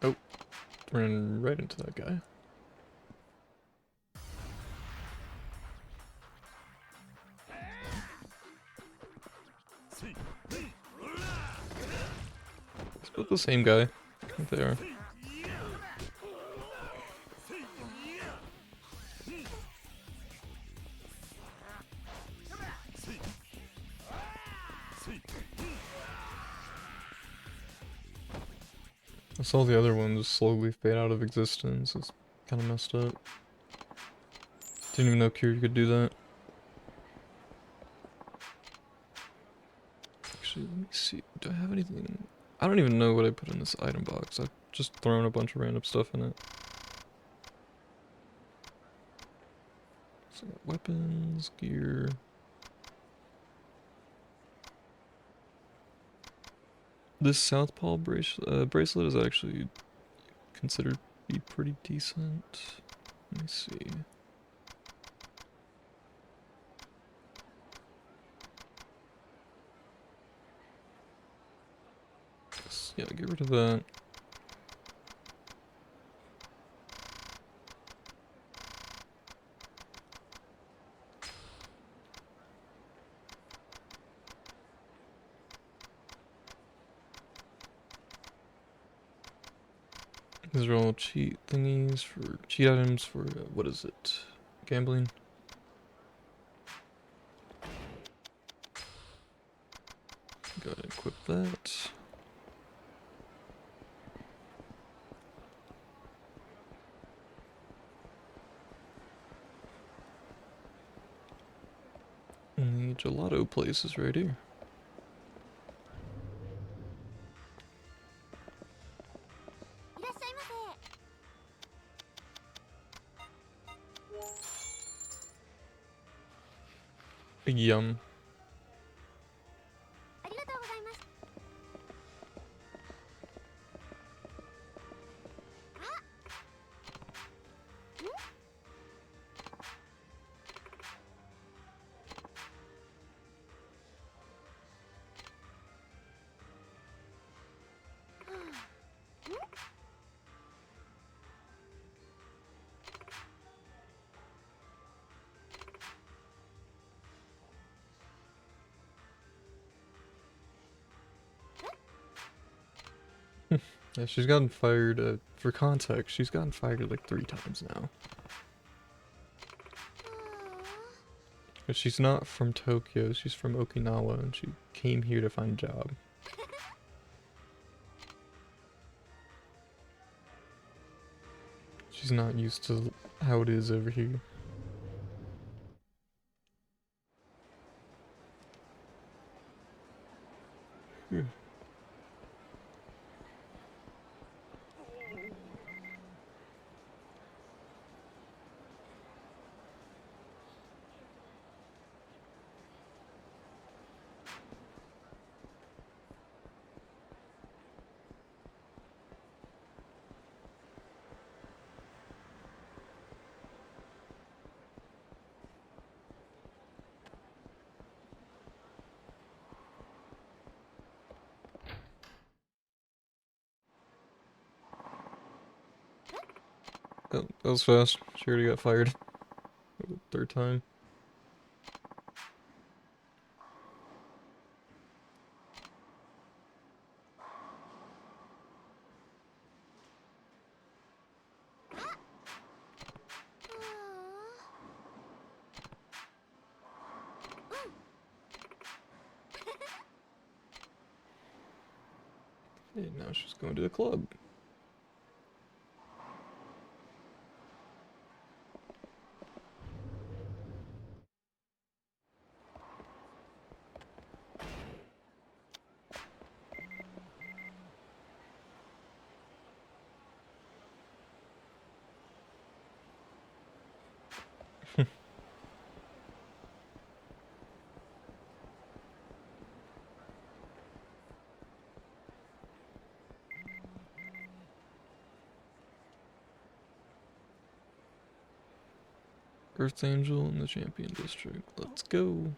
Oh, ran right into that guy. It's both the same guy. I think they are. I saw the other one just slowly fade out of existence. It's kind of messed up. Didn't even know Kiryu could do that. Actually, let me see. Do I have anything? I don't even know what I put in this item box. I've just thrown a bunch of random stuff in it. So I got weapons, gear. This Southpaw bracelet is actually considered to be pretty decent. Let me see. Yeah, get rid of that. These are all cheat thingies for cheat items for what is it? Gambling. Go ahead and equip that. And the gelato place is right here. Yum. Yeah, she's gotten fired, for context, she's gotten fired like 3 times now. But she's not from Tokyo, she's from Okinawa, and she came here to find a job. She's not used to how it is over here. Yeah. Oh, that was fast. She already got fired. 3rd time. Hey, now she's going to the club. Earth Angel in the Champion District. Let's go.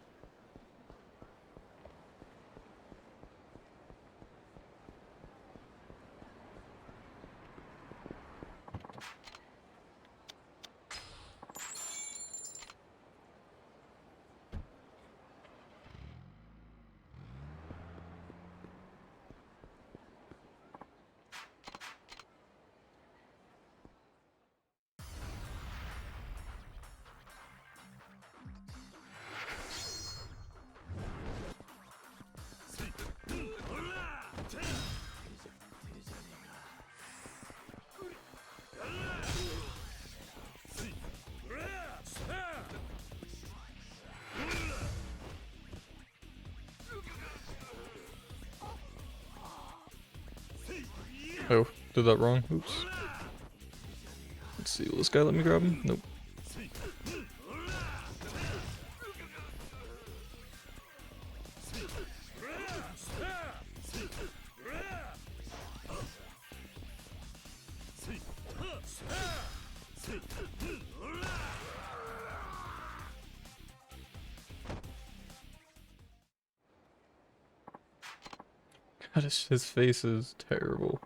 Oh, did that wrong. Oops. Let's see, will this guy let me grab him? Nope. God, his face is terrible.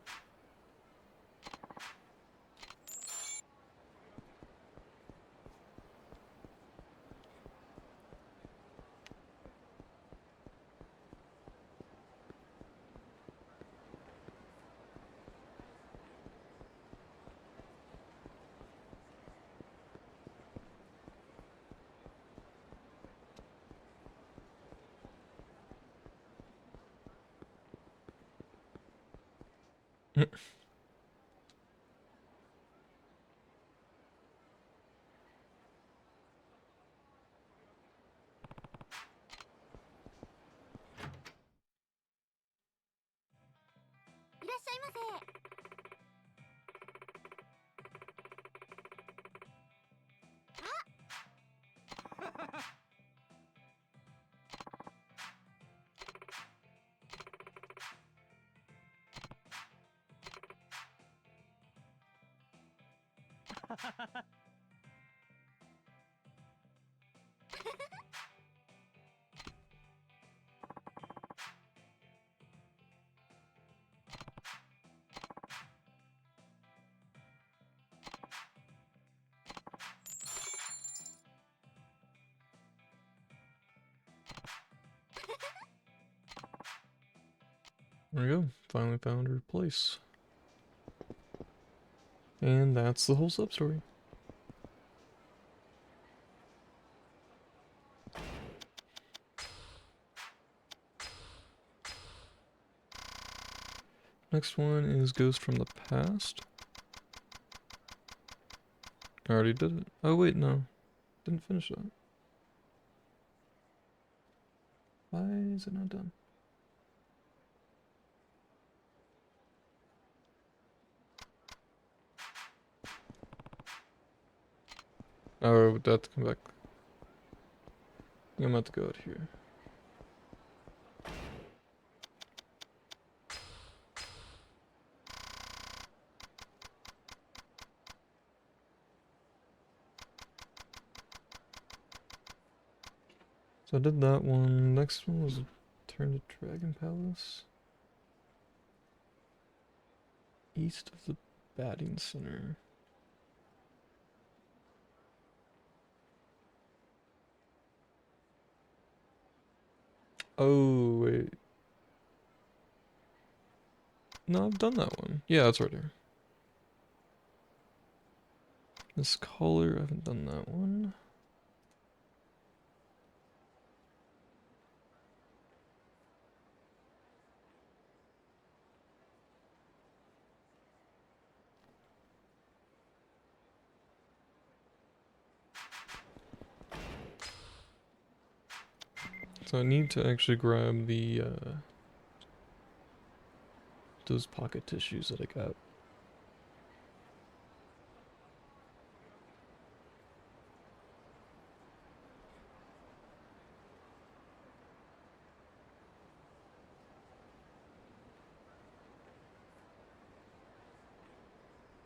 There we go. Finally found her place. And that's the whole sub-story. Next one is Ghost from the Past. I already did it. Oh wait, no. Didn't finish that. Why is it not done? Oh, would have to come back. I'm about to go out here. So I did that one. Next one was Turn to Dragon Palace. East of the Batting Center. Oh, wait. No, I've done that one. Yeah, that's right here. This collar, I haven't done that one. So I need to actually grab the those pocket tissues that I got.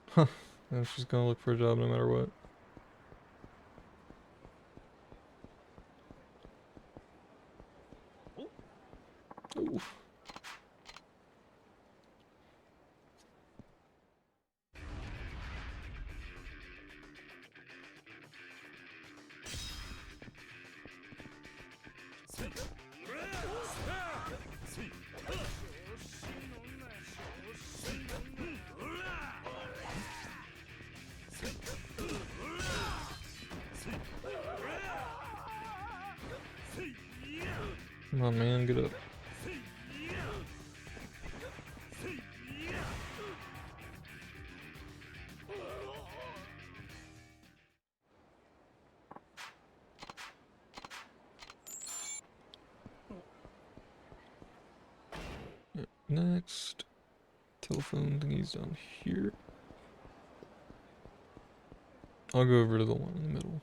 Huh. Yeah, she's gonna look for a job no matter what. Ooh. Come on, man, get up. Yeah, next. Telephone thingy's down here. I'll go over to the one in the middle.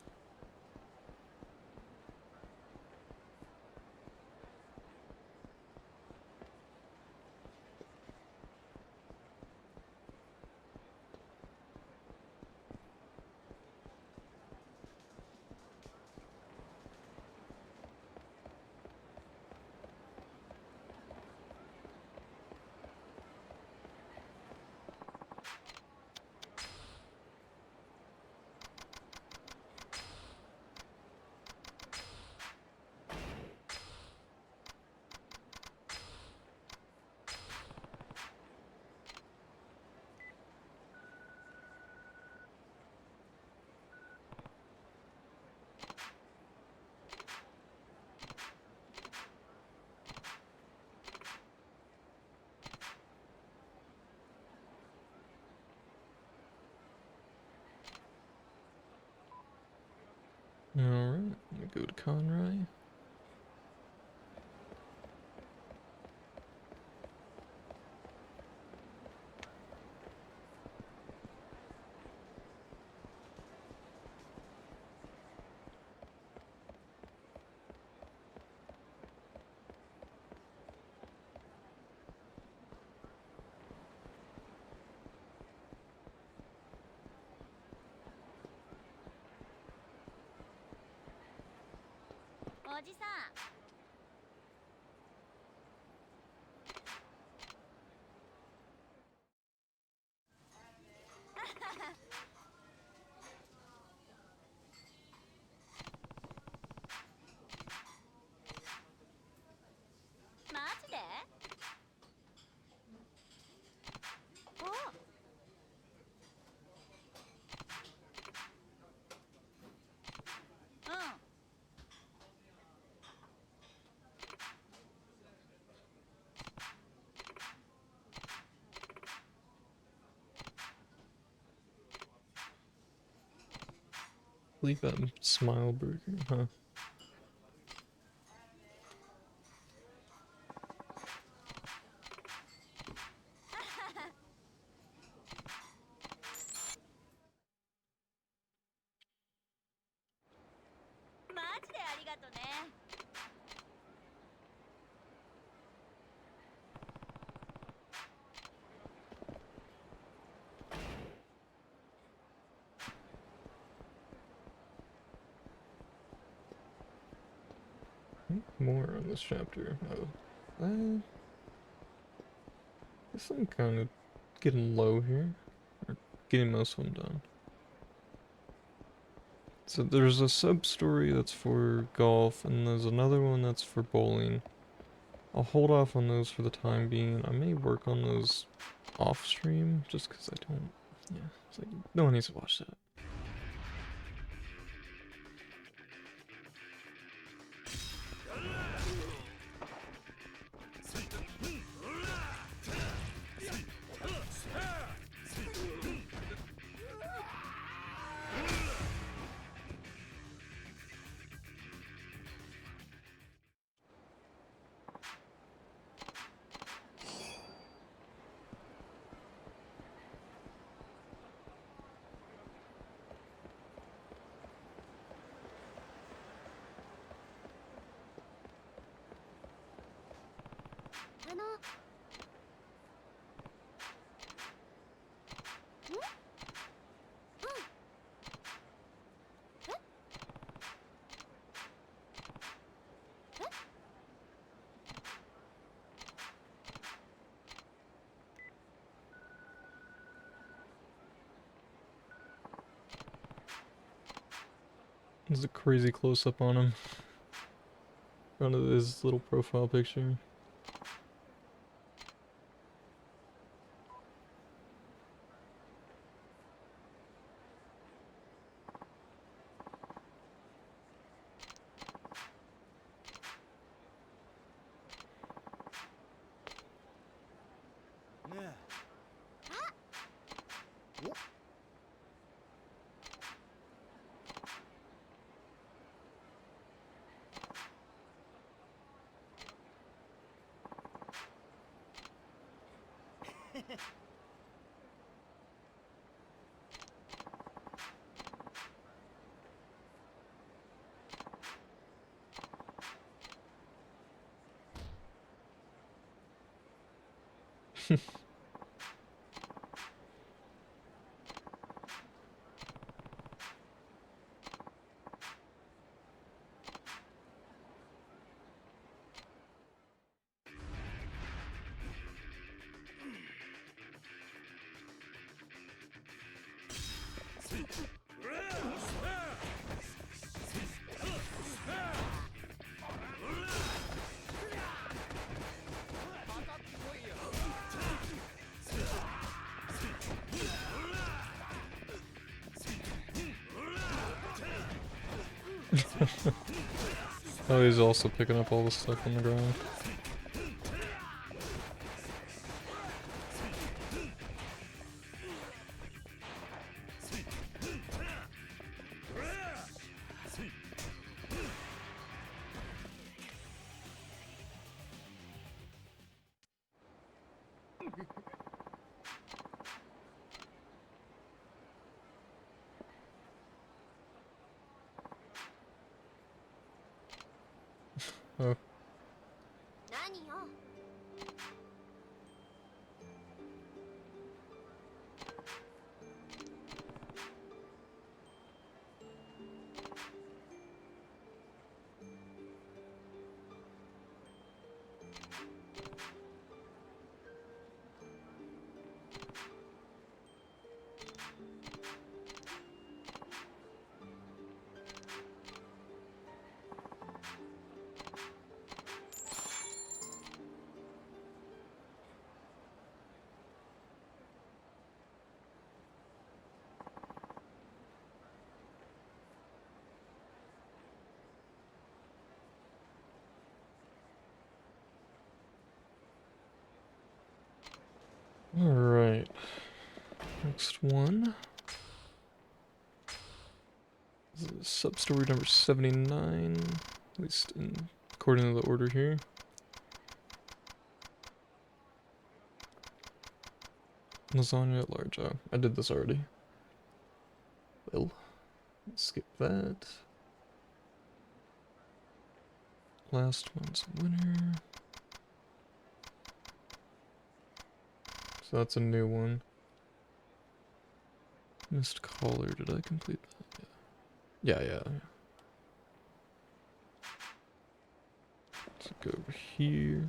Alright, let me go to Conroy. Leave that smile burger, huh? More on this chapter. Oh, guess I'm kind of getting low here, or getting most of them done. So there's a sub-story that's for golf, and there's another one that's for bowling. I'll hold off on those for the time being. I may work on those off-stream, just because I don't... Yeah, it's like, no one needs to watch that. あのThere's a crazy close up on him. In front of his little profile picture. Oh, he's also picking up all the stuff on the ground. Oh. 何よ。Alright. Next one. This is sub-story number 79. At least according to the order here. Lasagna at large. Oh, I did this already. Well, skip that. Last one's winner. So that's a new one. Missed caller. Did I complete that? Yeah. Let's go over here.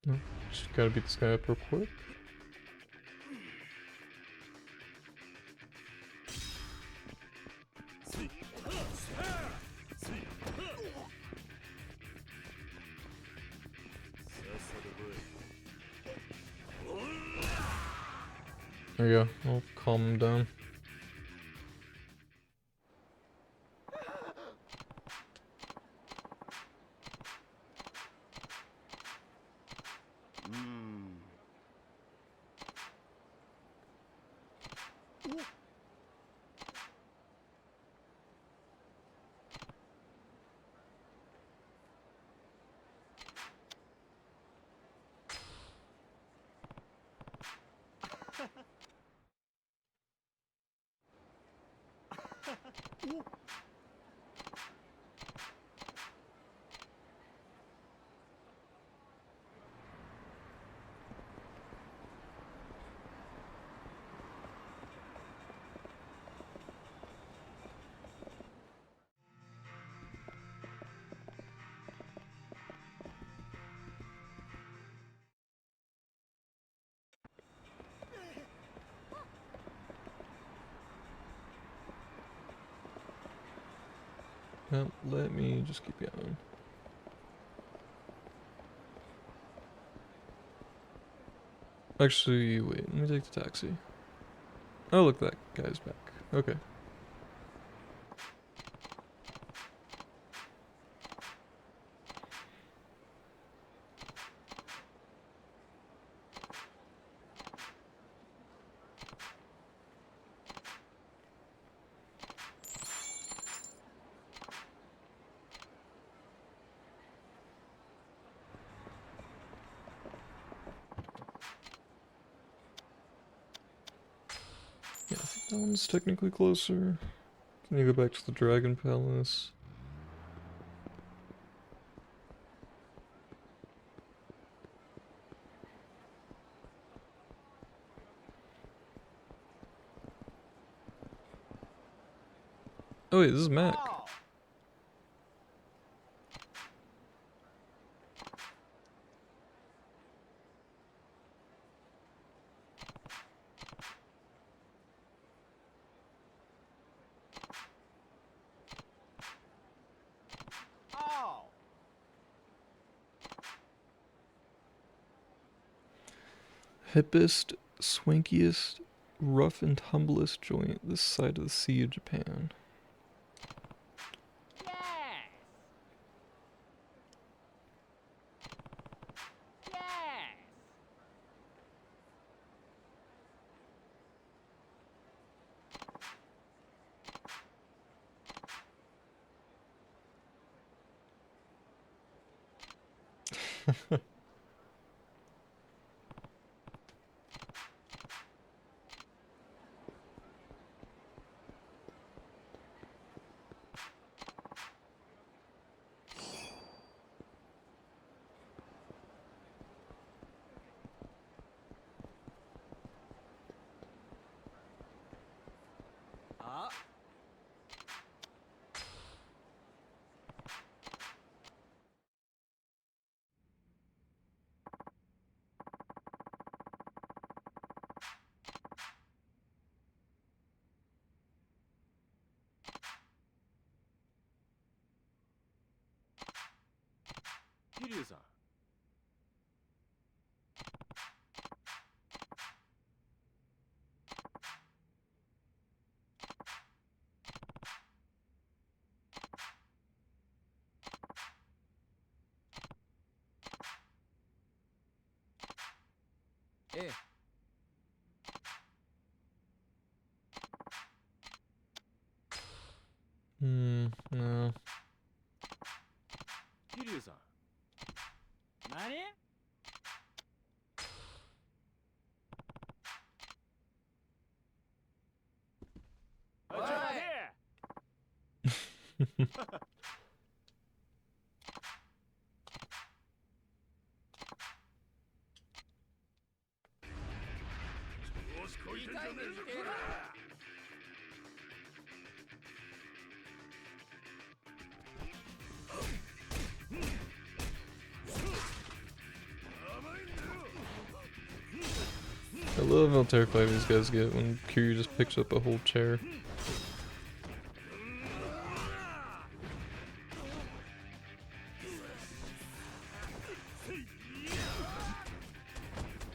No, just gotta beat this guy up real quick. There you go. I'll calm him down. Well, let me just keep going. Actually, wait, let me take the taxi. Oh, look, that guy's back. Okay. Yeah, I think that one's technically closer. Can you go back to the Dragon Palace? Oh wait, this is Mac. Hippest, swankiest, rough and tumblest joint this side of the Sea of Japan. No. I love how terrified these guys get when Kiryu just picks up a whole chair.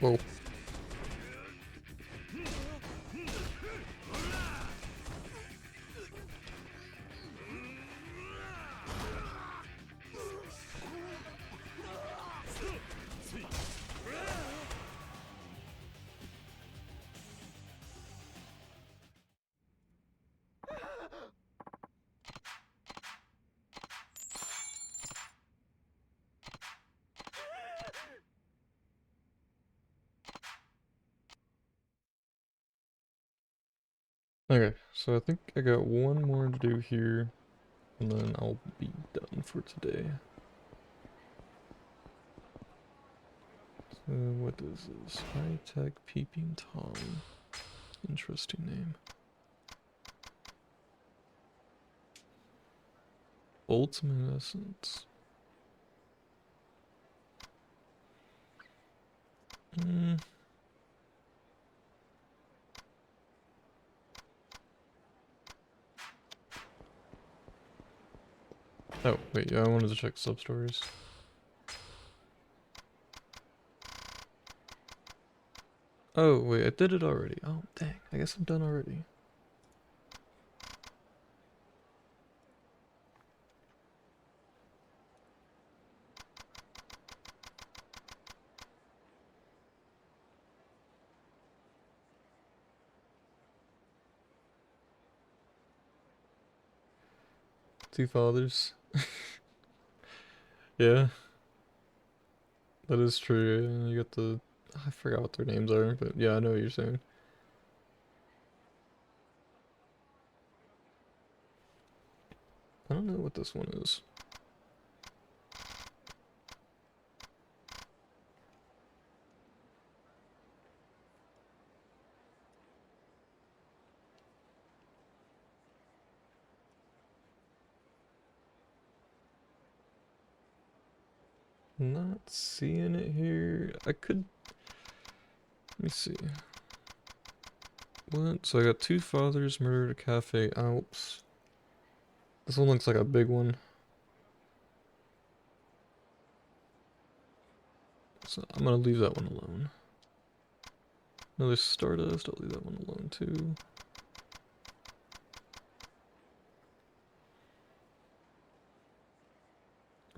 Whoa. Okay, so I think I got one more to do here, and then I'll be done for today. So what is this? High-tech peeping Tom. Interesting name. Ultimate Essence. Oh, wait, yeah, I wanted to check sub-stories. Oh, wait, I did it already. Oh, dang, I guess I'm done already. Two fathers. Yeah, that is true. Yeah, you got the... I forgot what their names are, but yeah, I know what you're saying. I don't know what this one is. Not seeing it here. I could... Let me see. What? So I got two fathers murdered at Cafe Alps. This one looks like a big one. So I'm gonna leave that one alone. Another Stardust, I'll leave that one alone too.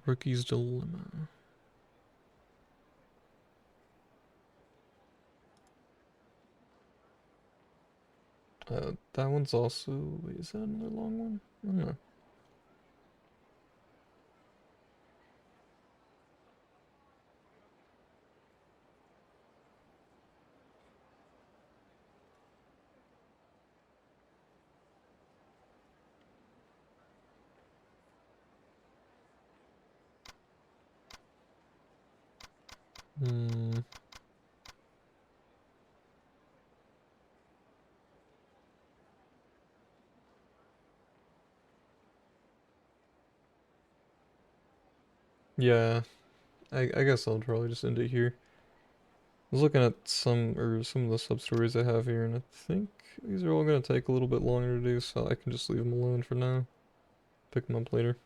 Rookie's Dilemma. That one's also... Wait, is that another long one? I don't know. Hmm. Yeah, I guess I'll probably just end it here. I was looking at some of the sub-stories I have here, and I think these are all gonna take a little bit longer to do, so I can just leave them alone for now. Pick them up later.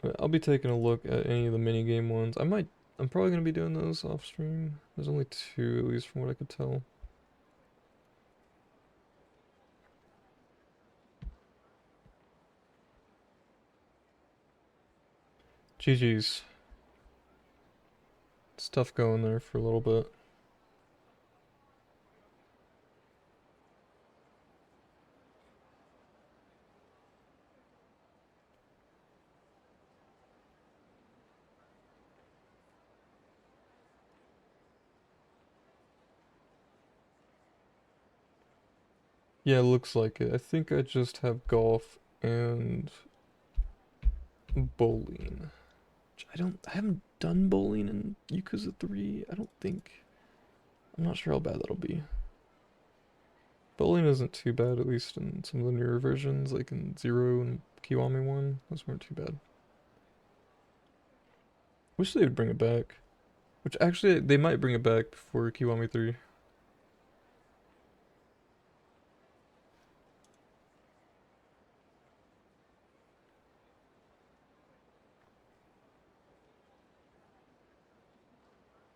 But I'll be taking a look at any of the minigame ones. I'm probably gonna be doing those off stream. There's only two, at least from what I could tell. GG's. It's tough going there for a little bit. Yeah, it looks like it. I think I just have golf and bowling. I haven't done bowling in Yakuza 3, I don't think. I'm not sure how bad that'll be. Bowling isn't too bad, at least in some of the newer versions, like in Zero and Kiwami 1. Those weren't too bad. Wish they would bring it back. Which actually, they might bring it back before Kiwami 3.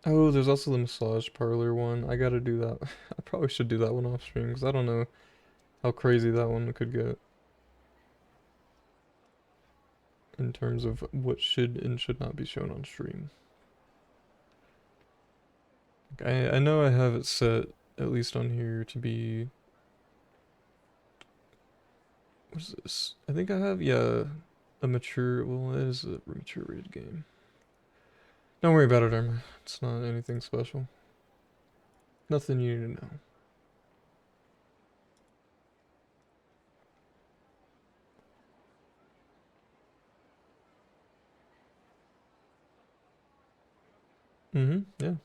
Oh, there's also the massage parlor one. I gotta do that. I probably should do that one off stream, because I don't know how crazy that one could get in terms of what should and should not be shown on stream. I know I have it set, at least on here, to be... What is this? I think I have, yeah, a mature... Well, it is a mature rated game. Don't worry about it, Irma. It's not anything special. Nothing you need to know. Mm-hmm, yeah.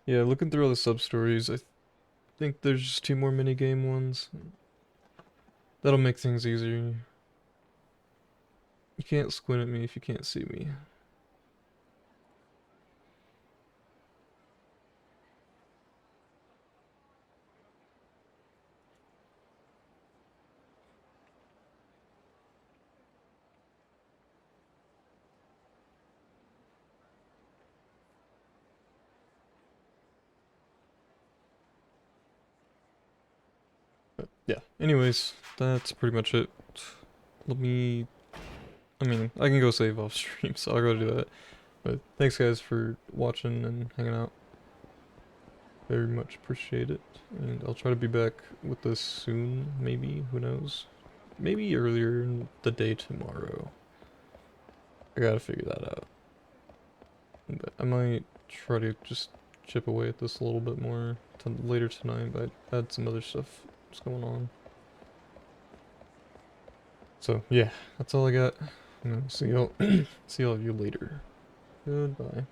Yeah, looking through all the sub-stories, I think there's just two more minigame ones. That'll make things easier. You can't squint at me if you can't see me. But yeah, anyways, that's pretty much it. Let me, I mean, I can go save off stream, so I'll go do that. But thanks guys for watching and hanging out. Very much appreciate it. And I'll try to be back with this soon, maybe, who knows. Maybe earlier in the day tomorrow. I gotta figure that out. But I might try to just chip away at this a little bit more later tonight, but I had some other stuff that's going on. So yeah, that's all I got. I'm gonna see y'all see all of you later. Goodbye.